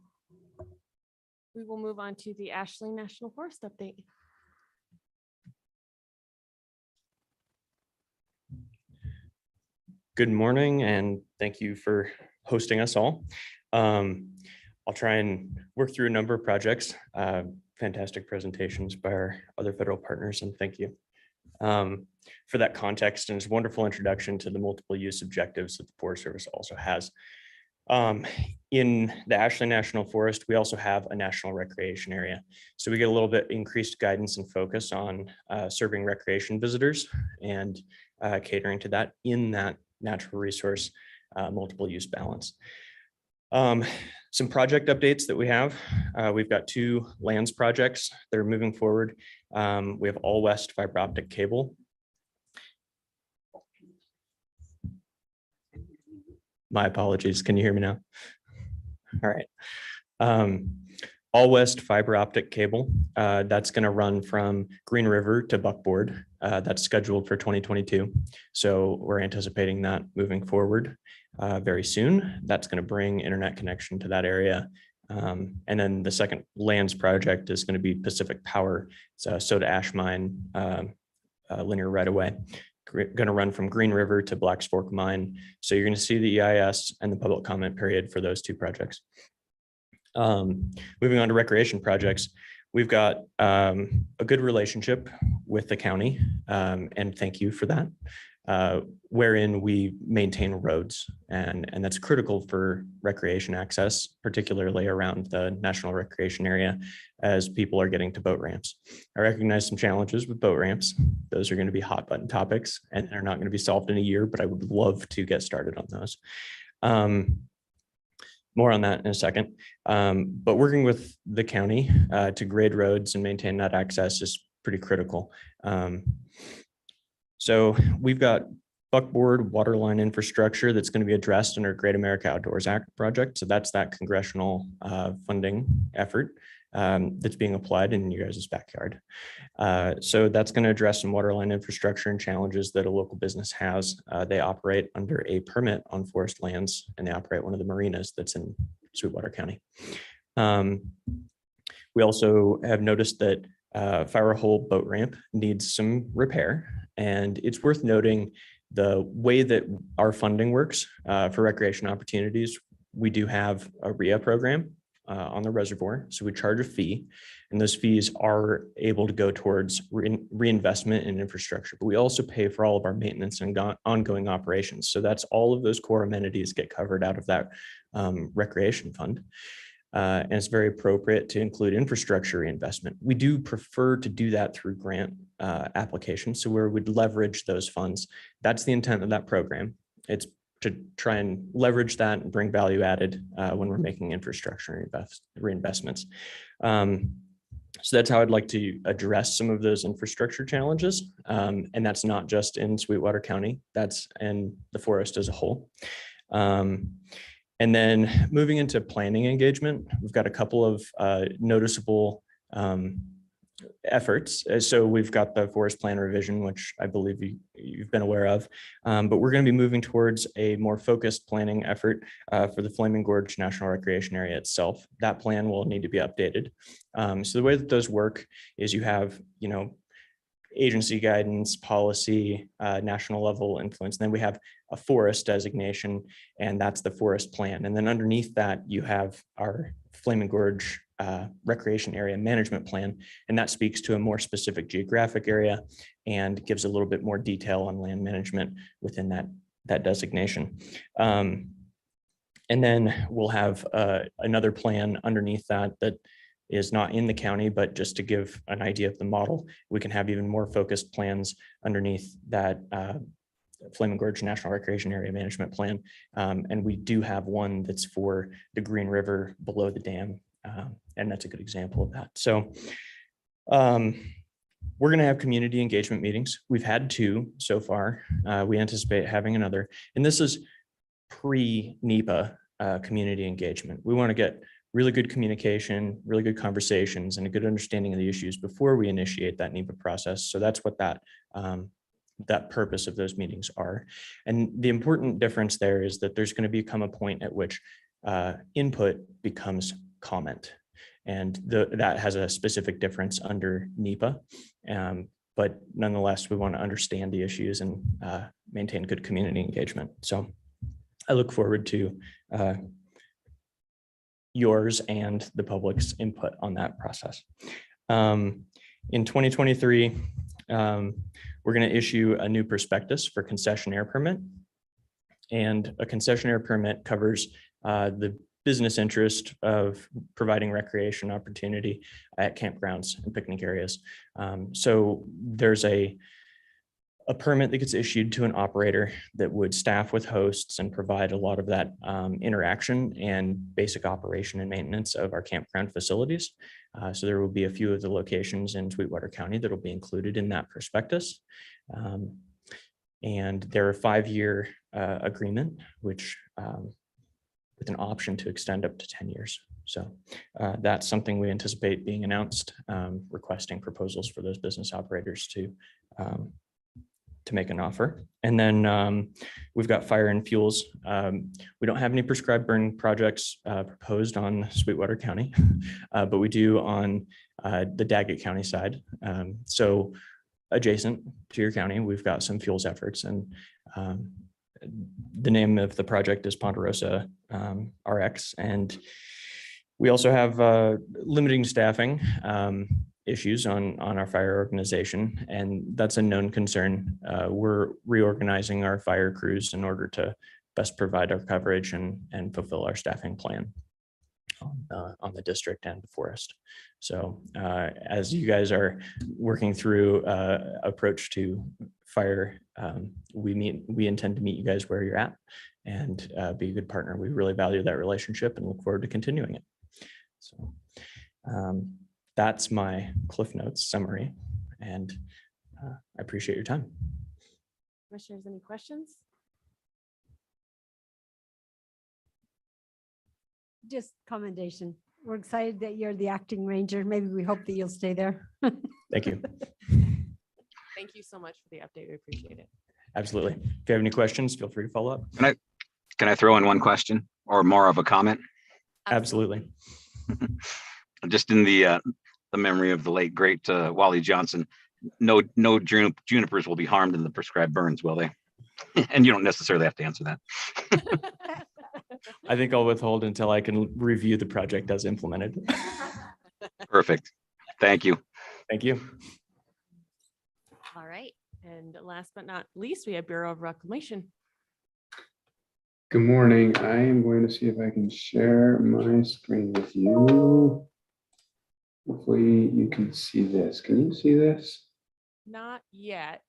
We will move on to the Ashley National Forest update. Good morning, and thank you for hosting us all. I'll try and work through a number of projects. Fantastic presentations by our other federal partners, and thank you for that context and its wonderful introduction to the multiple use objectives that the Forest Service also has. In the Ashley National Forest, we also have a national recreation area. So we get a little bit increased guidance and focus on serving recreation visitors and catering to that in that natural resource multiple use balance. Some project updates that we have. We've got 2 lands projects that are moving forward. We have all west fiber optic cable. My apologies. Can you hear me now? All right. All west fiber optic cable. That's going to run from Green River to Buckboard. That's scheduled for 2022. So we're anticipating that moving forward very soon. That's going to bring internet connection to that area. And then the second lands project is going to be Pacific Power. It's a soda ash mine linear right away. Going to run from Green River to Black's Fork Mine. So you're going to see the EIS and the public comment period for those 2 projects. Moving on to recreation projects, we've got a good relationship with the county, and thank you for that, wherein we maintain roads, and that's critical for recreation access, particularly around the National Recreation Area as people are getting to boat ramps. I recognize some challenges with boat ramps. Those are going to be hot button topics, and they're not going to be solved in a year, but I would love to get started on those. More on that in a second. But working with the county to grade roads and maintain that access is pretty critical. So we've got buckboard waterline infrastructure that's going to be addressed in our Great America Outdoors Act project. So that's that congressional funding effort that's being applied in you guys' backyard. So that's going to address some waterline infrastructure and challenges that a local business has. They operate under a permit on forest lands, and they operate one of the marinas that's in Sweetwater County. We also have noticed that Fire Hole boat ramp needs some repair, and it's worth noting the way that our funding works for recreation opportunities. We do have a RIA program on the reservoir. So we charge a fee, and those fees are able to go towards reinvestment in infrastructure, but we also pay for all of our maintenance and ongoing operations. So that's all of those core amenities get covered out of that recreation fund. And it's very appropriate to include infrastructure reinvestment. We do prefer to do that through grant applications, so where we'd leverage those funds. That's the intent of that program. It's to try and leverage that and bring value added when we're making infrastructure reinvestments. So that's how I'd like to address some of those infrastructure challenges. And that's not just in Sweetwater County, that's in the forest as a whole. And then moving into planning engagement, we've got a couple of noticeable efforts. So we've got the forest plan revision, which I believe you've been aware of, but we're going to be moving towards a more focused planning effort for the Flaming Gorge National Recreation Area itself. That plan will need to be updated. So the way that those work is you have, agency guidance, policy, national level influence. And then we have a forest designation, and that's the forest plan. And then underneath that, you have our Flaming Gorge Recreation Area Management Plan, and that speaks to a more specific geographic area and gives a little bit more detail on land management within that designation. And then we'll have another plan underneath that is not in the county, but just to give an idea of the model, we can have even more focused plans underneath that Flaming Gorge National Recreation Area Management Plan. And we do have one that's for the Green River below the dam. And that's a good example of that. So we're gonna have community engagement meetings. We've had 2 so far. We anticipate having another, and this is pre-NEPA community engagement. We wanna get really good communication, really good conversations, and a good understanding of the issues before we initiate that NEPA process. So that's what that purpose of those meetings are. And the important difference there is that there's going to become a point at which input becomes comment. And that has a specific difference under NEPA. But nonetheless, we want to understand the issues and maintain good community engagement. So I look forward to yours and the public's input on that process. In 2023, we're going to issue a new prospectus for concessionaire permit. And a concessionaire permit covers the business interest of providing recreation opportunity at campgrounds and picnic areas. So there's a permit that gets issued to an operator that would staff with hosts and provide a lot of that interaction and basic operation and maintenance of our campground facilities. So there will be a few of the locations in Sweetwater County that will be included in that prospectus. And they're a 5-year agreement, which with an option to extend up to 10 years. So that's something we anticipate being announced, requesting proposals for those business operators to make an offer. And then we've got fire and fuels. We don't have any prescribed burn projects proposed on Sweetwater County, but we do on the Daggett County side. So adjacent to your county, we've got some fuels efforts, and the name of the project is Ponderosa RX. And we also have limiting staffing issues on our fire organization, and that's a known concern. We're reorganizing our fire crews in order to best provide our coverage and fulfill our staffing plan on the district and the forest. So as you guys are working through approach to fire, we intend to meet you guys where you're at and be a good partner. We really value that relationship and look forward to continuing it. So that's my Cliff Notes summary, and I appreciate your time. Commissioners, any questions? Just commendation. We're excited that you're the acting ranger. Maybe we hope that you'll stay there. Thank you. Thank you so much for the update. We appreciate it. Absolutely. If you have any questions, feel free to follow up. Can I throw in one question or more of a comment? Absolutely. Just in the memory of the late great Wally Johnson, no junipers will be harmed in the prescribed burns, will they? And you don't necessarily have to answer that. I think I'll withhold until I can review the project as implemented. Perfect. Thank you. Thank you. All right. And last but not least, we have Bureau of Reclamation. Good morning. I am going to see if I can share my screen with you. Hopefully you can see this. Can you see this? Not yet.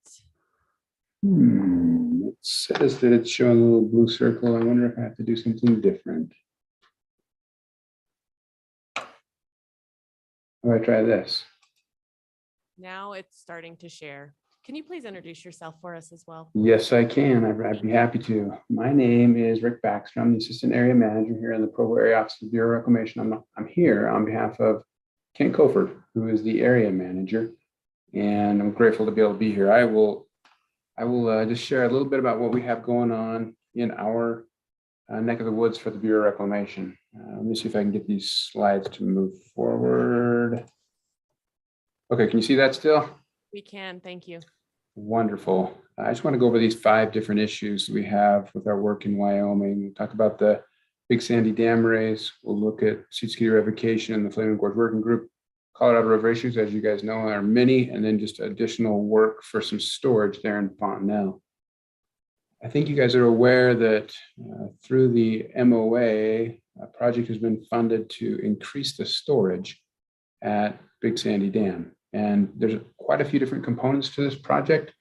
Let's It says that it's showing a little blue circle. I wonder if I have to do something different. How do I try this? Now it's starting to share. Can you please introduce yourself for us as well? Yes, I can. I'd be happy to. My name is Rick Baxter. I'm the Assistant Area Manager here in the Provo Area Office of the Bureau of Reclamation. I'm here on behalf of Kent Coford, who is the Area Manager, and I'm grateful to be able to be here. I will just share a little bit about what we have going on in our neck of the woods for the Bureau of Reclamation. Let me see if I can get these slides to move forward. Okay, can you see that still? We can, thank you. Wonderful. I just want to go over these 5 different issues we have with our work in Wyoming. We'll talk about the Big Sandy Dam raise. We'll look at Siskitti revocation and the Flaming Gorge Working Group. Colorado River issues, as you guys know, are many, and then just additional work for some storage there in Fontenelle. I think you guys are aware that through the MOA, a project has been funded to increase the storage at Big Sandy Dam. And there's quite a few different components to this project.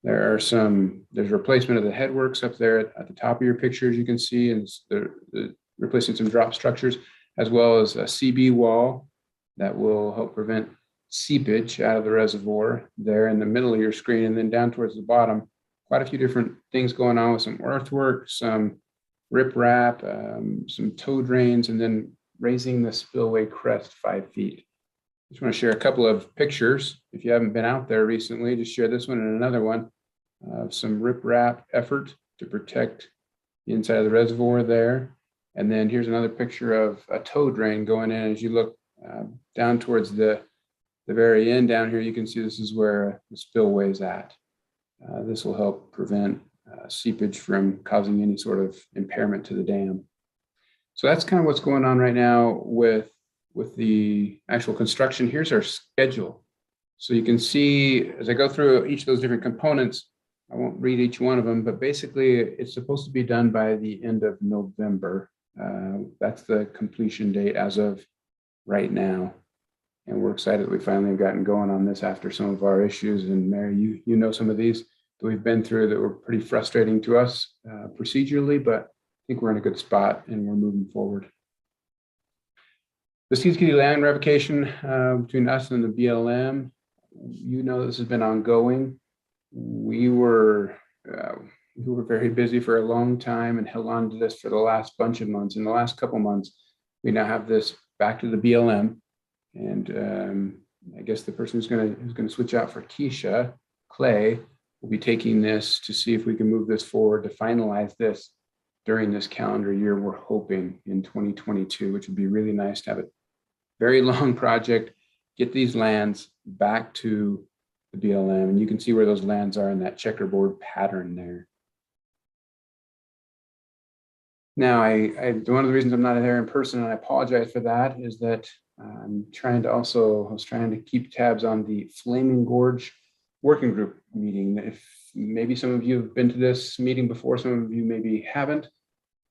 There's replacement of the headworks up there at the top of your picture, as you can see, and the replacing some drop structures, as well as a CB wall that will help prevent seepage out of the reservoir there in the middle of your screen. And then down towards the bottom, quite a few different things going on with some earthwork, some riprap, some tow drains, and then raising the spillway crest 5 feet. Just want to share a couple of pictures. If you haven't been out there recently, just share this one and another one of some riprap effort to protect the inside of the reservoir there. And then here's another picture of a tow drain going in. As you look down towards the very end down here, you can see this is where the spillway is at. This will help prevent seepage from causing any sort of impairment to the dam. So that's kind of what's going on right now with the actual construction. Here's our schedule. So you can see as I go through each of those different components, I won't read each one of them, but basically it's supposed to be done by the end of November. That's the completion date as of right now. And we're excited that we finally have gotten going on this after some of our issues. And Mary, you know some of these that we've been through that were pretty frustrating to us procedurally, but I think we're in a good spot and we're moving forward. The Siskitti land revocation between us and the BLM, you know this has been ongoing. We were very busy for a long time and held on to this for the last bunch of months. In the last couple months, we now have this back to the BLM, and I guess the person who's going to switch out for Keisha, Clay, will be taking this to see if we can move this forward to finalize this during this calendar year. We're hoping in 2022, which would be really nice to have it. Very long project, get these lands back to the BLM, and you can see where those lands are in that checkerboard pattern there. Now, one of the reasons I'm not there in person, and I apologize for that, is that I was trying to keep tabs on the Flaming Gorge Working Group meeting. If maybe some of you have been to this meeting before, some of you maybe haven't,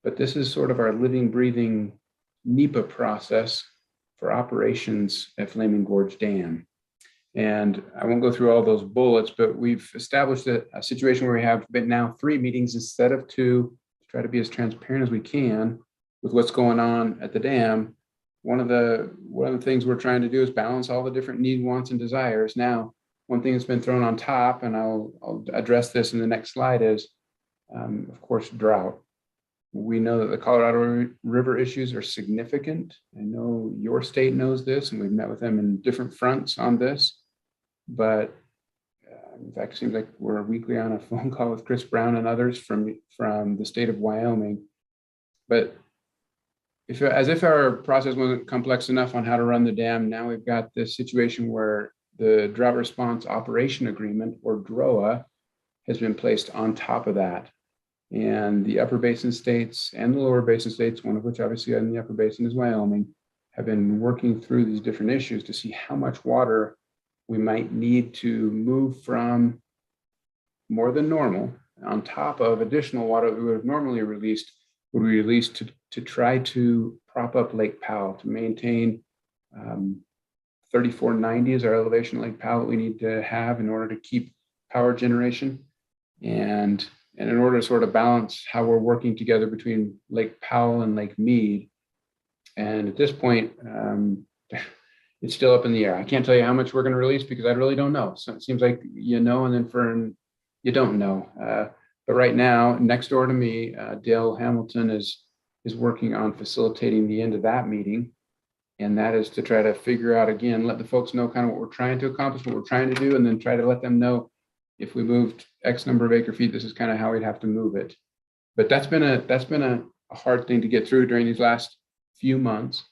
but this is sort of our living, breathing NEPA process for operations at Flaming Gorge Dam. And I won't go through all those bullets, but we've established a situation where we have been now 3 meetings instead of 2 to try to be as transparent as we can with what's going on at the dam. One of the things we're trying to do is balance all the different needs, wants, and desires. Now, one thing that's been thrown on top, and I'll address this in the next slide, is, of course, drought. We know that the Colorado River issues are significant. I know your state knows this, and we've met with them in different fronts on this. But in fact, it seems like we're weekly on a phone call with Chris Brown and others from the state of Wyoming. But as if our process wasn't complex enough on how to run the dam, now we've got this situation where the Drought Response Operation Agreement, or DROA, has been placed on top of that. And the upper basin states and the lower basin states, one of which obviously in the upper basin is Wyoming, have been working through these different issues to see how much water we might need to move from more than normal on top of additional water that we would have normally released, would be released to try to prop up Lake Powell, to maintain 3490 is our elevation Lake Powell that we need to have in order to keep power generation. And And in order to sort of balance how we're working together between Lake Powell and Lake Mead. And at this point, it's still up in the air. I can't tell you how much we're going to release because I really don't know. So it seems like you know, and then for you don't know. But right now, next door to me, Dale Hamilton is working on facilitating the end of that meeting. And that is to try to figure out, again, let the folks know kind of what we're trying to accomplish, what we're trying to do, and then try to let them know if we moved X number of acre feet, this is kind of how we'd have to move it. But that's been a hard thing to get through during these last few months.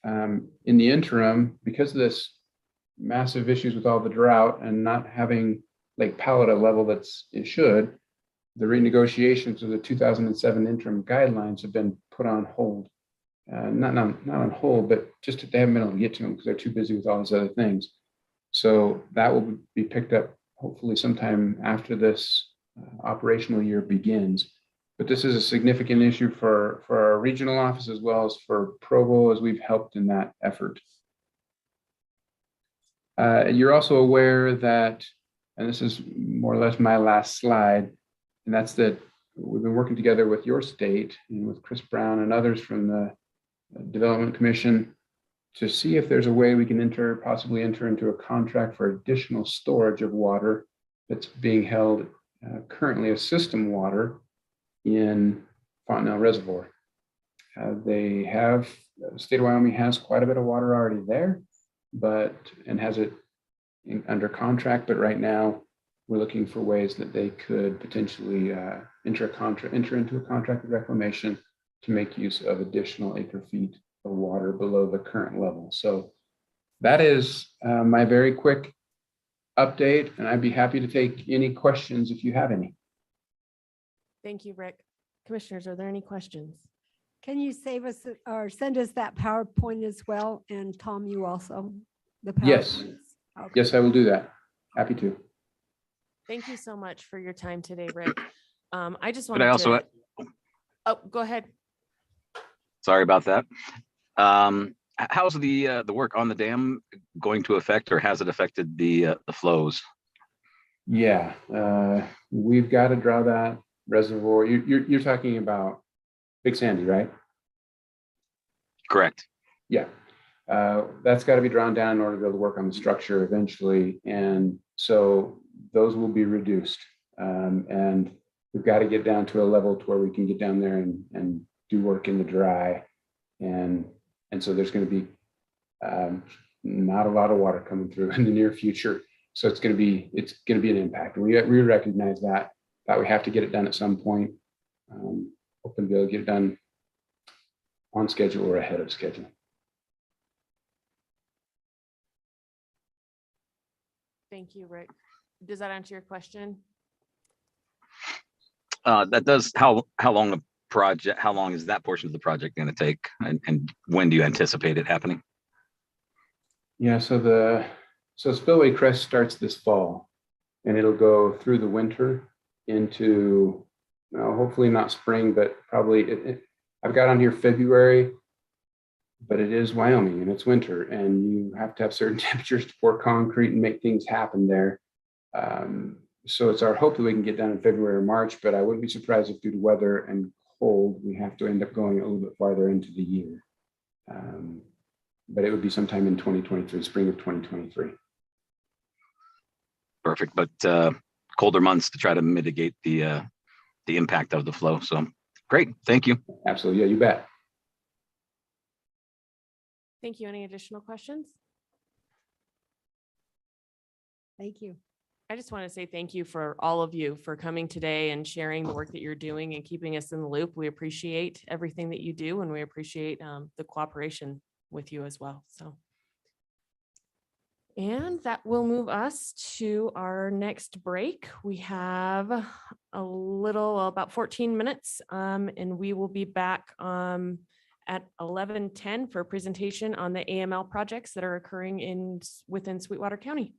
In the interim, because of this massive issues with all the drought and not having Lake Powell at a level it should, the renegotiations of the 2007 interim guidelines have been put on hold. Not on hold, but just they haven't been able to get to them because they're too busy with all these other things. So that will be picked up hopefully sometime after this operational year begins. But this is a significant issue for our regional office as well as for Provo, as we've helped in that effort. You're also aware that, and this is more or less my last slide, and that's that we've been working together with your state and with Chris Brown and others from the Development Commission to see if there's a way we can possibly enter into a contract for additional storage of water that's being held currently as system water in Fontenelle Reservoir. The state of Wyoming has quite a bit of water already there, and has it under contract, but right now we're looking for ways that they could potentially enter into a contract with Reclamation to make use of additional acre feet of water below the current level. So that is my very quick update, and I'd be happy to take any questions if you have any. Thank you, Rick. Commissioners, are there any questions? Can you save us or send us that PowerPoint as well? And Tom, you also? The Yes. PowerPoints? Okay. Yes, I will do that. Happy to. Thank you so much for your time today, Rick. I just But wanted I also, to. Oh, go ahead. sorry about that. How's the work on the dam going to affect, or has it affected the flows? Yeah, we've got to draw that reservoir. You're talking about Big Sandy, right? Correct. Yeah, that's got to be drawn down in order to be able to work on the structure eventually, and so those will be reduced. And we've got to get down to a level to where we can get down there and do work in the dry, and so there's going to be not a lot of water coming through in the near future. So it's going to be an impact. We recognize that we have to get it done at some point. Hoping to be able to get it done on schedule or ahead of schedule. Thank you, Rick. Does that answer your question? That does. How long is that portion of the project going to take, and when do you anticipate it happening? Yeah, so Spillway Crest starts this fall, and it'll go through the winter into hopefully not spring, but probably I've got on here February, but it is Wyoming and it's winter, and you have to have certain temperatures to pour concrete and make things happen there. So it's our hope that we can get done in February or March, but I wouldn't be surprised if due to weather and cold, we have to end up going a little bit farther into the year. But it would be sometime in 2023, spring of 2023. Perfect, but colder months to try to mitigate the impact of the flow. So great, thank you. Absolutely, yeah, you bet. Thank you. Any additional questions? Thank you. I just want to say thank you for all of you for coming today and sharing the work that you're doing and keeping us in the loop. We appreciate everything that you do, and we appreciate the cooperation with you as well. So, and that will move us to our next break. We have about 14 minutes, and we will be back at 11:10 for a presentation on the AML projects that are occurring within Sweetwater County.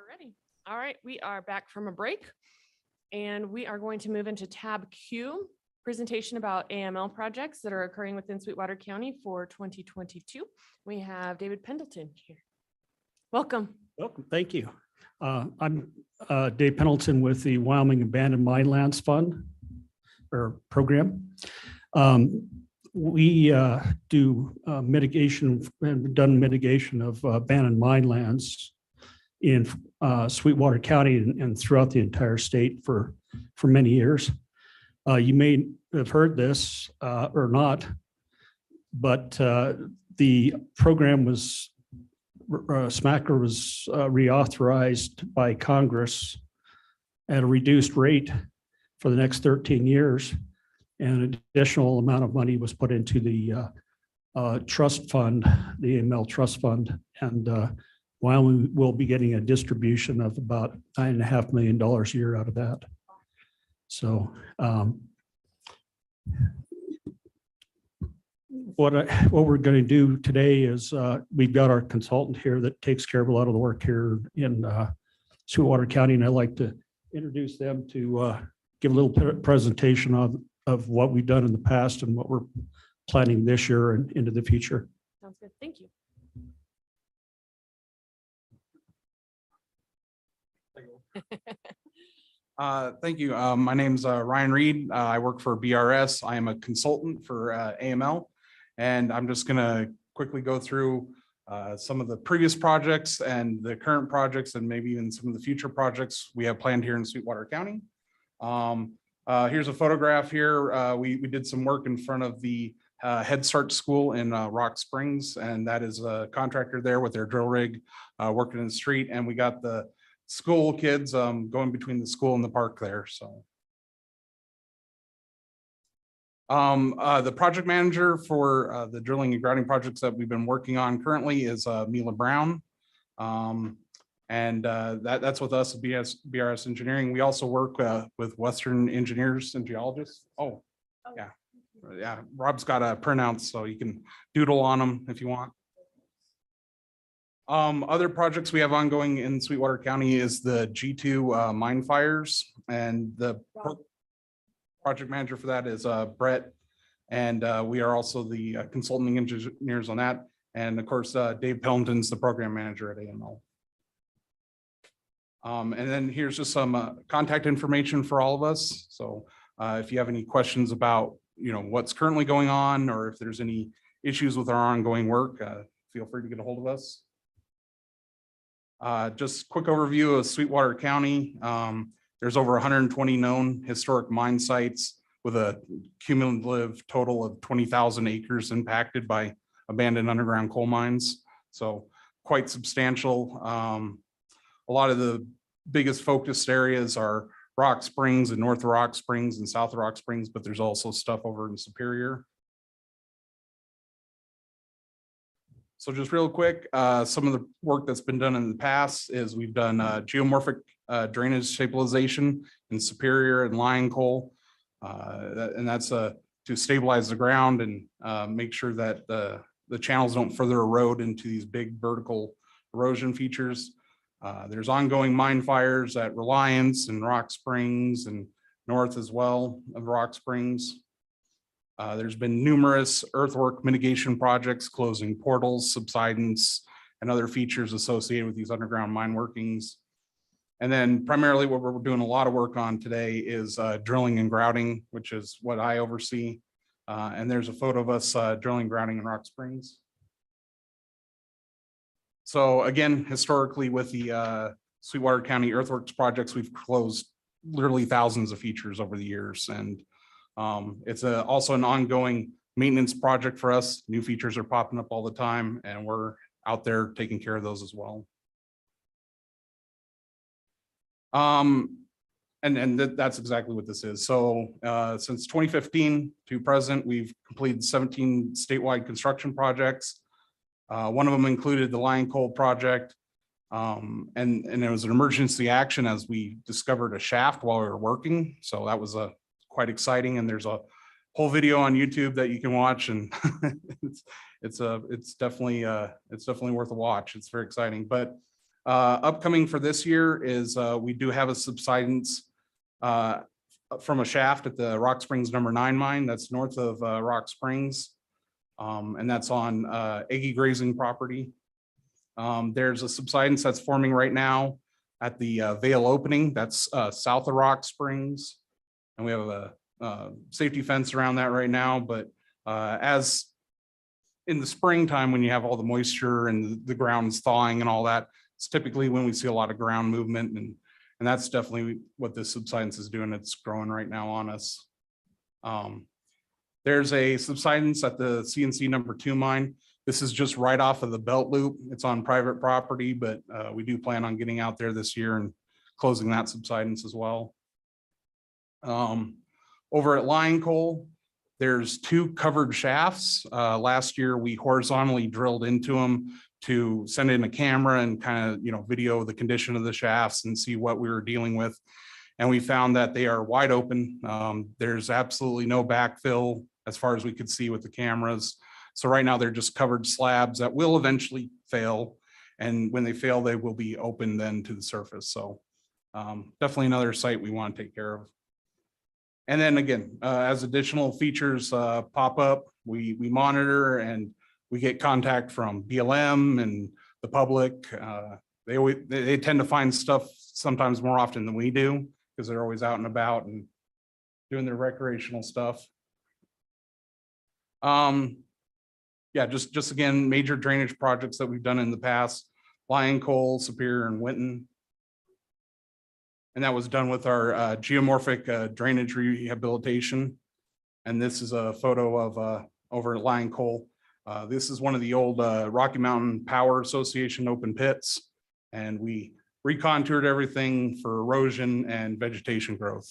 Alrighty. All right, we are back from a break and we are going to move into tab Q, presentation about AML projects that are occurring within Sweetwater County for 2022. We have David Pendleton here. Welcome. Welcome. Thank you. I'm Dave Pendleton with the Wyoming Abandoned Minelands Fund or program. We do mitigation, and done mitigation of abandoned minelands in Sweetwater County and throughout the entire state for many years. You may have heard this or not, but the program was SMACR was reauthorized by Congress at a reduced rate for the next 13 years. And an additional amount of money was put into the trust fund, the AML trust fund. And Wyoming will be getting a distribution of about $9.5 million a year out of that. So what we're going to do today is we've got our consultant here that takes care of a lot of the work here in Sweetwater County, and I'd like to introduce them to give a little presentation of what we've done in the past and what we're planning this year and into the future. Sounds good. Thank you. Thank you. My name's Ryan Reed. I work for BRS. I am a consultant for AML, and I'm just going to quickly go through some of the previous projects and the current projects and maybe even some of the future projects we have planned here in Sweetwater County. Here's a photograph here. We did some work in front of the Head Start School in Rock Springs, and that is a contractor there with their drill rig working in the street, and we got the school kids going between the school and the park there. So the project manager for the drilling and grouting projects that we've been working on currently is Mila Brown. And that's with us at BRS Engineering. We also work with Western engineers and geologists. Oh, yeah. Yeah, Rob's got a printout, so you can doodle on them if you want. Other projects we have ongoing in Sweetwater County is the G2 mine fires, and the project manager for that is Brett, and we are also the consulting engineers on that. And of course, Dave Pendleton's the program manager at AML. And then here's just some contact information for all of us. So if you have any questions about what's currently going on, or if there's any issues with our ongoing work, feel free to get a hold of us. Just quick overview of Sweetwater County. There's over 120 known historic mine sites with a cumulative total of 20,000 acres impacted by abandoned underground coal mines. So quite substantial. A lot of the biggest focused areas are Rock Springs and North Rock Springs and South Rock Springs, but there's also stuff over in Superior. So just real quick, some of the work that's been done in the past is we've done geomorphic drainage stabilization in Superior and Lion Coal. And that's to stabilize the ground and make sure that the channels don't further erode into these big vertical erosion features. There's ongoing mine fires at Reliance and Rock Springs and north as well of Rock Springs. There's been numerous earthwork mitigation projects, closing portals, subsidence, and other features associated with these underground mine workings. And then primarily what we're doing a lot of work on today is drilling and grouting, which is what I oversee. And there's a photo of us drilling and grouting in Rock Springs. So again, historically with the Sweetwater County earthworks projects, we've closed literally thousands of features over the years. And it's also an ongoing maintenance project for us. New features are popping up all the time, and we're out there taking care of those as well. That's exactly what this is. So since 2015 to present, we've completed 17 statewide construction projects. One of them included the Lion Coal project. And it was an emergency action as we discovered a shaft while we were working. So that was quite exciting. And there's a whole video on YouTube that you can watch, and it's definitely worth a watch. It's very exciting. But Upcoming for this year is we do have a subsidence from a shaft at the Rock Springs #9 mine that's north of Rock Springs. And that's on Aggie grazing property. There's a subsidence that's forming right now at the Vale opening that's south of Rock Springs. And we have a safety fence around that right now, but as in the springtime, when you have all the moisture and the ground's thawing and all that, it's typically when we see a lot of ground movement, and that's definitely what this subsidence is doing. It's growing right now on us. There's a subsidence at the CNC #2 mine. This is just right off of the belt loop. It's on private property, but we do plan on getting out there this year and closing that subsidence as well. Over at Lion Coal, there's 2 covered shafts. Last year, we horizontally drilled into them to send in a camera and kind of, video the condition of the shafts and see what we were dealing with. And we found that they are wide open. There's absolutely no backfill as far as we could see with the cameras. So right now they're just covered slabs that will eventually fail. And when they fail, they will be open then to the surface. So definitely another site we want to take care of. And then again, as additional features pop up, we monitor and we get contact from BLM and the public. They tend to find stuff sometimes more often than we do because they're always out and about and doing their recreational stuff. Yeah, just again, major drainage projects that we've done in the past, Lion Coal, Superior, and Winton. And that was done with our geomorphic drainage rehabilitation. And this is a photo of over at Lion Coal. This is one of the old Rocky Mountain Power Association open pits. And we recontoured everything for erosion and vegetation growth.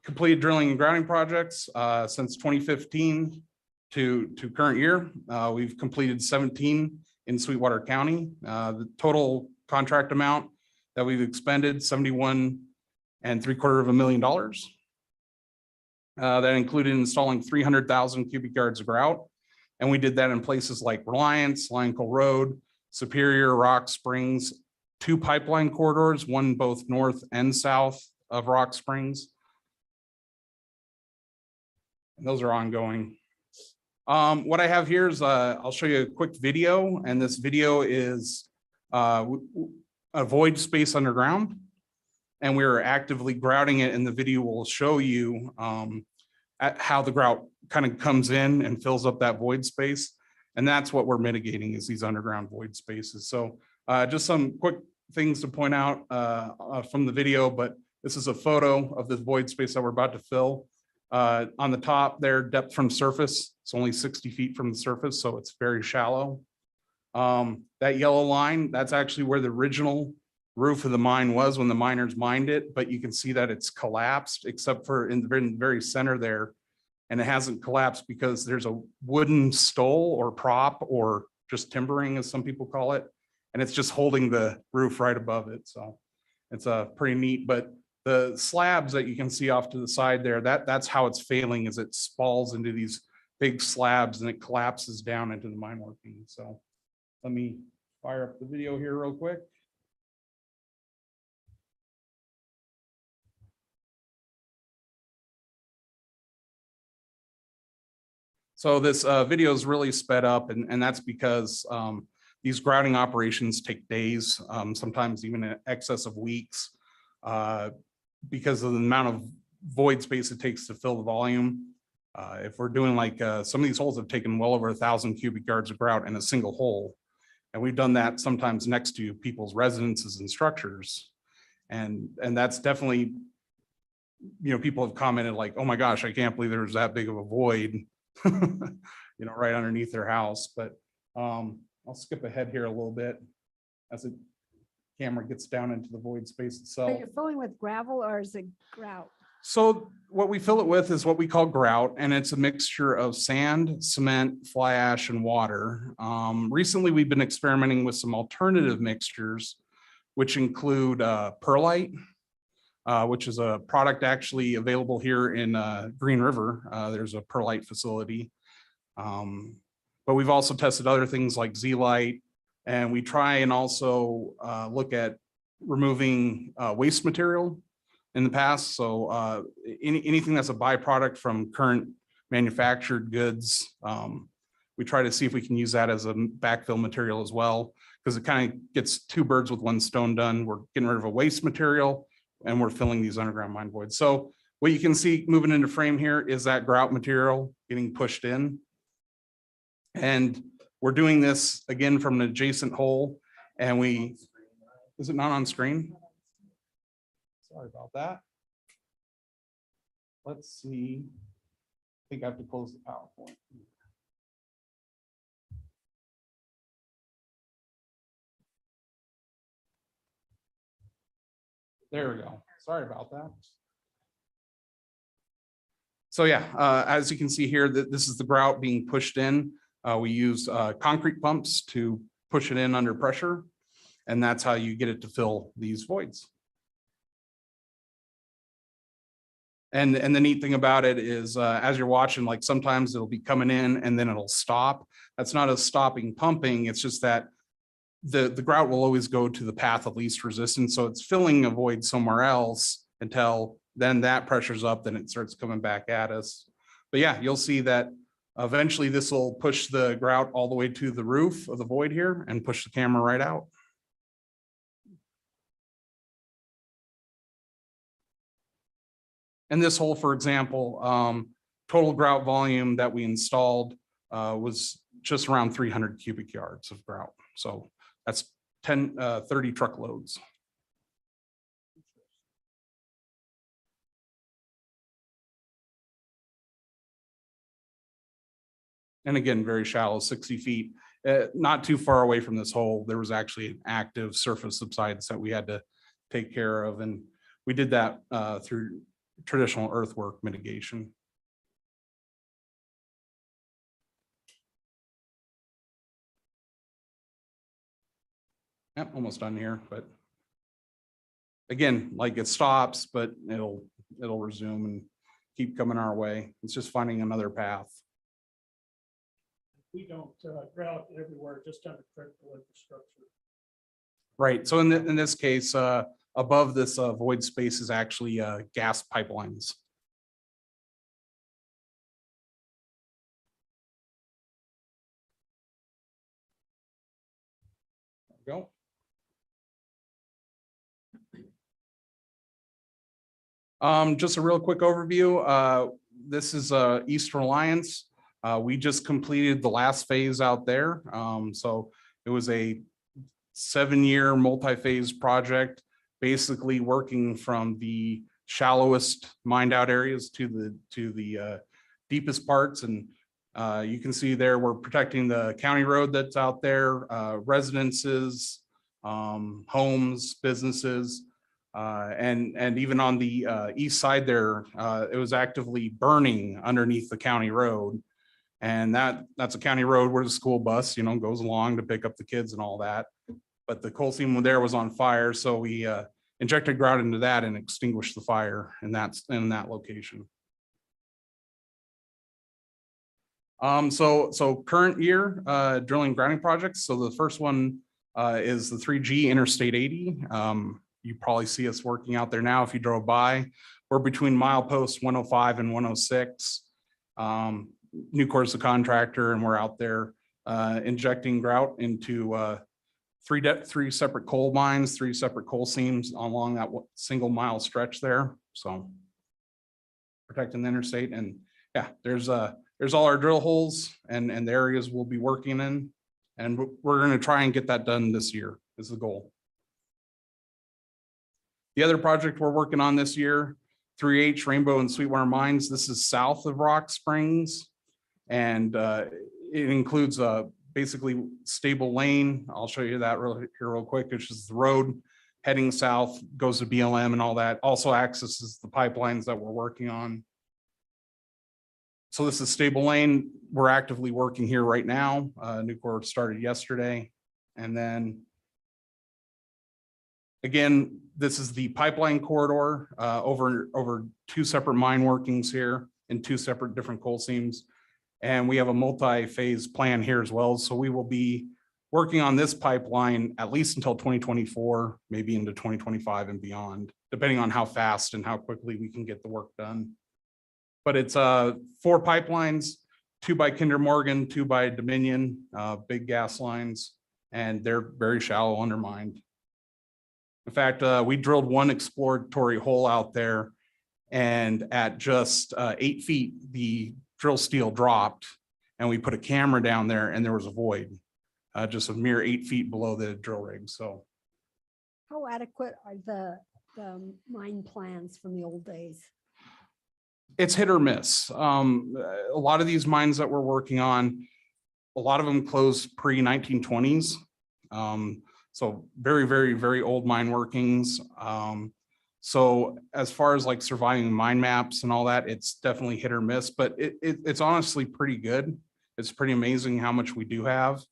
Completed drilling and grounding projects since 2015 to current year. We've completed 17 in Sweetwater County. The total contract amount that we've expended, $71.75 million. That included installing 300,000 cubic yards of grout. And we did that in places like Reliance, Lion Coal Road, Superior, Rock Springs, 2 pipeline corridors, one both north and south of Rock Springs. And those are ongoing. What I have here is I'll show you a quick video, and this video is a void space underground, and we're actively grouting it, and the video will show you how the grout kind of comes in and fills up that void space, and that's what we're mitigating is these underground void spaces. So just some quick things to point out from the video, but this is a photo of this void space that we're about to fill. On the top there, depth from surface, it's only 60 feet from the surface, so it's very shallow. That yellow line, that's actually where the original roof of the mine was when the miners mined it, but you can see that it's collapsed except for in the very center there. And it hasn't collapsed because there's a wooden stole or prop or just timbering, as some people call it. And it's just holding the roof right above it. So it's pretty neat, but the slabs that you can see off to the side there, that's how it's failing, is it spalls into these big slabs and it collapses down into the mine working. So let me fire up the video here real quick. So this video is really sped up, and that's because these grouting operations take days, sometimes even in excess of weeks, because of the amount of void space it takes to fill the volume. If we're doing like some of these holes have taken well over 1,000 cubic yards of grout in a single hole. And we've done that sometimes next to people's residences and structures. And that's definitely, people have commented like, oh my gosh, I can't believe there's that big of a void, right underneath their house. But I'll skip ahead here a little bit as the camera gets down into the void space itself. But you're filling with gravel or is it grout? So what we fill it with is what we call grout, and it's a mixture of sand, cement, fly ash, and water. Recently, we've been experimenting with some alternative mixtures, which include perlite, which is a product actually available here in Green River. There's a perlite facility. But we've also tested other things like Z-Lite, and we try and also look at removing waste material in the past. So anything that's a byproduct from current manufactured goods, we try to see if we can use that as a backfill material as well, because it kind of gets two birds with one stone done. We're getting rid of a waste material and we're filling these underground mine voids. So what you can see moving into frame here is that grout material getting pushed in. And we're doing this again from an adjacent hole, and is it not on screen? Sorry about that. Let's see. I think I have to close the PowerPoint. There we go. Sorry about that. So yeah, as you can see here, this is the grout being pushed in. We use concrete pumps to push it in under pressure, and that's how you get it to fill these voids. And the neat thing about it is, as you're watching, like sometimes it'll be coming in and then it'll stop. That's not a stopping pumping. It's just that the grout will always go to the path of least resistance. So it's filling a void somewhere else until then that pressure's up, then it starts coming back at us. But yeah, you'll see that eventually this will push the grout all the way to the roof of the void here and push the camera right out. And this hole, for example, total grout volume that we installed was just around 300 cubic yards of grout. So that's 30 truckloads. And again, very shallow, 60 feet, not too far away from this hole. There was actually an active surface subsidence that we had to take care of. And we did that through traditional earthwork mitigation. Yep, almost done here, but again, like it stops, but it'll resume and keep coming our way. It's just finding another path. We don't grout everywhere, just under critical infrastructure. Right. So in this case, above this void space is actually gas pipelines. There we go. Just a real quick overview. This is Eastern Alliance. We just completed the last phase out there. So it was a 7-year multi-phase project, basically working from the shallowest mined out areas to the deepest parts. And you can see there, we're protecting the county road that's out there, residences, homes, businesses, and even on the east side there, it was actively burning underneath the county road. And that's a county road where the school bus, goes along to pick up the kids and all that. But the coal seam there was on fire, so we injected grout into that and extinguished the fire, and that's in that location. So current year drilling grouting projects. So the first one is the 3G Interstate 80. You probably see us working out there now if you drove by. We're between milepost 105 and 106. Nucor's the contractor, and we're out there injecting grout into three separate coal mines, 3 separate coal seams along that single mile stretch there. So protecting the interstate, and yeah, there's all our drill holes and the areas we'll be working in, and we're going to try and get that done this year is the goal. The other project we're working on this year, 3H Rainbow and Sweetwater Mines. This is south of Rock Springs, and it includes basically stable lane. I'll show you that real quick, which is the road heading south, goes to BLM and all that. Also accesses the pipelines that we're working on. So this is stable lane. We're actively working here right now. Nucor started yesterday. And then again, this is the pipeline corridor over 2 separate mine workings here and 2 separate different coal seams. And we have a multi-phase plan here as well. So we will be working on this pipeline at least until 2024, maybe into 2025 and beyond, depending on how fast and how quickly we can get the work done. But it's 4 pipelines, 2 by Kinder Morgan, 2 by Dominion, big gas lines, and they're very shallow, undermined. In fact, we drilled 1 exploratory hole out there, and at just 8 feet, the drill steel dropped, and we put a camera down there, and there was a void, just a mere 8 feet below the drill rig. So How adequate are the mine plans from the old days? it's hit or miss. A lot of these mines that we're working on, a lot of them closed pre-1920s. So very, very, very old mine workings. So as far as like surviving mine maps and all that, it's definitely hit or miss, but it's honestly pretty good. It's pretty amazing how much we do have.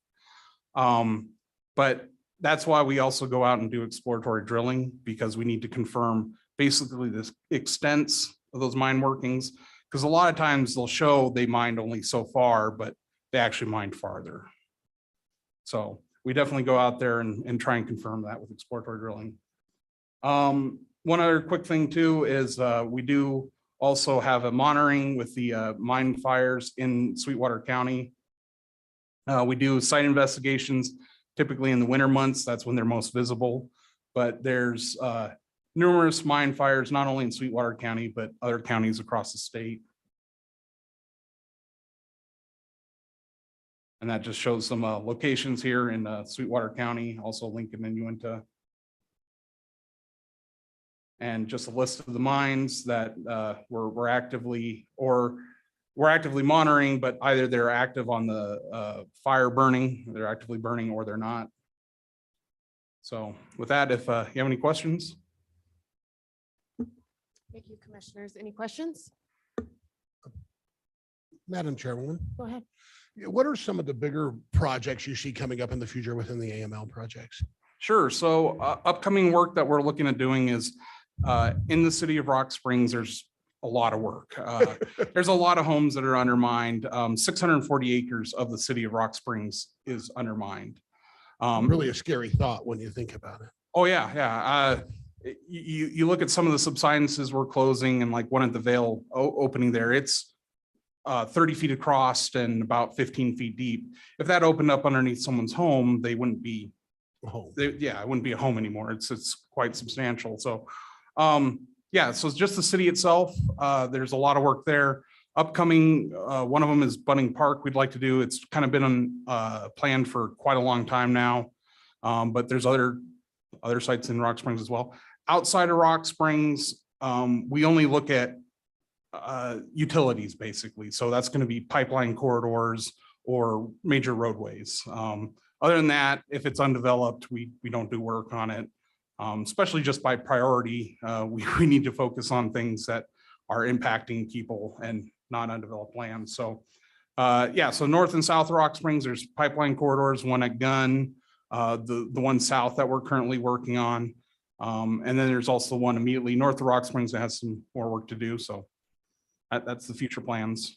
But that's why we also go out and do exploratory drilling, because we need to confirm basically the extents of those mine workings. Because a lot of times they'll show they mined only so far, but they actually mined farther. So we definitely go out there and try and confirm that with exploratory drilling. One other quick thing too is we do also have a monitoring with the mine fires in Sweetwater County. We do site investigations typically in the winter months. That's when they're most visible. But there's numerous mine fires, not only in Sweetwater County, but other counties across the state. And that just shows some locations here in Sweetwater County, also Lincoln and Uinta. And just a list of the mines that we're actively monitoring, but either they're active on the fire burning, they're actively burning, or they're not. So with that, if you have any questions. Thank you, commissioners. Any questions? Madam Chairwoman, Go ahead. what are some of the bigger projects you see coming up in the future within the AML projects? Sure. So upcoming work that we're looking at doing is in the city of Rock Springs, there's a lot of work. There's a lot of homes that are undermined. 640 acres of the city of Rock Springs is undermined. Really a scary thought when you think about it. Oh, yeah, yeah. You look at some of the subsidences we're closing, and like one at the Vale opening there, it's 30 feet across and about 15 feet deep. If that opened up underneath someone's home, they wouldn't be home. Yeah, it wouldn't be a home anymore. It's quite substantial. So yeah, so it's just the city itself. There's a lot of work there. Upcoming, one of them is Bunning Park we'd like to do. It's kind of been on planned for quite a long time now. But there's other sites in Rock Springs as well. Outside of Rock Springs, we only look at utilities basically. So that's going to be pipeline corridors or major roadways. Other than that, if it's undeveloped, we don't do work on it, especially just by priority. We need to focus on things that are impacting people and not undeveloped land. So yeah, so north and south Rock Springs, there's pipeline corridors, one at Gunn, the one south that we're currently working on. And then there's also one immediately north of Rock Springs that has some more work to do. So that's the future plans.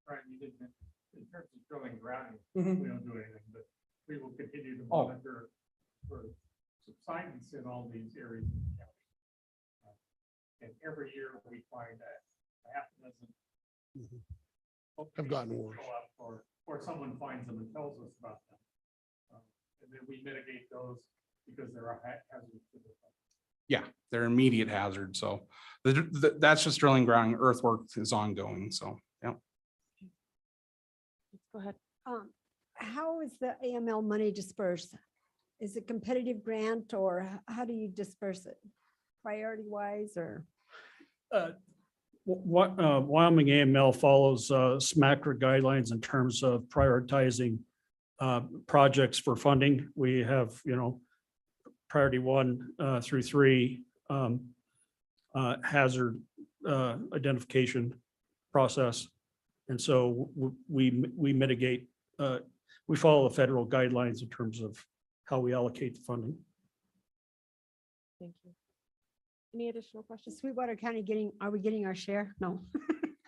Right, you did mention, in terms of drilling grounding, Mhm. we don't do anything, but we will continue to Oh. monitor for subsidence in all these areas in the county. And every year we find a half a dozen. Have gotten locations worse. show up, or someone finds them and tells us about them. And then we mitigate those because there are hazards to the. Yeah, they're immediate hazard. So that's just drilling ground. Earthwork is ongoing. So yeah. Go ahead. How is the AML money dispersed? Is it competitive grant, or how do you disperse it? Priority wise, or? Wyoming AML follows SMACRA guidelines in terms of prioritizing projects for funding. We have, priority 1 through 3 hazard identification process. And so we mitigate, we follow the federal guidelines in terms of how we allocate the funding. Thank you. Any additional questions? Sweetwater County are we getting our share? No.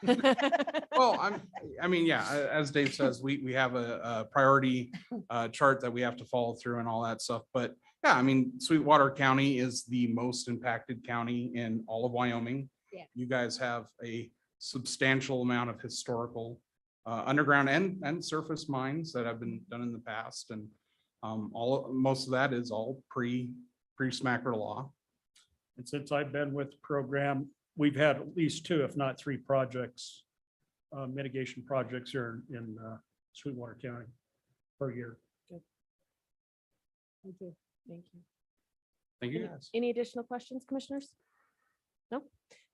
Well, I mean, yeah, as Dave says, we have a priority chart that we have to follow through and all that stuff. But yeah, I mean, Sweetwater County is the most impacted county in all of Wyoming. Yeah. You guys have a substantial amount of historical underground and surface mines that have been done in the past. And most of that is all pre-smacker law. And since I've been with the program, we've had at least 2, if not 3 projects, mitigation projects here in Sweetwater County per year. Thank you. Thank you. Thank you Any- guys. Any additional questions, commissioners? No?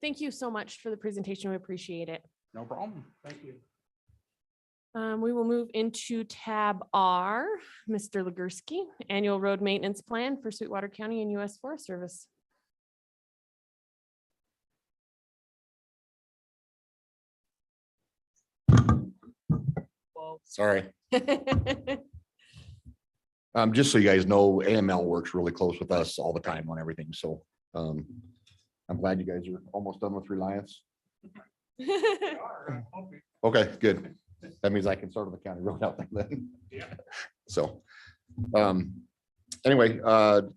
Thank you so much for the presentation. We appreciate it. No problem. Thank you. We will move into tab R, Mr. Legursky, Annual Road Maintenance Plan for Sweetwater County and U.S. Forest Service. Sorry. Just so you guys know, AML works really close with us all the time on everything. So I'm glad you guys are almost done with Reliance. Okay, good. That means I can start on the county road out there then. So anyway,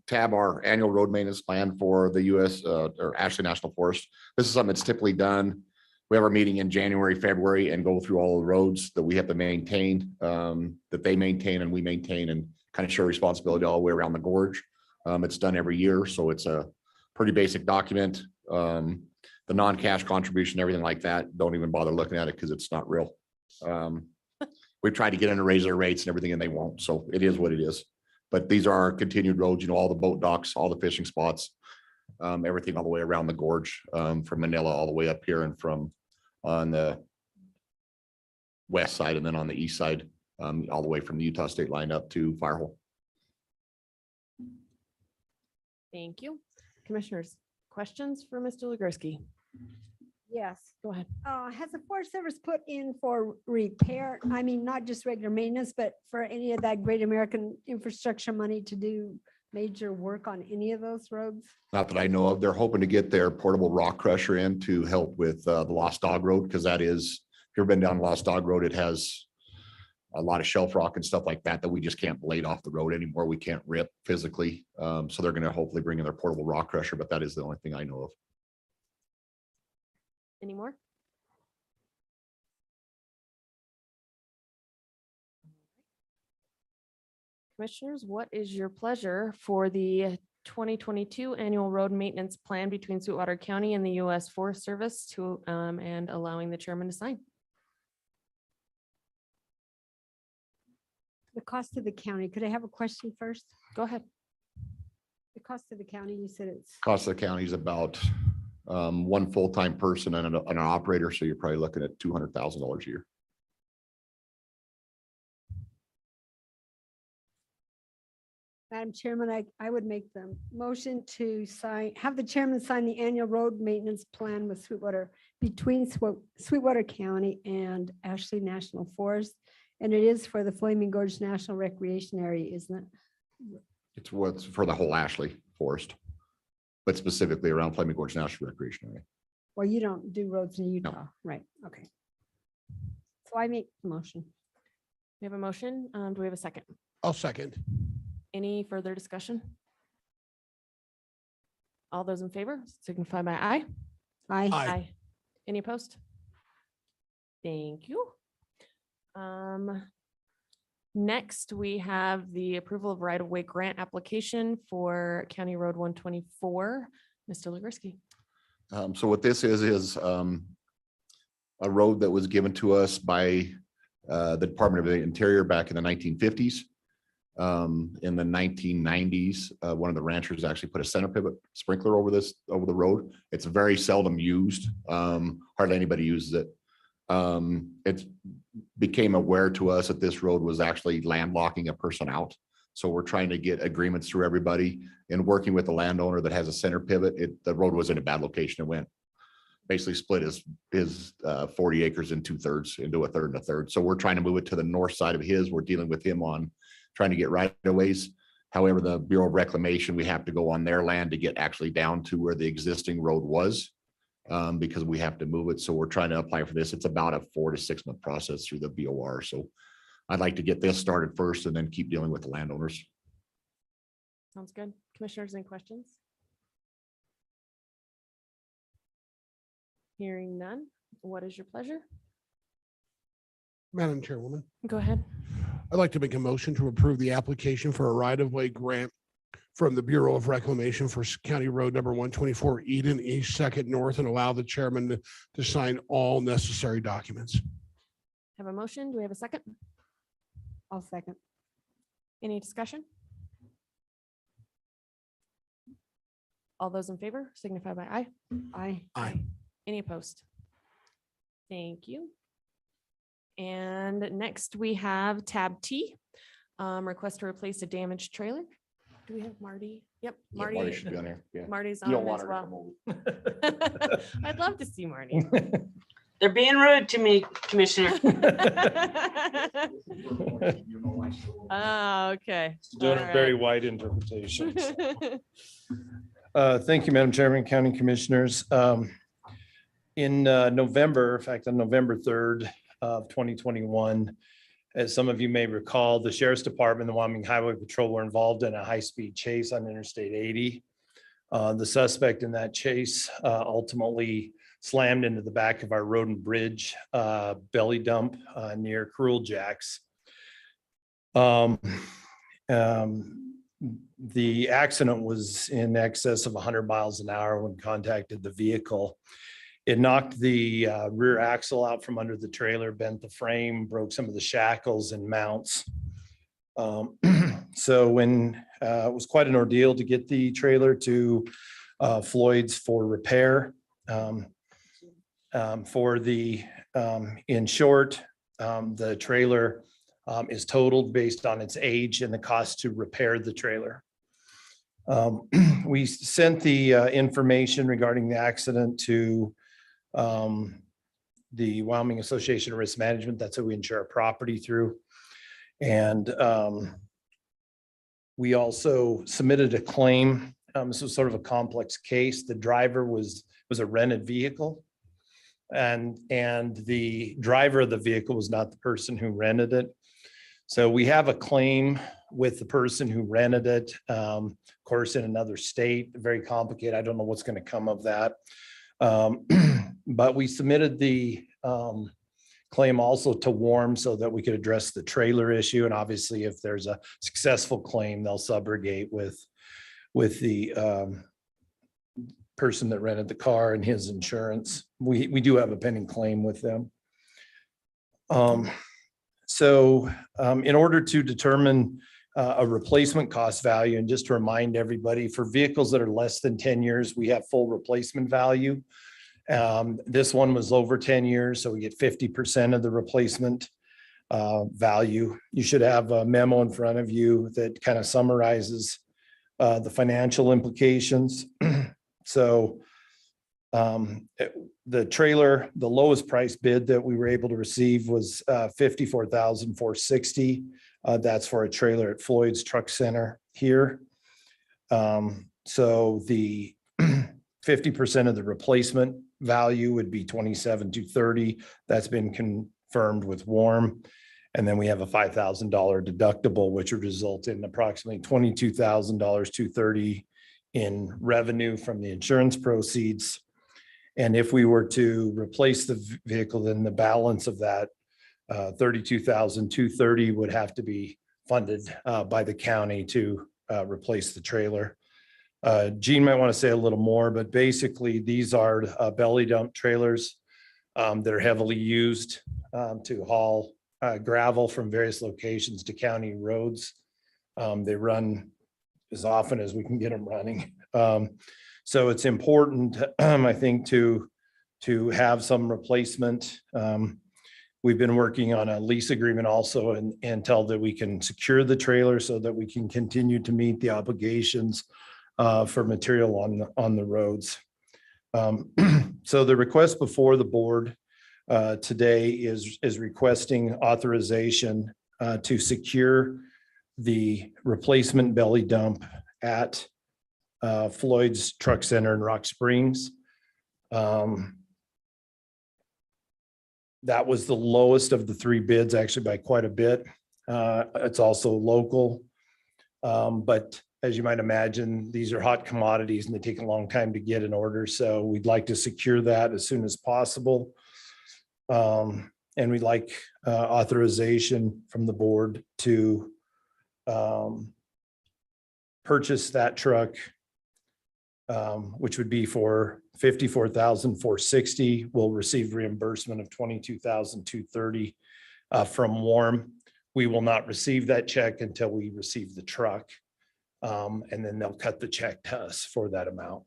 tab our annual road maintenance plan for the US or Ashley National Forest. This is something that's typically done. We have our meeting in January, February, and go through all the roads that we have to maintain, that they maintain and we maintain, and kind of share responsibility all the way around the gorge. It's done every year, so it's a pretty basic document. The non-cash contribution, everything like that, don't even bother looking at it because it's not real. We tried to get them to raise their rates and everything, and they won't. So it is what it is. But these are our continued roads, you know, all the boat docks, all the fishing spots, everything all the way around the gorge, from Manila all the way up here, and from on the west side, and then on the east side, all the way from the Utah state line up to Firehole. Thank you. Commissioners, questions for Mr. Legursky? Yes. Go ahead. Has the Forest Service put in for repair? I mean, not just regular maintenance, but for any of that Great American Infrastructure money to do major work on any of those roads? Not that I know of. They're hoping to get their portable rock crusher in to help with the Lost Dog Road, because that is, if you've been down Lost Dog Road, it has a lot of shelf rock and stuff like that that we just can't blade off the road anymore. We can't rip physically. So they're going to hopefully bring in their portable rock crusher, but that is the only thing I know of. Any more? Commissioners, what is your pleasure for the 2022 annual road maintenance plan between Sweetwater County and the U.S. Forest Service to and allowing the chairman to sign? The cost of the county, could I have a question first? Go ahead. The cost of the county, you said it's, Cost of the county is about one full-time person and an operator. So you're probably looking at $200,000 a year. Madam Chairman, I would make the motion to sign, have the chairman sign the annual road maintenance plan with Sweetwater between Sweetwater County and Ashley National Forest. And it is for the Flaming Gorge National Recreation Area, isn't it? It's what's for the whole Ashley Forest, but specifically around Flaming Gorge National Recreation Area. Well, you don't do roads in Utah, right? Okay. So I make the motion. We have a motion. Do we have a second? I'll second. Any further discussion? All those in favor signify by aye. Aye. Aye. Any opposed? Thank you. Next, we have the approval of right-of-way grant application for County Road 124. Mr. Legursky. So what this is a road that was given to us by the Department of the Interior back in the 1950s. In the 1990s, one of the ranchers actually put a center pivot sprinkler over the road. It's very seldom used. Hardly anybody uses it. It became aware to us that this road was actually landlocking a person out. So we're trying to get agreements through everybody and working with the landowner that has a center pivot. The road was in a bad location. It went basically split his 40 acres in 2/3 into a third and a third. So we're trying to move it to the north side of his. We're dealing with him on trying to get right of ways. However, the Bureau of Reclamation, we have to go on their land to get actually down to where the existing road was. because we have to move it. So we're trying to apply for this. It's about a 4 to 6 month process through the BOR. So I'd like to get this started first and then keep dealing with the landowners. Sounds good. Commissioners, any questions? Hearing none. What is your pleasure? Madam Chairwoman, Go ahead. I'd like to make a motion to approve the application for a right-of-way grant from the Bureau of Reclamation for County Road number 124 Eden East Second North, and allow the chairman to sign all necessary documents. Have a motion. Do we have a second? I'll second. Any discussion? All those in favor signify by aye. Aye. Aye. Any opposed? Thank you. And next we have tab T, request to replace a damaged trailer. Do we have Marty? Yep, Yeah, Marty. should be on there. Yeah. Marty's You don't on want as her to come well. over. I'd love to see Marty. They're being rude to me, Commissioner. Oh, okay. Doing All a very right. wide interpretation. Thank you, Madam Chairman, County Commissioners. In November, in fact, on November 3rd of 2021, as some of you may recall, the Sheriff's Department, the Wyoming Highway Patrol were involved in a high-speed chase on Interstate 80. The suspect in that chase ultimately slammed into the back of our road and bridge belly dump near Cruel Jacks. The accident was in excess of 100 miles an hour when contacted the vehicle. It knocked the rear axle out from under the trailer, bent the frame, broke some of the shackles and mounts. So when it was quite an ordeal to get the trailer to Floyd's for repair. In short, the trailer is totaled based on its age and the cost to repair the trailer. We sent the information regarding the accident to the Wyoming Association of Risk Management. That's who we insure our property through. And we also submitted a claim. This was sort of a complex case. The driver was a rented vehicle. And the driver of the vehicle was not the person who rented it. So we have a claim with the person who rented it, of course, in another state, very complicated. I don't know what's going to come of that. But we submitted the claim also to WARM so that we could address the trailer issue. And obviously, if there's a successful claim, they'll subrogate with the person that rented the car and his insurance. We do have a pending claim with them. So in order to determine a replacement cost value, and just to remind everybody, for vehicles that are less than 10 years, we have full replacement value. This one was over 10 years, so we get 50% of the replacement value. You should have a memo in front of you that kind of summarizes the financial implications. So the trailer, the lowest price bid that we were able to receive was $54,460. That's for a trailer at Floyd's Truck Center here. So the 50% of the replacement value would be $27,230. That's been confirmed with WARM. And then we have a $5,000 deductible, which would result in approximately $22,230 in revenue from the insurance proceeds. And if we were to replace the vehicle, then the balance of that $32,230 would have to be funded by the county to replace the trailer. Gene might want to say a little more, but basically these are belly dump trailers that are heavily used to haul gravel from various locations to county roads. They run as often as we can get them running. So it's important, I think, to have some replacement. We've been working on a lease agreement also until that we can secure the trailer so that we can continue to meet the obligations for material on the roads. So the request before the board today is requesting authorization to secure the replacement belly dump at Floyd's Truck Center in Rock Springs. That was the lowest of the three bids, actually by quite a bit. It's also local. But as you might imagine, these are hot commodities and they take a long time to get in order. So we'd like to secure that as soon as possible. And we'd like authorization from the board to purchase that truck, which would be for $54,460. We'll receive reimbursement of $22,230 from Warm. We will not receive that check until we receive the truck. And then they'll cut the check to us for that amount.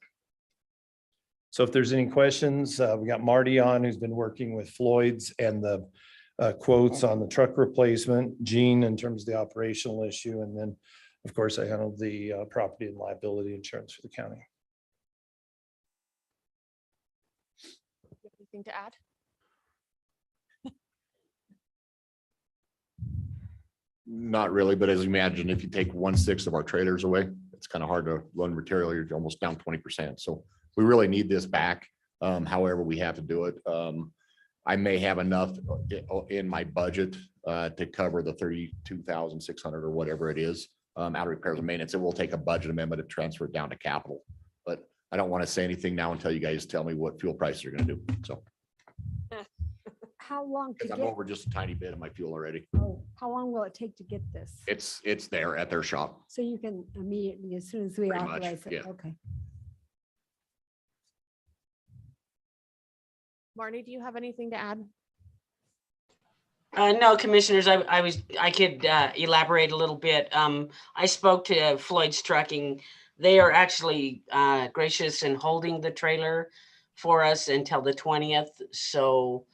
So if there's any questions, we got Marty on, who's been working with Floyd's and the quotes on the truck replacement, Gene in terms of the operational issue, and then, of course, I handled the property and liability insurance for the county. Anything to add? Not really, but as you imagine, if you take 1/6 of our trailers away, it's kind of hard to run material. You're almost down 20%. So we really need this back. However, we have to do it. I may have enough in my budget to cover the 32,600 or whatever it is out of repairs and maintenance. It will take a budget amendment to transfer it down to capital. But I don't want to say anything now until you guys tell me what fuel prices are going to do. So How long to because I'm get, over just a tiny bit of my fuel already. how long will it take to get this? It's there at their shop. So you can immediately, as soon as we Pretty much, authorize it, yeah. okay. Marnie, do you have anything to add? No, commissioners, I could elaborate a little bit. I spoke to Floyd's Trucking. They are actually gracious in holding the trailer for us until the 20th. So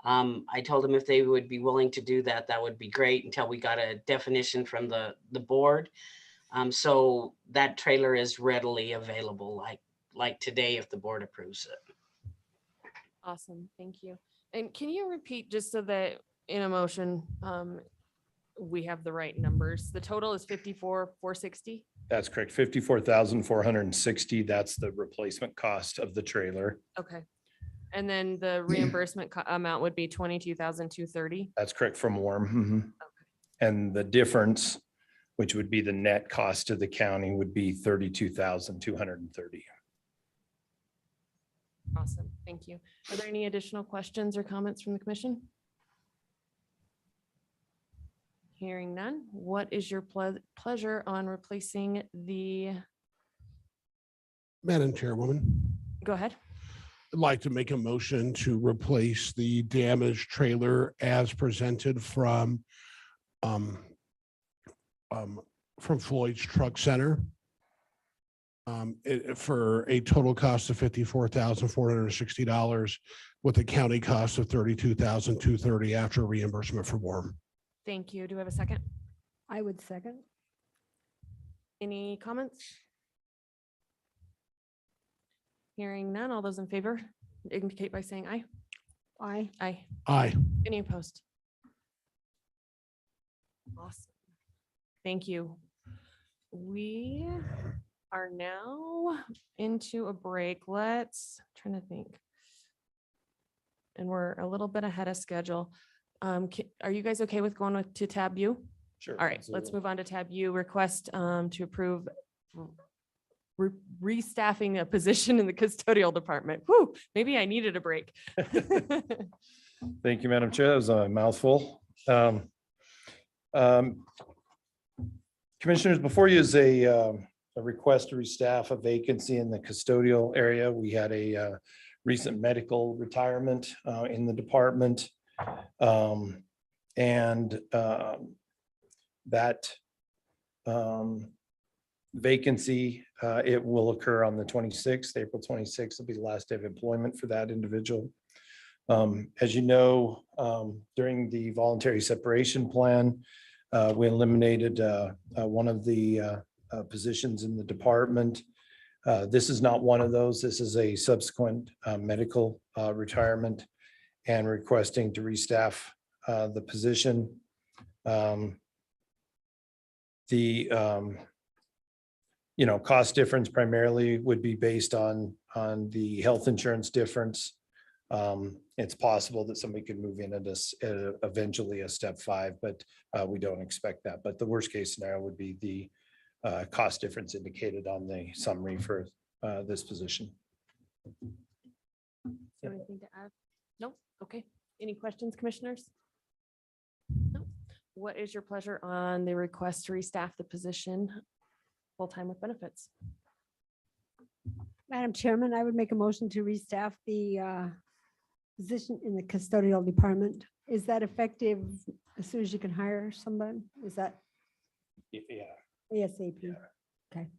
I told them if they would be willing to do that, that would be great until we got a definition from the board. So that trailer is readily available like today if the board approves it. Awesome, thank you. And can you repeat just so that in a motion, we have the right numbers? The total is 54,460? That's correct. 54,460. That's the replacement cost of the trailer. Okay. And then the reimbursement amount would be 22,230? That's correct, from Warm. Mhm. And the difference, which would be the net cost to the county, would be 32,230. Awesome, thank you. Are there any additional questions or comments from the commission? Hearing none, what is your pleasure on replacing the, Madam Chairwoman, go ahead. I'd like to make a motion to replace the damaged trailer as presented from Floyd's Truck Center. For a total cost of $54,460 with a county cost of $32,230 after reimbursement for Warm. Thank you. Do we have a second? I would second. Any comments? Hearing none, all those in favor indicate by saying aye. Aye. Aye. Aye. Any opposed? Awesome. Thank you. We are now into a break. Trying to think. And we're a little bit ahead of schedule. Are you guys okay with going to tab U? Sure. All right, let's move on to tab U. Request to approve restaffing a position in the custodial department. Whew, maybe I needed a break. Thank you, Madam Chair. That was a mouthful. Commissioners, before you is a request to restaff a vacancy in the custodial area. We had a recent medical retirement in the department. That vacancy, it will occur on the 26th, April 26th will be the last day of employment for that individual. As you know, during the voluntary separation plan, we eliminated one of the positions in the department. This is not one of those. This is a subsequent medical retirement and requesting to restaff the position. The Cost difference primarily would be based on the health insurance difference. It's possible that somebody could move in at this eventually a step 5, but we don't expect that. But the worst case scenario would be the cost difference indicated on the summary for this position. Anything to add? No? Okay. Any questions, commissioners? No. What is your pleasure on the request to restaff the position full-time with benefits? Madam Chairman, I would make a motion to restaff the position in the custodial department. Is that effective as soon as you can hire someone? Is that Yeah. ASAP? Okay.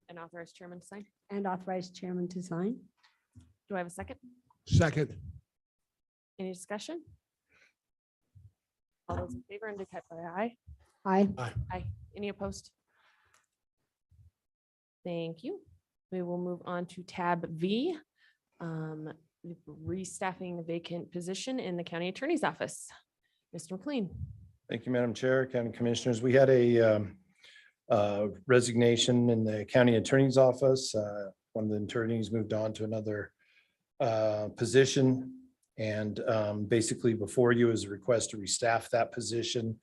And authorize chairman to sign? And authorize chairman to sign? Do I have a second? Second. Any discussion? All those in favor indicate by aye. Aye. Aye. Any opposed? Thank you. We will move on to tab V. Restaffing the vacant position in the county attorney's office. Mr. McLean. Thank you, Madam Chair, County Commissioners. We had a resignation in the county attorney's office. One of the attorneys moved on to another position. And basically before you is a request to restaff that position.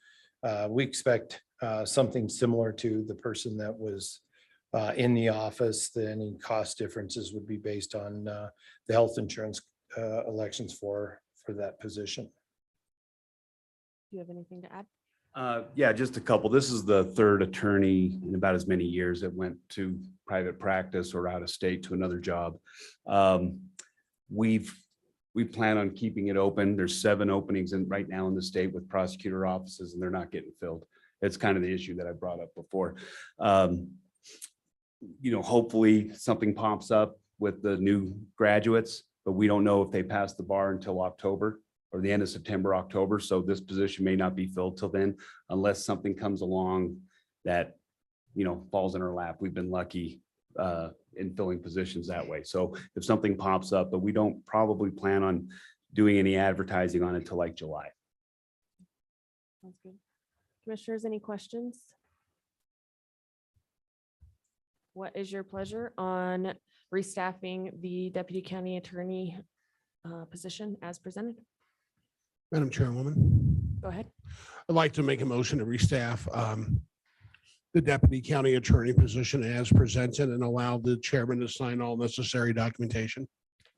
We expect something similar to the person that was in the office. Then any cost differences would be based on the health insurance elections for that position. Do you have anything to add? Yeah, just a couple. This is the third attorney in about as many years that went to private practice or out of state to another job. We plan on keeping it open. There's 7 openings right now in the state with prosecutor offices, and they're not getting filled. It's kind of the issue that I brought up before. Hopefully something pops up with the new graduates, but we don't know if they pass the bar until October or the end of September, October. So this position may not be filled till then, unless something comes along that, falls in our lap. We've been lucky in filling positions that way. So if something pops up, but we don't probably plan on doing any advertising on it till like July. Sounds good. Commissioners, any questions? What is your pleasure on restaffing the deputy county attorney position as presented? Madam Chairwoman, Go ahead. I'd like to make a motion to restaff the deputy county attorney position as presented and allow the chairman to sign all necessary documentation.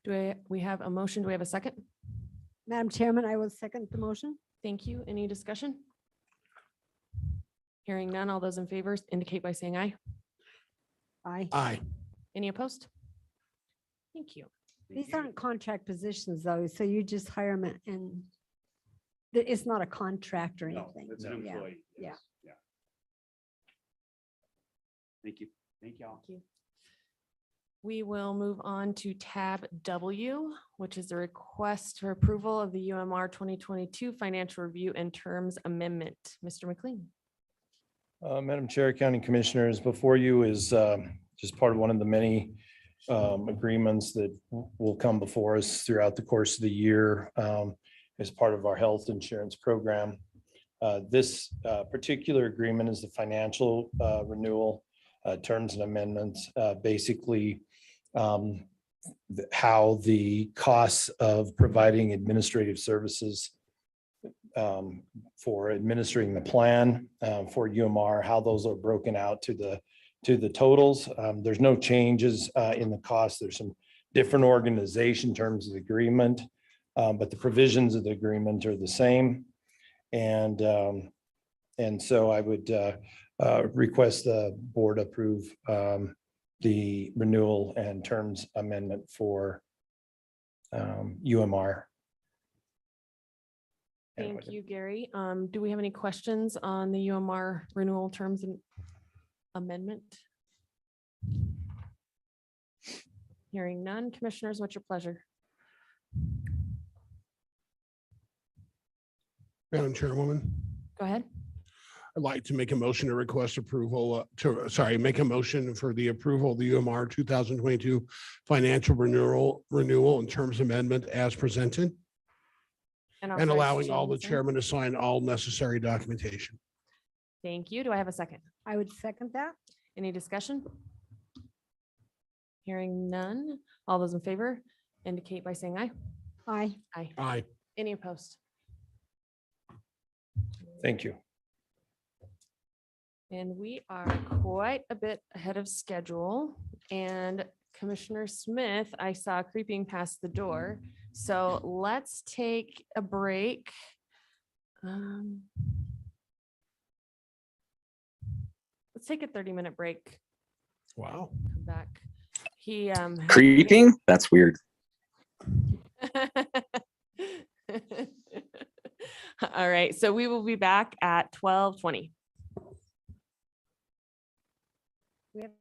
We have a motion? Do we have a second? Madam Chairman, I will second the motion. Thank you. Any discussion? Hearing none, all those in favor indicate by saying aye. Aye. Aye. Any opposed? Thank you. These aren't contract positions though, so you just hire them and it's not a contract or No, anything. it's an Yeah. employee. Yeah. Yeah. Thank you. Thank y'all. Thank you. We will move on to tab W, which is the request for approval of the UMR 2022 financial review and terms amendment. Mr. McLean. Madam Chair, County Commissioners, before you is just part of one of the many agreements that will come before us throughout the course of the year as part of our health insurance program. This particular agreement is the financial renewal terms and amendments, basically how the costs of providing administrative services for administering the plan for UMR, how those are broken out to the totals. There's no changes in the cost. There's some different organization terms of the agreement, but the provisions of the agreement are the same. And so I would request the board approve the renewal and terms amendment for UMR. Thank you, Gary. Do we have any questions on the UMR renewal terms and amendment? Hearing none. Commissioners, what's your pleasure? Madam Chairwoman, Go ahead. I'd like to make a motion to request approval make a motion for the approval of the UMR 2022 financial renewal and terms amendment as presented and allowing all the chairman to sign all necessary documentation. Thank you. Do I have a second? I would second that. Any discussion? Hearing none. All those in favor indicate by saying aye. Aye. Aye. Aye. Any opposed? Thank you. And we are quite a bit ahead of schedule. And Commissioner Smith, I saw creeping past the door. So let's take a break. Let's take a 30-minute break. Wow. Come back. He Creeping? That's weird. All right, so we will be back at 12:20. We have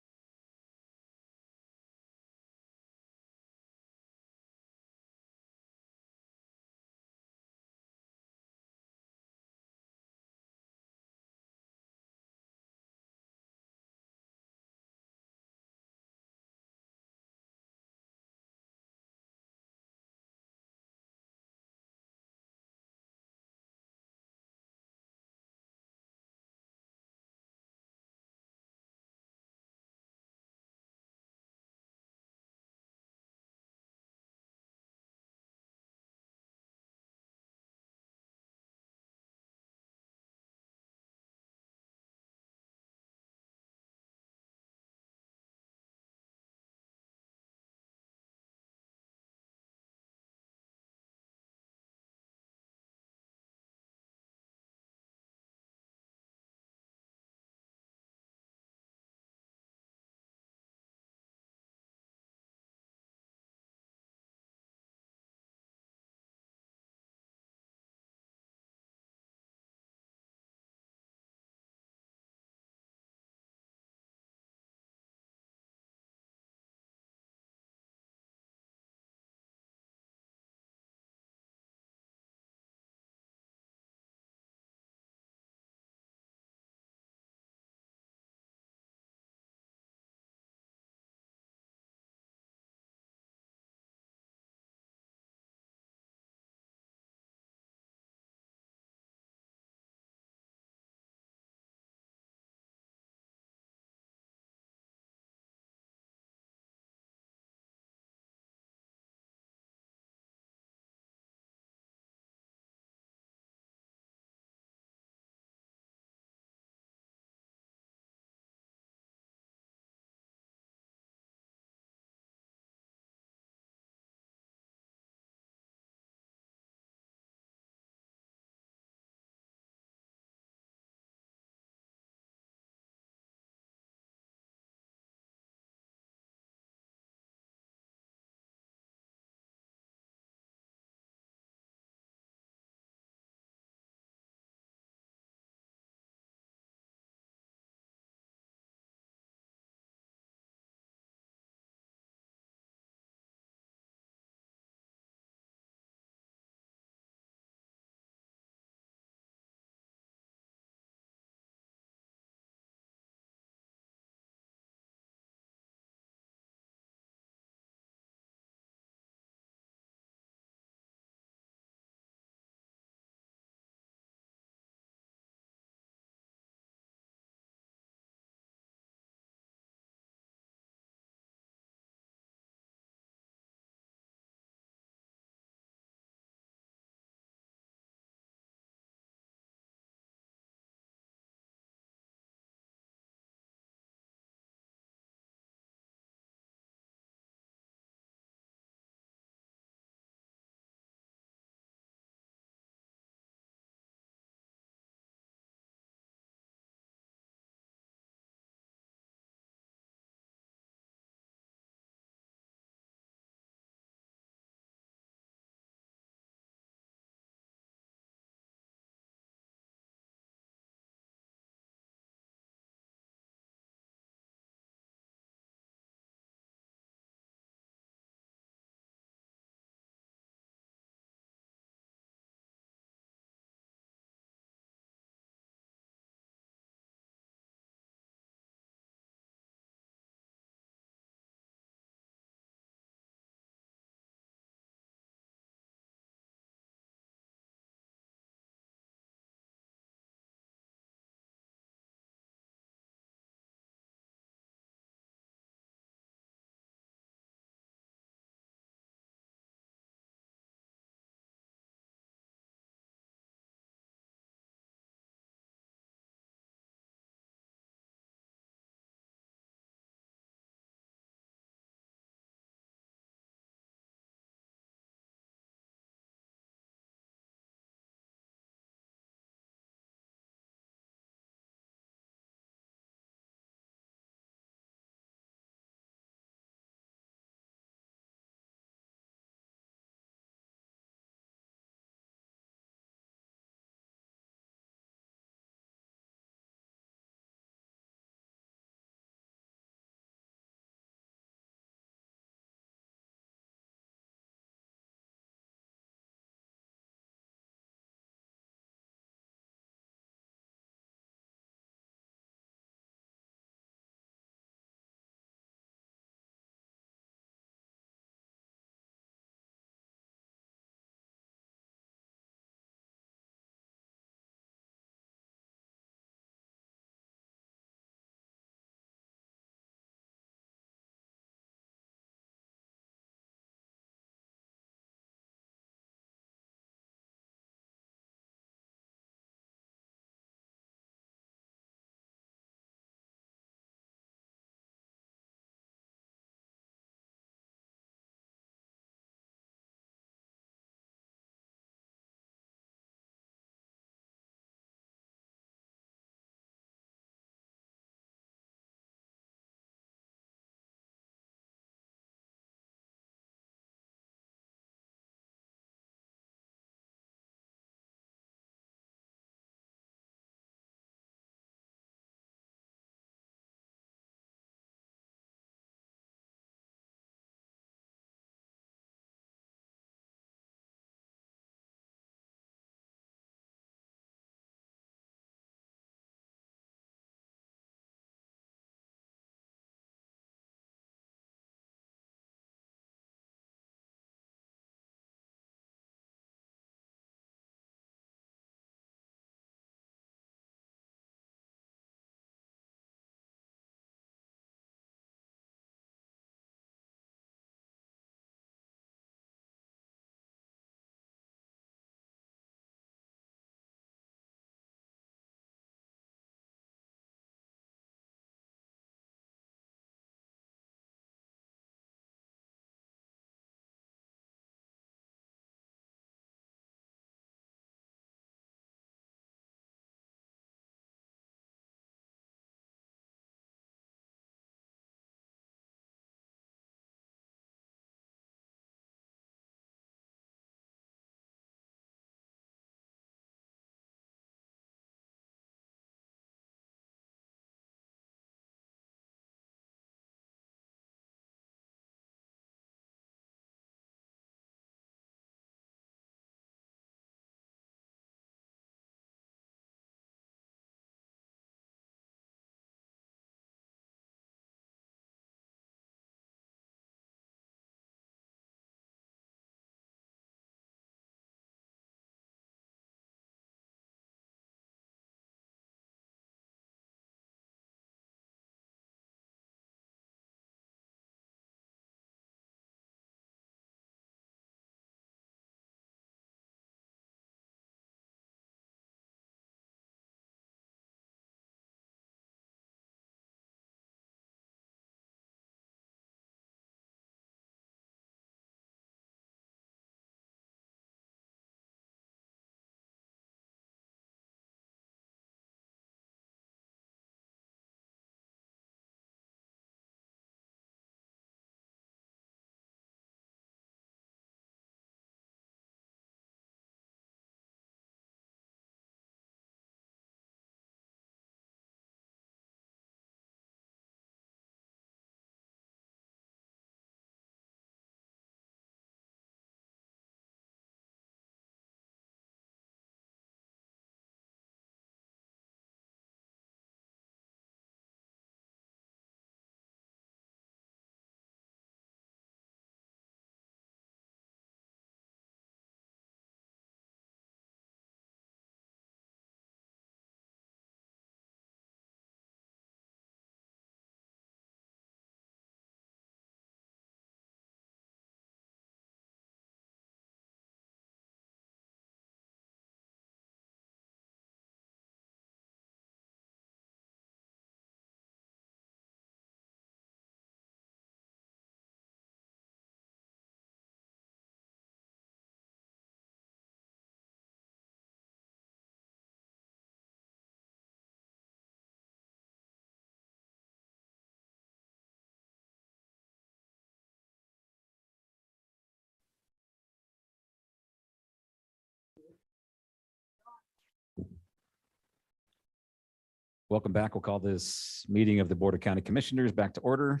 Welcome back. We'll call this meeting of the Board of County Commissioners back to order.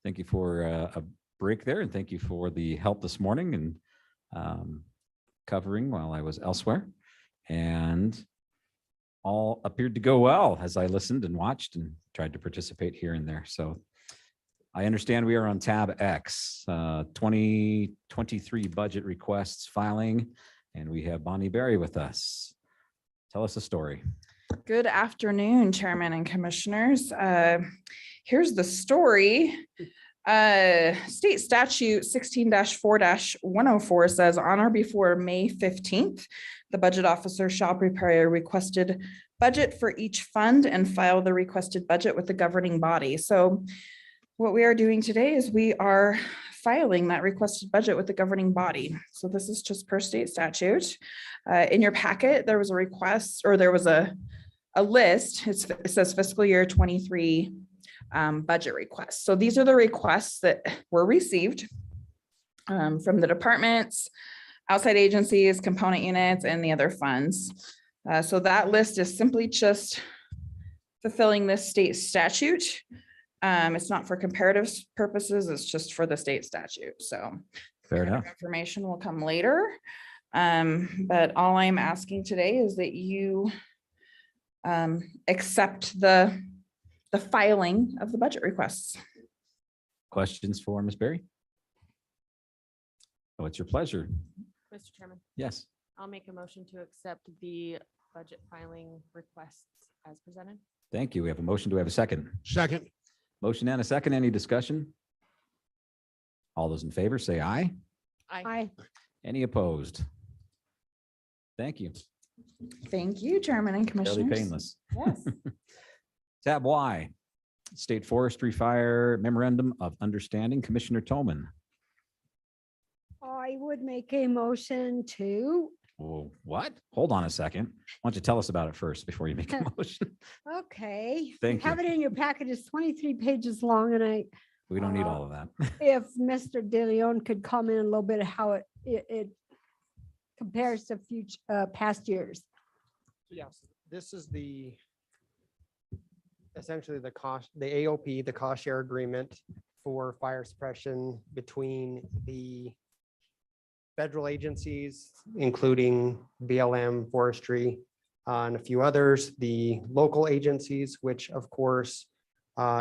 Thank you for a break there, and thank you for the help this morning and covering while I was elsewhere. And all appeared to go well as I listened and watched and tried to participate here and there. So I understand we are on tab X, 2023 budget requests filing, and we have Bonnie Berry with us. Tell us a story. Good afternoon, Chairman and Commissioners. Here's the story. State Statute 16-4-104 says on or before May 15th, the budget officer shall prepare a requested budget for each fund and file the requested budget with the governing body. So what we are doing today is we are filing that requested budget with the governing body. So this is just per state statute. In your packet, there was a request, or there was a list. It says fiscal year 23 budget requests. So these are the requests that were received from the departments, outside agencies, component units, and the other funds. So that list is simply just fulfilling this state statute. It's not for comparative purposes, it's just for the state statute. So fair enough. Information will come later. But all I'm asking today is that you accept the filing of the budget requests. Questions for Ms. Berry? Oh, it's your pleasure. Mr. Chairman, Yes. I'll make a motion to accept the budget filing requests as presented. Thank you. We have a motion. Do we have a second? Second. Motion and a second. Any discussion? All those in favor say aye. Aye. Any opposed? Thank you. Thank you, Chairman and Fairly Commissioners. painless. Yes. Tab Y, State Forestry Fire Memorandum of Understanding. Commissioner Toman. I would make a motion to, Oh, what? Hold on a second. Why don't you tell us about it first before you make a motion? okay. Thank you. Have it in your packet. It's 23 pages long, and We don't need all of that. if Mr. De Leon could comment a little bit of how it compares to future, past years. Yes, this is essentially the cost, the AOP, the cost share agreement for fire suppression between the federal agencies, including BLM, forestry, and a few others, the local agencies, which of course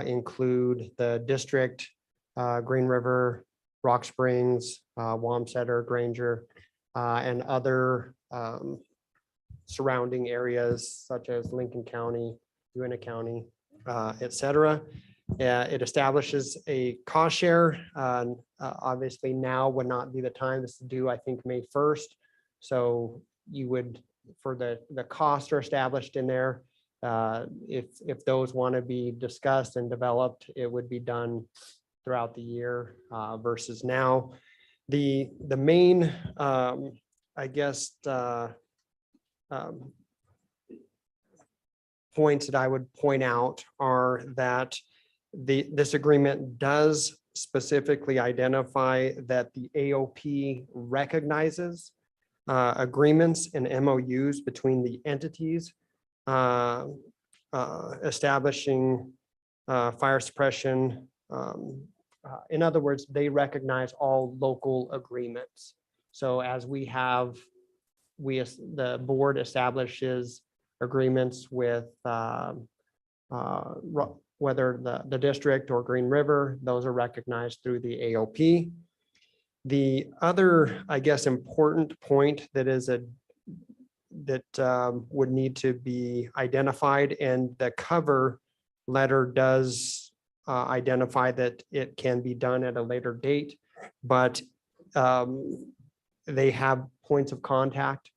include the district, Green River, Rock Springs, Wamsutter, Granger, and other surrounding areas such as Lincoln County, Uena County, et cetera. It establishes a cost share. Obviously now would not be the time. This is due, I think, May 1st. So you would, for the costs are established in there. If those want to be discussed and developed, it would be done throughout the year versus now. The main, I guess, points that I would point out are that this agreement does specifically identify that the AOP recognizes agreements and MOUs between the entities establishing fire suppression. In other words, they recognize all local agreements. So as we have, the board establishes agreements with whether the district or Green River, those are recognized through the AOP. The other, I guess, important point that would need to be identified, and the cover letter does identify that it can be done at a later date, but they have points of contact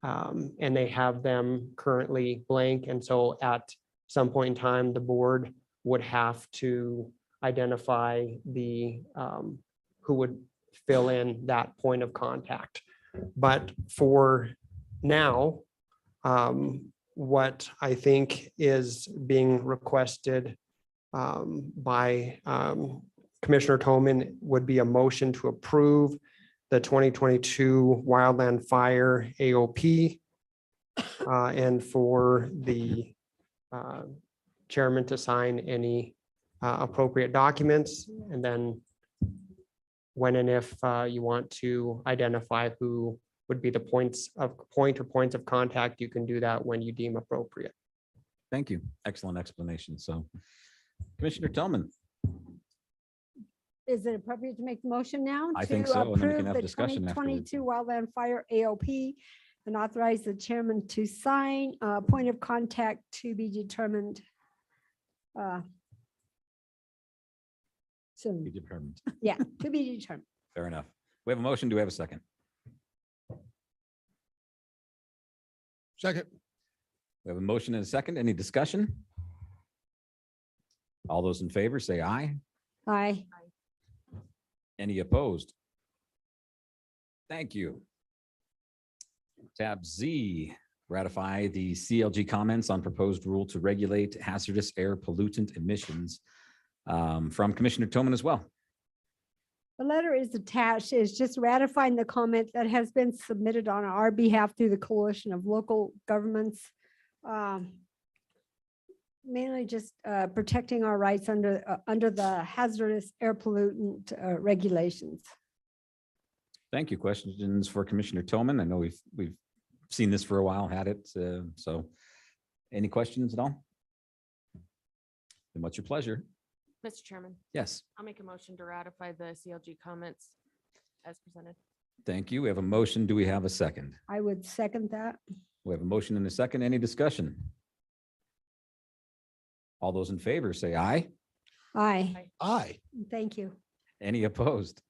and they have them currently blank. And so at some point in time, the board would have to identify the who would fill in that point of contact. But for now, what I think is being requested by Commissioner Toman would be a motion to approve the 2022 Wildland Fire AOP and for the chairman to sign any appropriate documents. And then when and if you want to identify who would be the points of contact, you can do that when you deem appropriate. Thank you. Excellent explanation. So Commissioner Tillman. Is it appropriate to make the motion now? I think to so, and then we can approve have the discussion afterwards. 2022 Wildland Fire AOP and authorize the chairman to sign point of contact to be determined soon. Be determined. Yeah, to be determined. Fair enough. We have a motion. Do we have a second? Second. We have a motion and a second. Any discussion? All those in favor say aye. Aye. Any opposed? Thank you. Tab Z, ratify the CLG comments on proposed rule to regulate hazardous air pollutant emissions from Commissioner Tillman as well. The letter is attached, is just ratifying the comment that has been submitted on our behalf through the Coalition of Local Governments. Mainly just protecting our rights under the hazardous air pollutant regulations. Thank you. Questions for Commissioner Tillman? I know we've seen this for a while, had it. So any questions at all? Then what's your pleasure? Mr. Chairman, Yes. I'll make a motion to ratify the CLG comments as presented. Thank you. We have a motion. Do we have a second? I would second that. We have a motion and a second. Any discussion? All those in favor say aye. Aye. Aye. Thank you. Any opposed?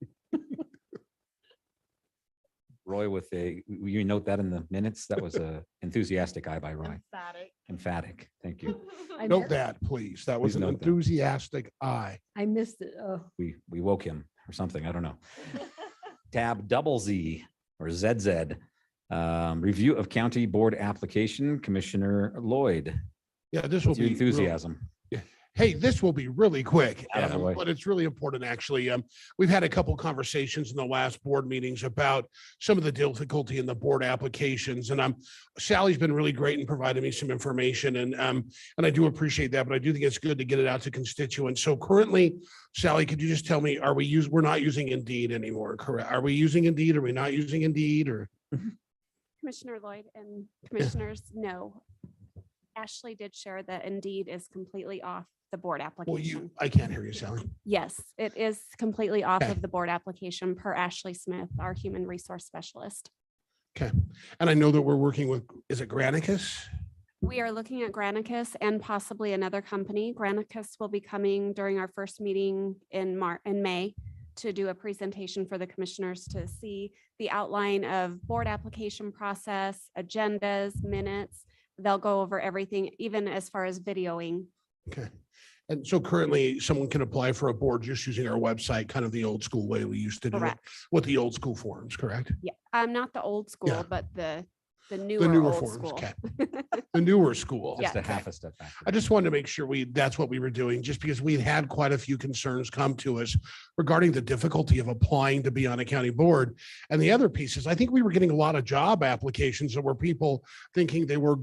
Roy with will you note that in the minutes? That was a enthusiastic aye by Roy. Emphatic. Emphatic. Thank you. I Note missed- that, please. That was Please an note that. enthusiastic aye. I missed it. Oh, We woke him or something. I don't know. Tab double Z or ZZ. Review of county board application, Commissioner Lloyd. Yeah, this will What's your be enthusiasm. Hey, this will be really quick, Out of the way. but it's really important, actually. We've had a couple conversations in the last board meetings about some of the difficulty in the board applications, and Sally's been really great in providing me some information, and I do appreciate that, but I do think it's good to get it out to constituents. So currently, Sally, could you just tell me, we're not using Indeed anymore, correct? Are we using Indeed? Are we not using Indeed, or? Commissioner Lloyd and commissioners, no. Ashley did share that Indeed is completely off the board Well, application. I can't hear you, Sally. Yes, it is completely off Okay. of the board application per Ashley Smith, our human resource specialist. Okay. And I know that we're working with, is it Granicus? We are looking at Granicus and possibly another company. Granicus will be coming during our first meeting in May to do a presentation for the commissioners to see the outline of board application process, agendas, minutes. They'll go over everything, even as far as videoing. Okay. And so currently someone can apply for a board just using our website, kind of the old school way we used to do it Correct. with the old school forms, correct? Yeah, not the old Yeah. school, but the The newer newer old forms, school. okay. The newer school. Just a Yeah. half a step back. I just wanted to make sure that's what we were doing, just because we'd had quite a few concerns come to us regarding the difficulty of applying to be on a county board. And the other piece is, I think we were getting a lot of job applications that were people thinking they were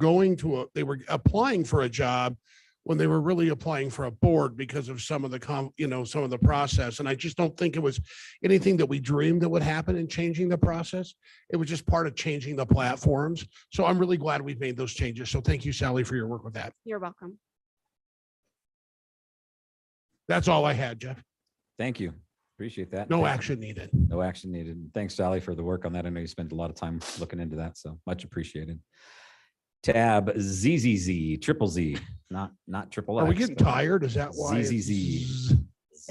they were applying for a job when they were really applying for a board because of some of the process. And I just don't think it was anything that we dreamed that would happen in changing the process. It was just part of changing the platforms. So I'm really glad we've made those changes. So thank you, Sally, for your work with that. You're welcome. That's all I had, Jeff. Thank you. Appreciate that. No Thank you. action needed. No action needed. Thanks, Sally, for the work on that. I know you spent a lot of time looking into that, so much appreciated. Tab ZZZ, triple Z, not triple X. Are we getting tired? Is that why? it's- ZZZ.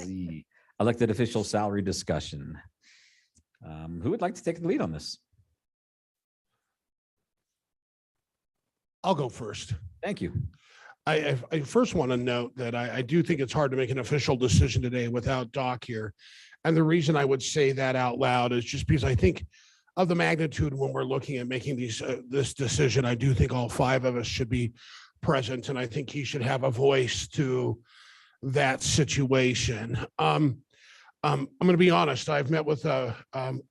Z. Elected official salary discussion. Who would like to take the lead on this? I'll go first. Thank you. I first want to note that I do think it's hard to make an official decision today without Doc here. And the reason I would say that out loud is just because I think of the magnitude when we're looking at making this decision, I do think all five of us should be present, and I think he should have a voice to that situation. I'm going to be honest. I've met with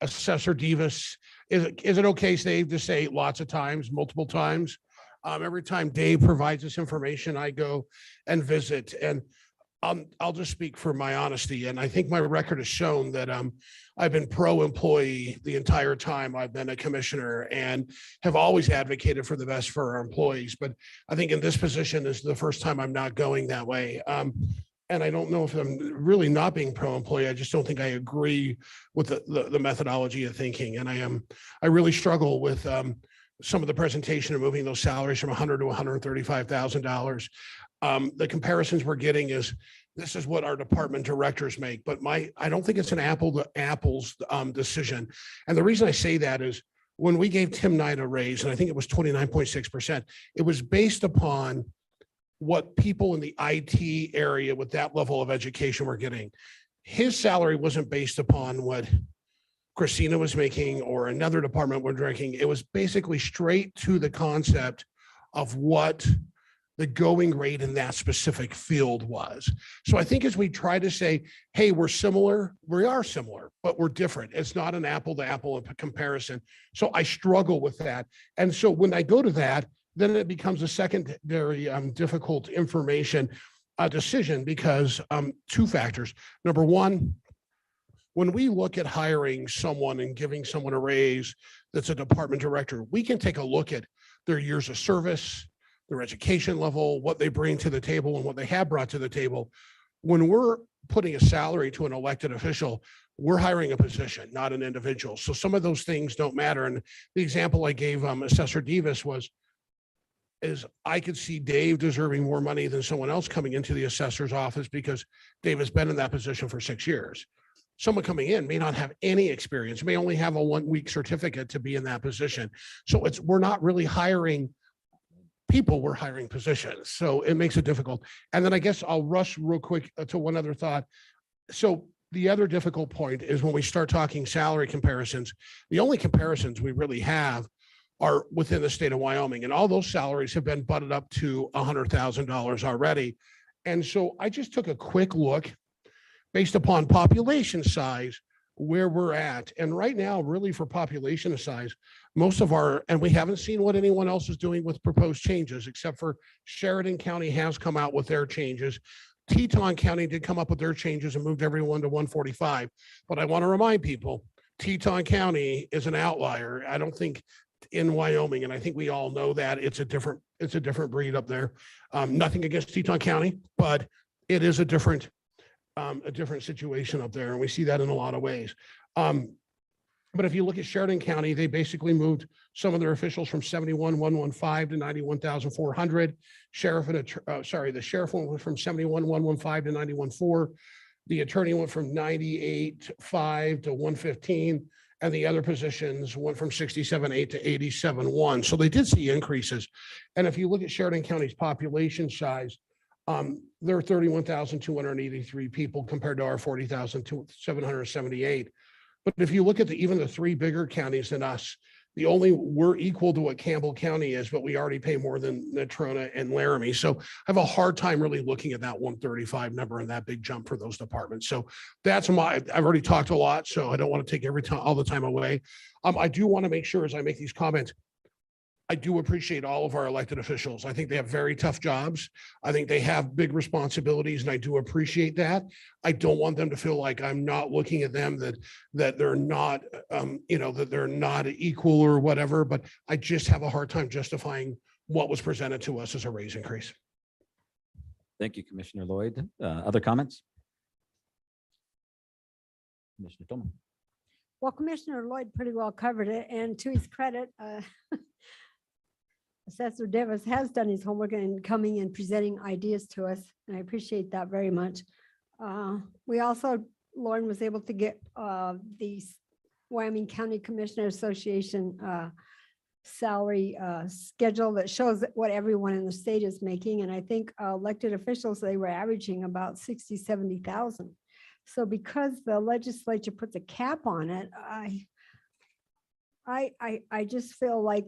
Assessor Davis. Is it okay, Dave, to say lots of times, multiple times? Every time Dave provides this information, I go and visit, and I'll just speak for my honesty. And I think my record has shown that I've been pro-employee the entire time I've been a commissioner and have always advocated for the best for our employees. But I think in this position is the first time I'm not going that way. And I don't know if I'm really not being pro-employee. I just don't think I agree with the methodology of thinking. And I really struggle with some of the presentation of moving those salaries from $100,000 to $135,000. The comparisons we're getting is this is what our department directors make, but I don't think it's an apple to apples decision. And the reason I say that is when we gave Tim Knight a raise, and I think it was 29.6%, it was based upon what people in the IT area with that level of education were getting. His salary wasn't based upon what Christina was making or another department were drinking. It was basically straight to the concept of what the going rate in that specific field was. So I think as we try to say, hey, we're similar, we are similar, but we're different. It's not an apple to apple comparison. So I struggle with that. And so when I go to that, then it becomes a secondary difficult information decision because two factors. Number one, when we look at hiring someone and giving someone a raise that's a department director, we can take a look at their years of service, their education level, what they bring to the table and what they have brought to the table. When we're putting a salary to an elected official, we're hiring a position, not an individual. So some of those things don't matter. And the example I gave Assessor Davis is I could see Dave deserving more money than someone else coming into the assessor's office because Dave has been in that position for 6 years. Someone coming in may not have any experience, may only have a 1-week certificate to be in that position. So we're not really hiring people, we're hiring positions. So it makes it difficult. And then I guess I'll rush real quick to one other thought. So the other difficult point is when we start talking salary comparisons, the only comparisons we really have are within the state of Wyoming, and all those salaries have been butted up to $100,000 already. And so I just took a quick look based upon population size, where we're at. And right now, really for population size, most of and we haven't seen what anyone else is doing with proposed changes, except for Sheridan County has come out with their changes. Teton County did come up with their changes and moved everyone to 145. But I want to remind people, Teton County is an outlier. I don't think in Wyoming, and I think we all know that it's a different breed up there. Nothing against Teton County, but it is a different situation up there, and we see that in a lot of ways. But if you look at Sheridan County, they basically moved some of their officials from 71,115 to 91,400. The sheriff went from 71,115 to 91,400. The attorney went from 98,500 to 115. And the other positions went from 67,800 to 87,100. So they did see increases. And if you look at Sheridan County's population size, there are 31,283 people compared to our 40,778. But if you look at even the three bigger counties than us, we're equal to what Campbell County is, but we already pay more than Natrona and Laramie. So I have a hard time really looking at that 135 number and that big jump for those departments. So I've already talked a lot, so I don't want to take all the time away. I do want to make sure as I make these comments, I do appreciate all of our elected officials. I think they have very tough jobs. I think they have big responsibilities, and I do appreciate that. I don't want them to feel like I'm not looking at them, that they're not, that they're not equal or whatever, but I just have a hard time justifying what was presented to us as a raise increase. Thank you, Commissioner Lloyd. Other comments? Commissioner Tillman. Well, Commissioner Lloyd pretty well covered it, and to his credit, Assessor Davis has done his homework and coming and presenting ideas to us, and I appreciate that very much. We also, Lauren was able to get the Wyoming County Commissioner Association salary schedule that shows what everyone in the state is making, and I think elected officials, they were averaging about 60,000 to 70,000. So because the legislature puts a cap on it, I just feel like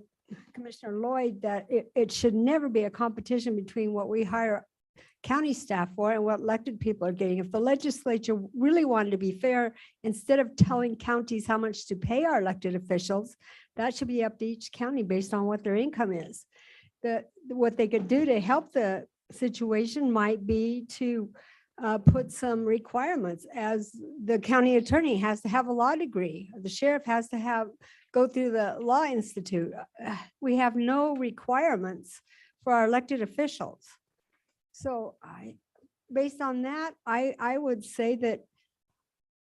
Commissioner Lloyd, that it should never be a competition between what we hire county staff for and what elected people are getting. If the legislature really wanted to be fair, instead of telling counties how much to pay our elected officials, that should be up to each county based on what their income is. what they could do to help the situation might be to put some requirements, as the county attorney has to have a law degree. The sheriff has to go through the law institute. We have no requirements for our elected officials. So based on that, I would say that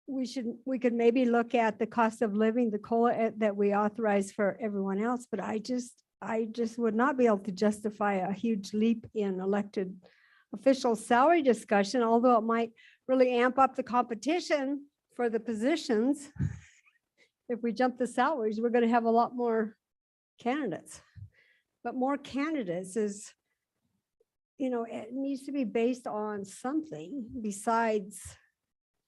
we could maybe look at the cost of living, the COLA that we authorize for everyone else, but I just would not be able to justify a huge leap in elected official salary discussion, although it might really amp up the competition for the positions. If we jump the salaries, we're going to have a lot more candidates. But more candidates is, it needs to be based on something besides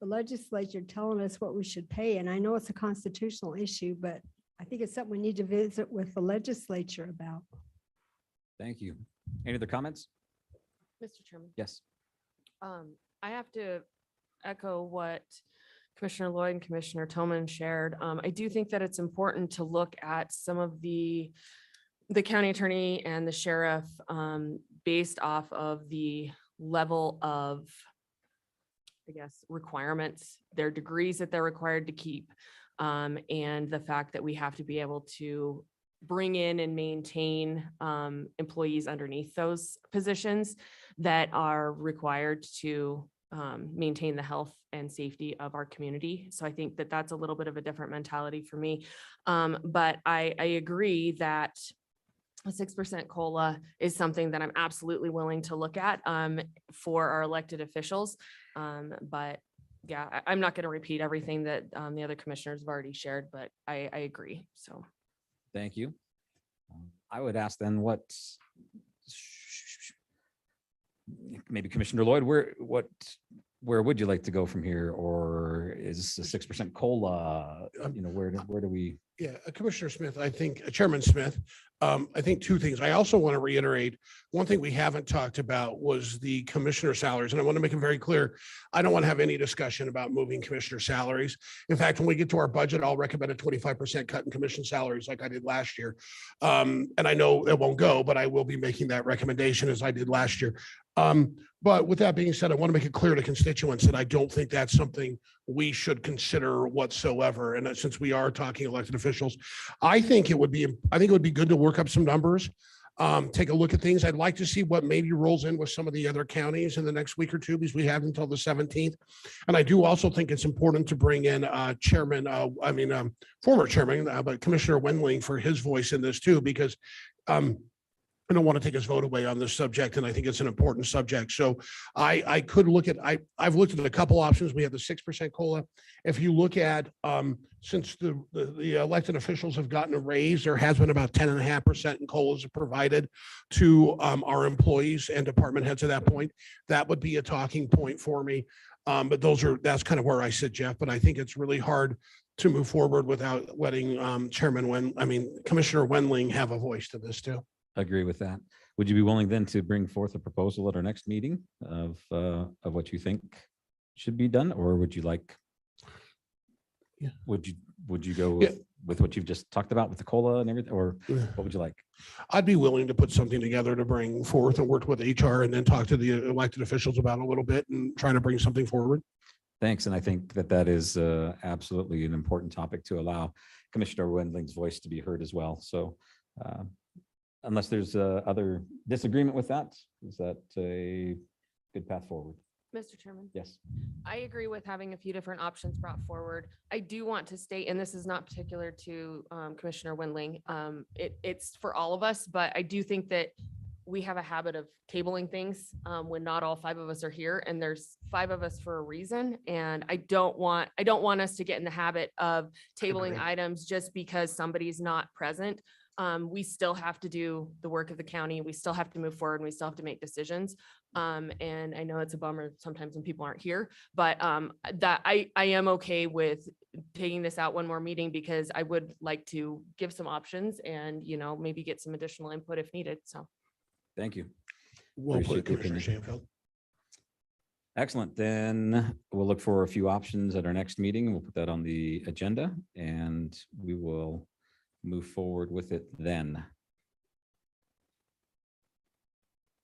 the legislature telling us what we should pay. And I know it's a constitutional issue, but I think it's something we need to visit with the legislature about. Thank you. Any other comments? Mr. Chairman. Yes. I have to echo what Commissioner Lloyd and Commissioner Tillman shared. I do think that it's important to look at some of the county attorney and the sheriff based off of the level of, I guess, requirements, their degrees that they're required to keep, and the fact that we have to be able to bring in and maintain employees underneath those positions that are required to maintain the health and safety of our community. So I think that that's a little bit of a different mentality for me. But I agree that a 6% COLA is something that I'm absolutely willing to look at for our elected officials. But yeah, I'm not going to repeat everything that the other commissioners have already shared, but I agree. So. Thank you. I would ask then maybe Commissioner Lloyd, where would you like to go from here? Or is a 6% COLA, where do we? Yeah, Commissioner Smith, I think, Chairman Smith, I think two things. I also want to reiterate, one thing we haven't talked about was the commissioner salaries. And I want to make it very clear, I don't want to have any discussion about moving commissioner salaries. In fact, when we get to our budget, I'll recommend a 25% cut in commission salaries like I did last year. And I know it won't go, but I will be making that recommendation as I did last year. But with that being said, I want to make it clear to constituents that I don't think that's something we should consider whatsoever. And since we are talking elected officials, I think it would be good to work up some numbers, take a look at things. I'd like to see what maybe rolls in with some of the other counties in the next week or two, because we have until the 17th. And I do also think it's important to bring in former chairman, but Commissioner Wendling for his voice in this too, because I don't want to take his vote away on this subject, and I think it's an important subject. So I could look at, I've looked at a couple options. We have the 6% COLA. If you look at, since the elected officials have gotten a raise, there has been about 10.5% in COLAs provided to our employees and department heads at that point. That would be a talking point for me. But that's kind of where I sit, Jeff, but I think it's really hard to move forward without letting Commissioner Wendling have a voice to this too. Agree with that. Would you be willing then to bring forth a proposal at our next meeting of what you think should be done, or would you like? Yeah. Would you go with what you've just talked about with the COLA and everything, or what would you like? I'd be willing to put something together to bring forth and work with HR and then talk to the elected officials about it a little bit and trying to bring something forward. Thanks. And I think that is absolutely an important topic to allow Commissioner Wendling's voice to be heard as well. So unless there's other disagreement with that, is that a good path forward? Mr. Chairman. Yes. I agree with having a few different options brought forward. I do want to state, and this is not particular to Commissioner Wendling, it's for all of us, but I do think that we have a habit of tabling things when not all 5 of us are here, and there's 5 of us for a reason. And I don't want us to get in the habit of tabling items just because somebody's not present. We still have to do the work of the county. We still have to move forward, and we still have to make decisions. And I know it's a bummer sometimes when people aren't here, but that I am okay with taking this out one more meeting, because I would like to give some options and, maybe get some additional input if needed. So. Thank you. Well Appreciate put, the Commissioner opinion. Shanfield. Excellent. Then we'll look for a few options at our next meeting. We'll put that on the agenda and we will move forward with it then.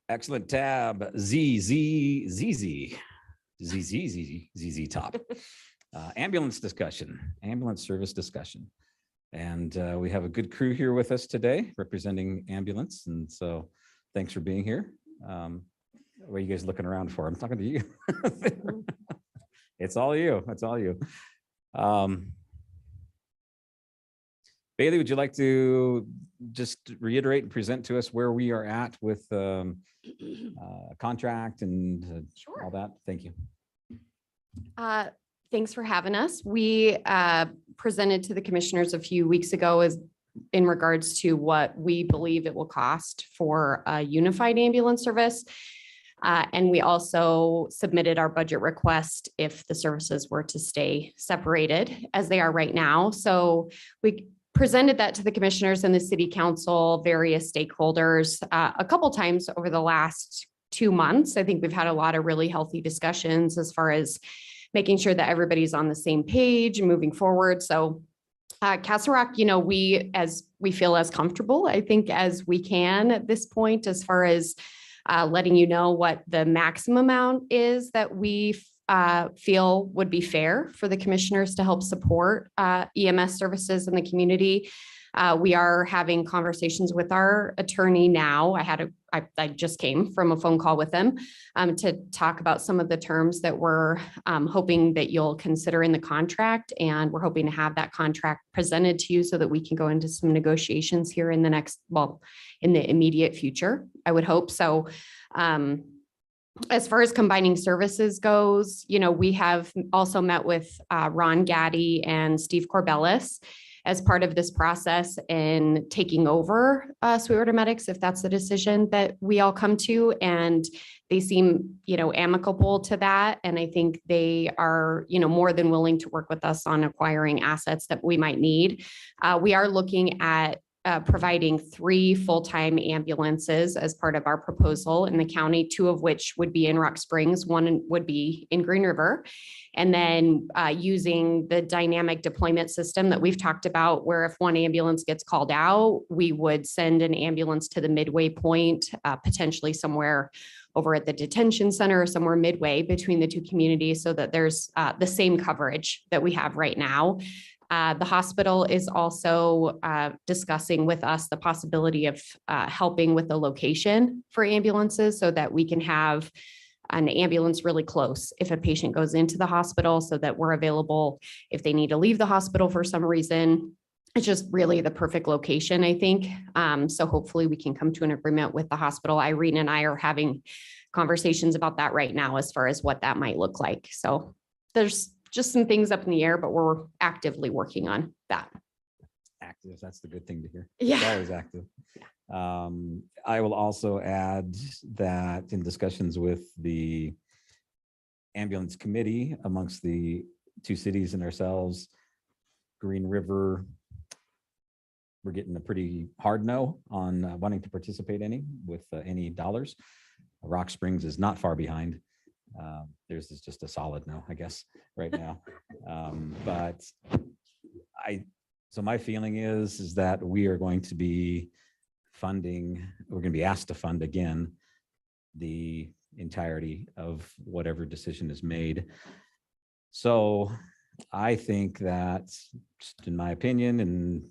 Excellent. Tab ZZ top. Ambulance discussion, ambulance service discussion. And we have a good crew here with us today representing ambulance. And so thanks for being here. What are you guys looking around for? I'm talking to you. It's all you. It's all you. Bailey, would you like to just reiterate and present to us where we are at with contract and all that? Thank you. Thanks for having us. We presented to the commissioners a few weeks ago as in regards to what we believe it will cost for a unified ambulance service. And we also submitted our budget request if the services were to stay separated as they are right now. So we presented that to the commissioners and the city council, various stakeholders, a couple times over the last 2 months. I think we've had a lot of really healthy discussions as far as making sure that everybody's on the same page and moving forward. So Castle Rock, we feel as comfortable, I think, as we can at this point, as far as letting you know what the maximum amount is that we feel would be fair for the commissioners to help support EMS services in the community. We are having conversations with our attorney now. I just came from a phone call with them to talk about some of the terms that we're hoping that you'll consider in the contract. And we're hoping to have that contract presented to you so that we can go into some negotiations here in the in the immediate future, I would hope. So as far as combining services goes, we have also met with Ron Gaddy and Steve Corbellis as part of this process in taking over Sweetwater Medics, if that's the decision that we all come to. And they seem, amicable to that. And I think they are, more than willing to work with us on acquiring assets that we might need. We are looking at providing 3 full-time ambulances as part of our proposal in the county, 2 of which would be in Rock Springs, 1 would be in Green River. And then using the dynamic deployment system that we've talked about, where if one ambulance gets called out, we would send an ambulance to the midway point, potentially somewhere over at the detention center or somewhere midway between the 2 communities, so that there's the same coverage that we have right now. The hospital is also discussing with us the possibility of helping with the location for ambulances so that we can have an ambulance really close if a patient goes into the hospital, so that we're available if they need to leave the hospital for some reason. It's just really the perfect location, I think. So hopefully we can come to an agreement with the hospital. Irene and I are having conversations about that right now as far as what that might look like. So there's just some things up in the air, but we're actively working on that. Active, that's the good thing to hear. Yeah. It's always active. I will also add that in discussions with the ambulance committee amongst the 2 cities and ourselves, Green River, we're getting a pretty hard no on wanting to participate with any dollars. Rock Springs is not far behind. Theirs is just a solid no, I guess, right now. So my feeling is that we are going to be we're going to be asked to fund again the entirety of whatever decision is made. So I think that, just in my opinion, and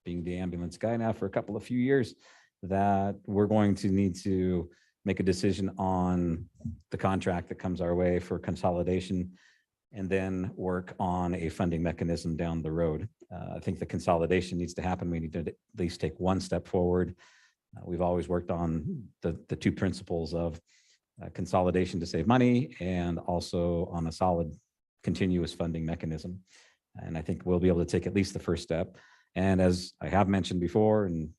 being the ambulance guy now for a few years, that we're going to need to make a decision on the contract that comes our way for consolidation, and then work on a funding mechanism down the road. I think the consolidation needs to happen. We need to at least take 1 step forward. We've always worked on the 2 principles of consolidation to save money, and also on a solid continuous funding mechanism. And I think we'll be able to take at least the first step. And as I have mentioned before, and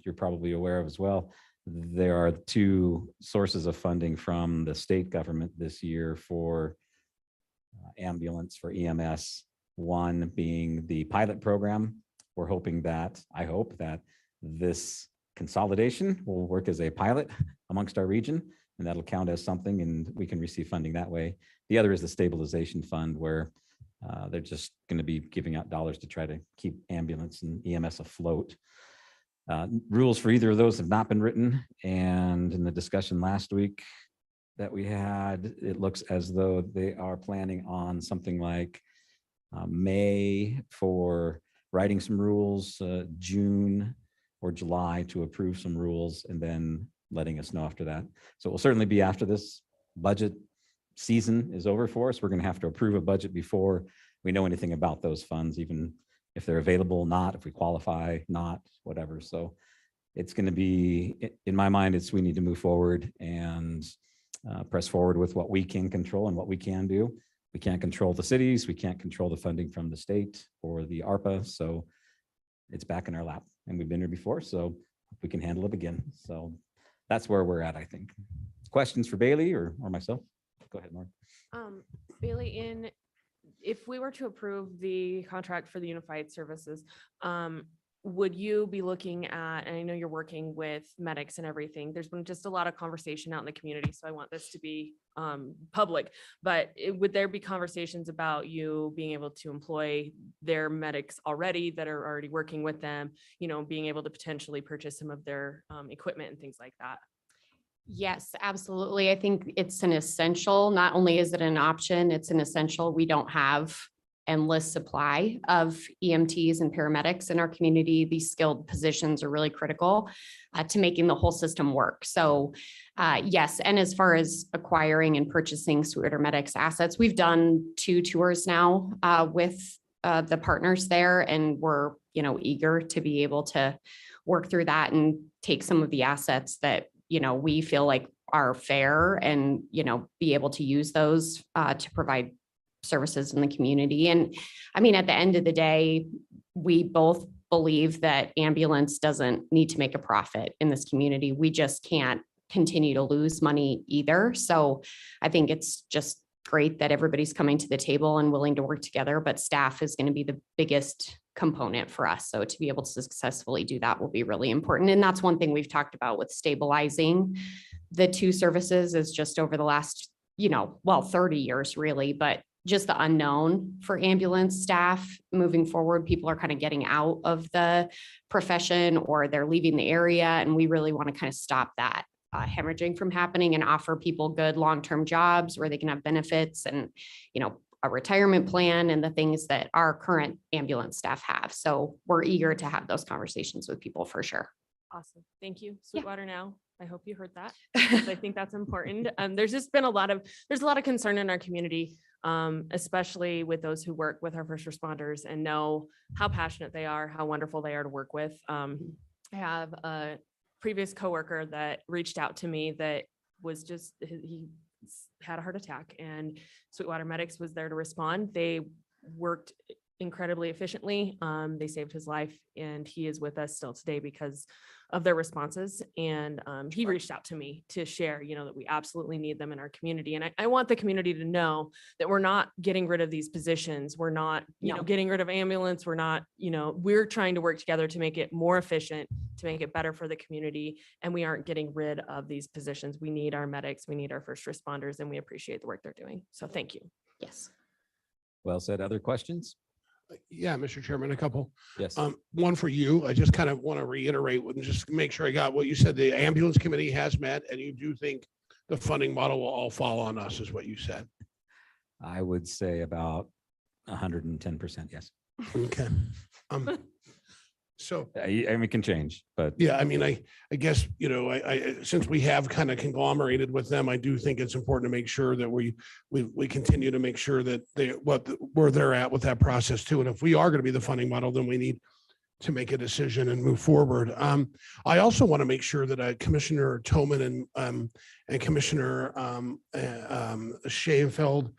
you're probably aware of as well, there are 2 sources of funding from the state government this year for ambulance, for EMS. One being the pilot program. We're hoping that, I hope that this consolidation will work as a pilot amongst our region, and that'll count as something, and we can receive funding that way. The other is the stabilization fund, where they're just going to be giving out dollars to try to keep ambulance and EMS afloat. Rules for either of those have not been written, and in the discussion last week that we had, it looks as though they are planning on something like May for writing some rules, June or July to approve some rules, and then letting us know after that. So it will certainly be after this budget season is over for us. We're going to have to approve a budget before we know anything about those funds, even if they're available, not, if we qualify, not, whatever. So it's going to be, in my mind, we need to move forward and press forward with what we can control and what we can do. We can't control the cities. We can't control the funding from the state or the ARPA. So it's back in our lap, and we've been here before, so we can handle it again. So that's where we're at, I think. Questions for Bailey or myself? Go ahead, Mark. Bailey, if we were to approve the contract for the unified services, would you be looking at, and I know you're working with medics and everything, there's been just a lot of conversation out in the community, so I want this to be public, but would there be conversations about you being able to employ their medics already that are already working with them, being able to potentially purchase some of their equipment and things like that? Yes, absolutely. I think it's an essential. Not only is it an option, it's an essential. We don't have endless supply of EMTs and paramedics in our community. These skilled positions are really critical to making the whole system work. So yes, and as far as acquiring and purchasing Sweetwater Medics assets, we've done 2 tours now with the partners there, and we're eager to be able to work through that and take some of the assets that we feel like are fair and, be able to use those to provide services in the community. And I mean, at the end of the day, we both believe that ambulance doesn't need to make a profit in this community. We just can't continue to lose money either. So I think it's just great that everybody's coming to the table and willing to work together, but staff is going to be the biggest component for us. So to be able to successfully do that will be really important. And that's one thing we've talked about with stabilizing the 2 services is just over the last, 30 years really, but just the unknown for ambulance staff moving forward. People are kind of getting out of the profession or they're leaving the area. And we really want to kind of stop that hemorrhaging from happening and offer people good long-term jobs where they can have benefits and, a retirement plan and the things that our current ambulance staff have. So we're eager to have those conversations with people for sure. Awesome. Thank you. Sweetwater now. I hope you heard that. Because I think that's important. There's just been a lot of concern in our community, especially with those who work with our first responders and know how passionate they are, how wonderful they are to work with. I have a previous coworker that reached out to me that was just, he had a heart attack and Sweetwater Medics was there to respond. They worked incredibly efficiently. They saved his life and he is with us still today because of their responses. And he reached out to me to share, that we absolutely need them in our community. And I want the community to know that we're not getting rid of these positions. We're not, getting rid of ambulance. We're not, we're trying to work together to make it more efficient, to make it better for the community. And we aren't getting rid of these positions. We need our medics, we need our first responders, and we appreciate the work they're doing. So thank you. Yes. Well said. Other questions? Yeah, Mr. Chairman, a couple. Yes. One for you. I just kind of want to reiterate and just make sure I got what you said. The ambulance committee has met and you do think the funding model will all fall on us is what you said. I would say about 110%. Yes. Okay. So I mean, it can change, but yeah, I mean, I guess, I since we have kind of conglomerated with them, I do think it's important to make sure that we continue to make sure that where they're at with that process too. And if we are going to be the funding model, then we need to make a decision and move forward. I also want to make sure that Commissioner Toman and Commissioner Schoenfeld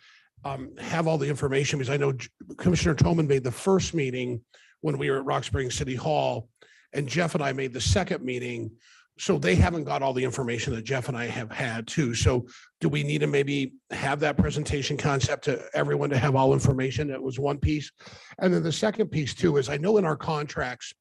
have all the information, because I know Commissioner Toman made the first meeting when we were at Rock Springs City Hall, and Jeff and I made the second meeting. So they haven't got all the information that Jeff and I have had too. So do we need to maybe have that presentation concept to everyone to have all information? That was one piece. And then the second piece too, is I know in our contracts,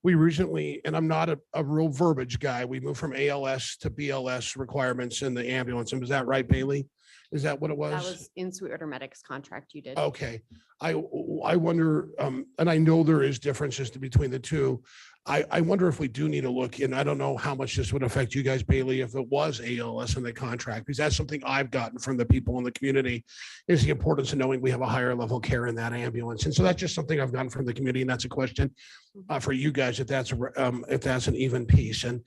we recently, and I'm not a real verbiage guy, we moved from ALS to BLS requirements in the ambulance. And was that right, Bailey? Is that what it was? That was in Sweetwater Medics contract you did. Okay. I wonder, and I know there is differences between the two. I wonder if we do need to look, and I don't know how much this would affect you guys, Bailey, if it was ALS in the contract, because that's something I've gotten from the people in the community, is the importance of knowing we have a higher level care in that ambulance. And so that's just something I've gotten from the community, and that's a question for you guys, if that's an even piece. And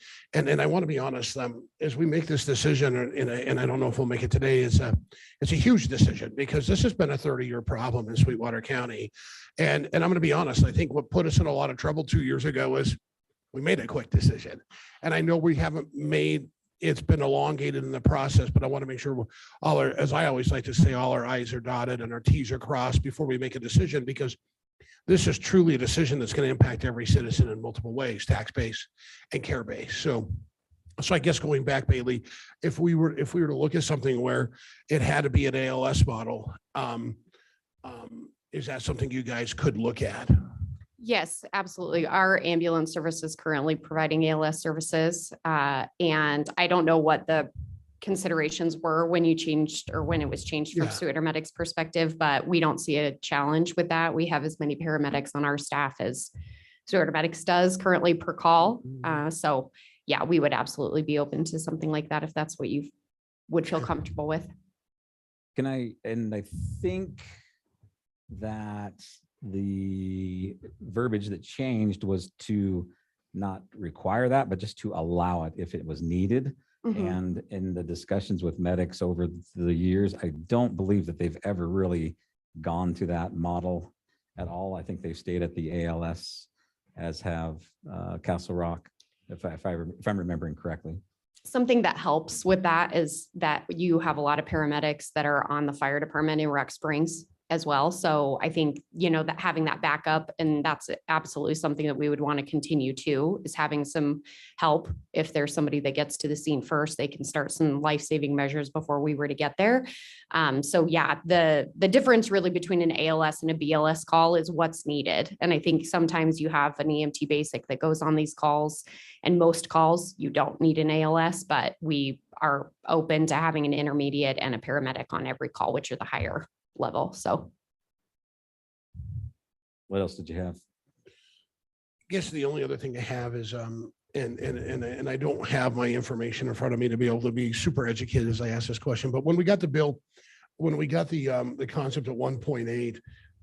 I want to be honest, as we make this decision, and I don't know if we'll make it today, it's a huge decision, because this has been a 30-year problem in Sweetwater County. And I'm going to be honest, I think what put us in a lot of trouble 2 years ago is we made a quick decision. And I know we haven't it's been elongated in the process, but I want to make sure as I always like to say, all our I's are dotted and our T's are crossed before we make a decision, because this is truly a decision that's going to impact every citizen in multiple ways, tax base and care base. So I guess going back, Bailey, if we were to look at something where it had to be an ALS model, is that something you guys could look at? Yes, absolutely. Our ambulance service is currently providing ALS services. And I don't know what the considerations were when you changed, or when it was changed from Sweetwater Medics perspective, but we don't see a challenge with that. We have as many paramedics on our staff as Sweetwater Medics does currently per call. So yeah, we would absolutely be open to something like that if that's what you would feel comfortable with. I think that the verbiage that changed was to not require that, but just to allow it if it was needed. And in the discussions with medics over the years, I don't believe that they've ever really gone to that model at all. I think they've stayed at the ALS, as have Castle Rock, if I'm remembering correctly. Something that helps with that is that you have a lot of paramedics that are on the fire department in Rock Springs as well. So I think, that having that backup, and that's absolutely something that we would want to continue to, is having some help. If there's somebody that gets to the scene first, they can start some life-saving measures before we were to get there. So yeah, the difference really between an ALS and a BLS call is what's needed. And I think sometimes you have an EMT basic that goes on these calls, and most calls you don't need an ALS, but we are open to having an intermediate and a paramedic on every call, which are the higher level. So what else did you have? I guess the only other thing I have is and I don't have my information in front of me to be able to be super educated as I ask this question, but when we got the bill, when we got the concept at 1.8,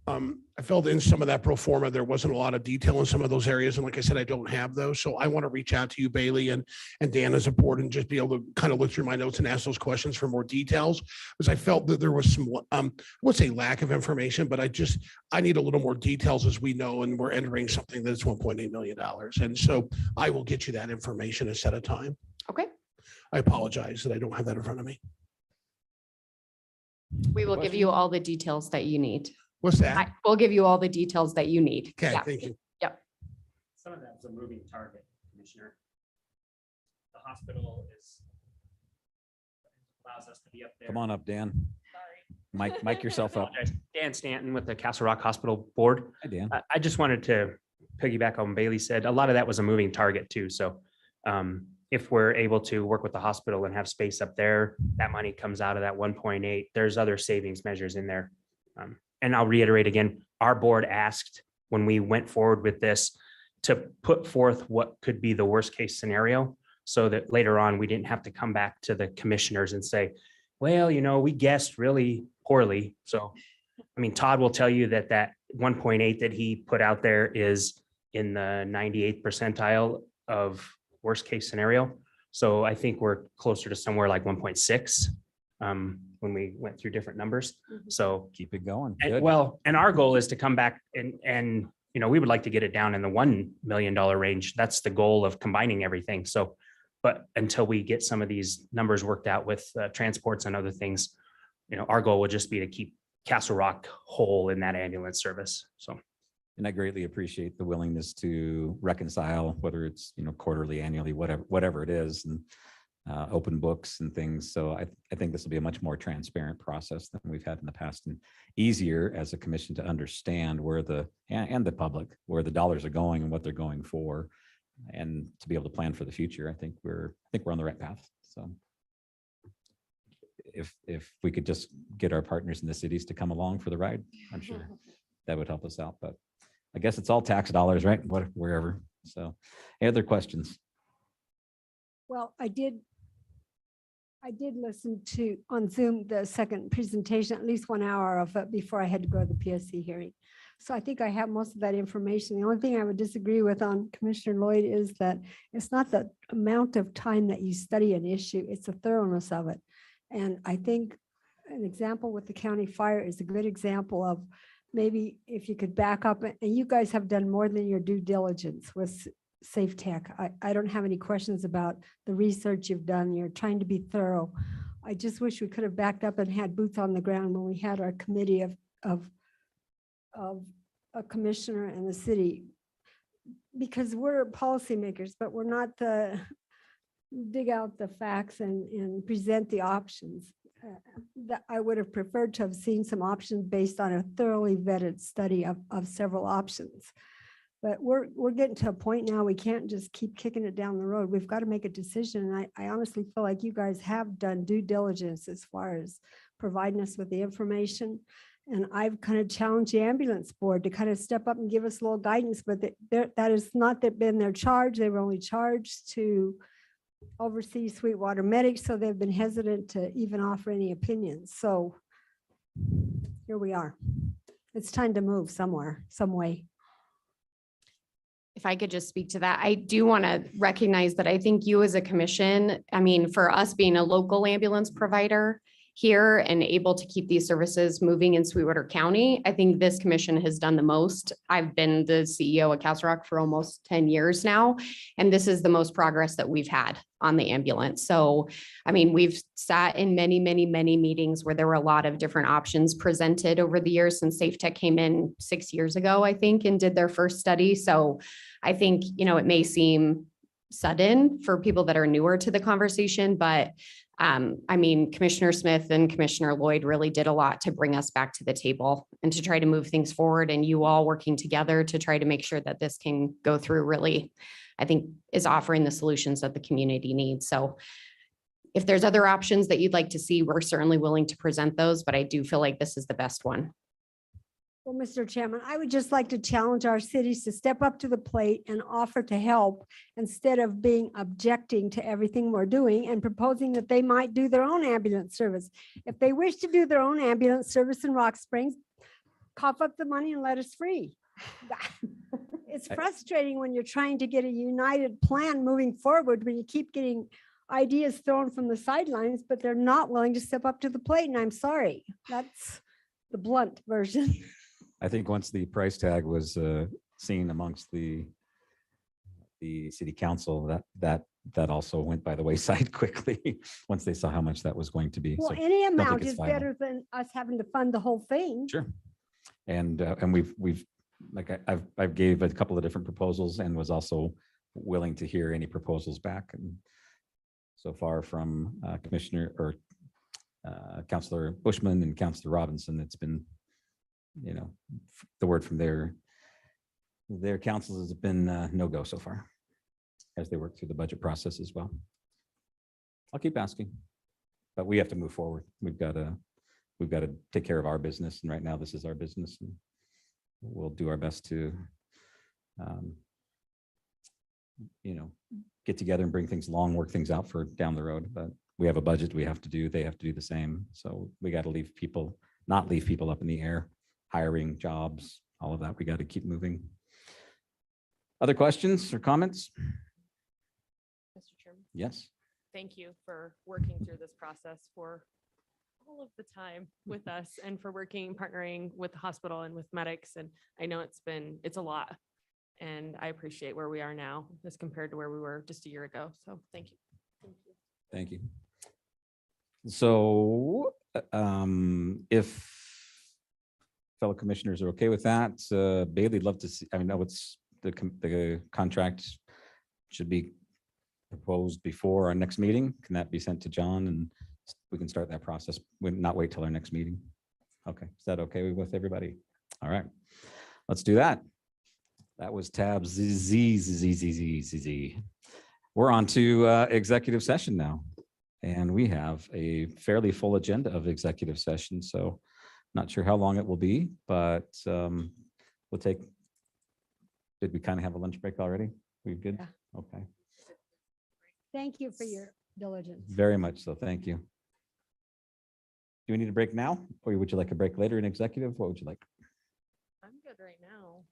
I felt in some of that pro forma, there wasn't a lot of detail in some of those areas. And like I said, I don't have those. So I want to reach out to you, Bailey, and Dan as a board, and just be able to kind of look through my notes and ask those questions for more details, because I felt that there was some, I would say lack of information, but I need a little more details, as we know, and we're entering something that's $1.8 million. And so I will get you that information ahead of time. Okay. I apologize that I don't have that in front of me. We will give you all the details that you need. What's that? We'll give you all the details that you need. Okay, Yeah. thank you. Yep. Some of that's a moving target, Commissioner. The hospital allows us to be up there. Come on up, Dan. Mic yourself up. Dan Stanton with the Castle Rock Hospital Board. Hi, Dan. I just wanted to piggyback on what Bailey said. A lot of that was a moving target too. So if we're able to work with the hospital and have space up there, that money comes out of that 1.8. There's other savings measures in there. And I'll reiterate again, our board asked when we went forward with this to put forth what could be the worst case scenario, so that later on we didn't have to come back to the commissioners and say, well, we guessed really poorly. So, I mean, Todd will tell you that 1.8 that he put out there is in the 98th percentile of worst case scenario. So I think we're closer to somewhere like 1.6. When we went through different numbers. So keep it going. And our goal is to come back and we would like to get it down in the $1 million range. That's the goal of combining everything. So, but until we get some of these numbers worked out with transports and other things, our goal would just be to keep Castle Rock whole in that ambulance service. So. And I greatly appreciate the willingness to reconcile, whether it's, quarterly, annually, whatever it is, and open books and things. So I think this will be a much more transparent process than we've had in the past, and easier as a commission to understand where and the public, where the dollars are going and what they're going for, and to be able to plan for the future. I think we're on the right path. So if we could just get our partners in the cities to come along for the ride, I'm sure that would help us out. But I guess it's all tax dollars, right? Wherever. So any other questions? Well, I did listen to on Zoom the second presentation, at least 1 hour of it before I had to go to the PSC hearing. So I think I have most of that information. The only thing I would disagree with on Commissioner Lloyd is that it's not the amount of time that you study an issue, it's the thoroughness of it. And I think an example with the county fire is a good example of maybe if you could back up, and you guys have done more than your due diligence with Safe Tech. I don't have any questions about the research you've done. You're trying to be thorough. I just wish we could have backed up and had boots on the ground when we had our committee of a commissioner and the city, because we're policymakers, but we're not the dig out the facts and present the options. That I would have preferred to have seen some options based on a thoroughly vetted study of several options. But we're getting to a point now, we can't just keep kicking it down the road. We've got to make a decision. And I honestly feel like you guys have done due diligence as far as providing us with the information. And I've kind of challenged the ambulance board to kind of step up and give us a little guidance, but that has not been their charge. They were only charged to oversee Sweetwater medics, so they've been hesitant to even offer any opinions. So here we are. It's time to move somewhere, some way. If I could just speak to that, I do want to recognize that I think you as a commission, I mean, for us being a local ambulance provider here and able to keep these services moving in Sweetwater County, I think this commission has done the most. I've been the CEO of Castle Rock for almost 10 years now, and this is the most progress that we've had on the ambulance. So, I mean, we've sat in many, many, many meetings where there were a lot of different options presented over the years since Safe Tech came in 6 years ago, I think, and did their first study. So I think, it may seem sudden for people that are newer to the conversation, but I mean, Commissioner Smith and Commissioner Lloyd really did a lot to bring us back to the table and to try to move things forward, and you all working together to try to make sure that this can go through really, I think, is offering the solutions that the community needs. So if there's other options that you'd like to see, we're certainly willing to present those, but I do feel like this is the best one. Well, Mr. Chairman, I would just like to challenge our cities to step up to the plate and offer to help instead of objecting to everything we're doing and proposing that they might do their own ambulance service. If they wish to do their own ambulance service in Rock Springs, cough up the money and let us free. It's frustrating when you're trying to get a united plan moving forward, when you keep getting ideas thrown from the sidelines, but they're not willing to step up to the plate. And I'm sorry, that's the blunt version. I think once the price tag was seen amongst the city council, that also went by the wayside quickly once they saw how much that was going to be. Well, So any don't think amount it's is final. better than us having to fund the whole thing. Sure. And we've like I've gave a couple of different proposals and was also willing to hear any proposals back. And so far from Commissioner or Councilor Bushman and Councilor Robinson, it's been, the word from their councils has been no go so far as they work through the budget process as well. I'll keep asking, but we have to move forward. We've got to take care of our business, and right now this is our business, and we'll do our best to get together and bring things along, work things out for down the road. But we have a budget we have to do, they have to do the same. So we got to not leave people up in the air, hiring, jobs, all of that. We got to keep moving. Other questions or comments? Mr. Chairman. Yes. Thank you for working through this process for all of the time with us and for partnering with the hospital and with medics. And I know it's a lot, and I appreciate where we are now as compared to where we were just a year ago. So thank you. Thank you. So if fellow commissioners are okay with that, Bailey'd love to see, I know it's the contract should be proposed before our next meeting. Can that be sent to John and we can start that process? We'll not wait till our next meeting. Okay, is that okay with everybody? All right, let's do that. That was tab Z. We're on to executive session now. And we have a fairly full agenda of executive session. So not sure how long it will be, but we'll take, did we kind of have a lunch break already? We good? Yeah. Okay, Thank you for your diligence. very much so. Thank you. Do we need a break now, or would you like a break later in executive? What would you like? I'm good right now.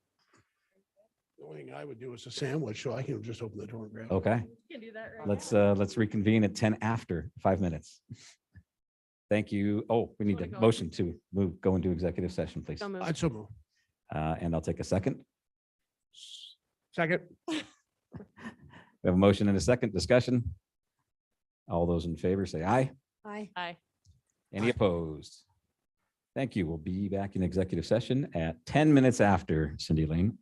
The only thing I would do is a sandwich, so I can just open the door and grab. it. Okay, You can do that right let's reconvene at 10 after 5 minutes. Thank you. Oh, we need Wanna a go? motion to go into executive session, please. So moved. I'd so move. And I'll take a second. Second. We have a motion and a second discussion. All those in favor say aye. Aye. Aye. Any opposed? Thank you. We'll be back in executive session at 10 minutes after, Cindy Lane.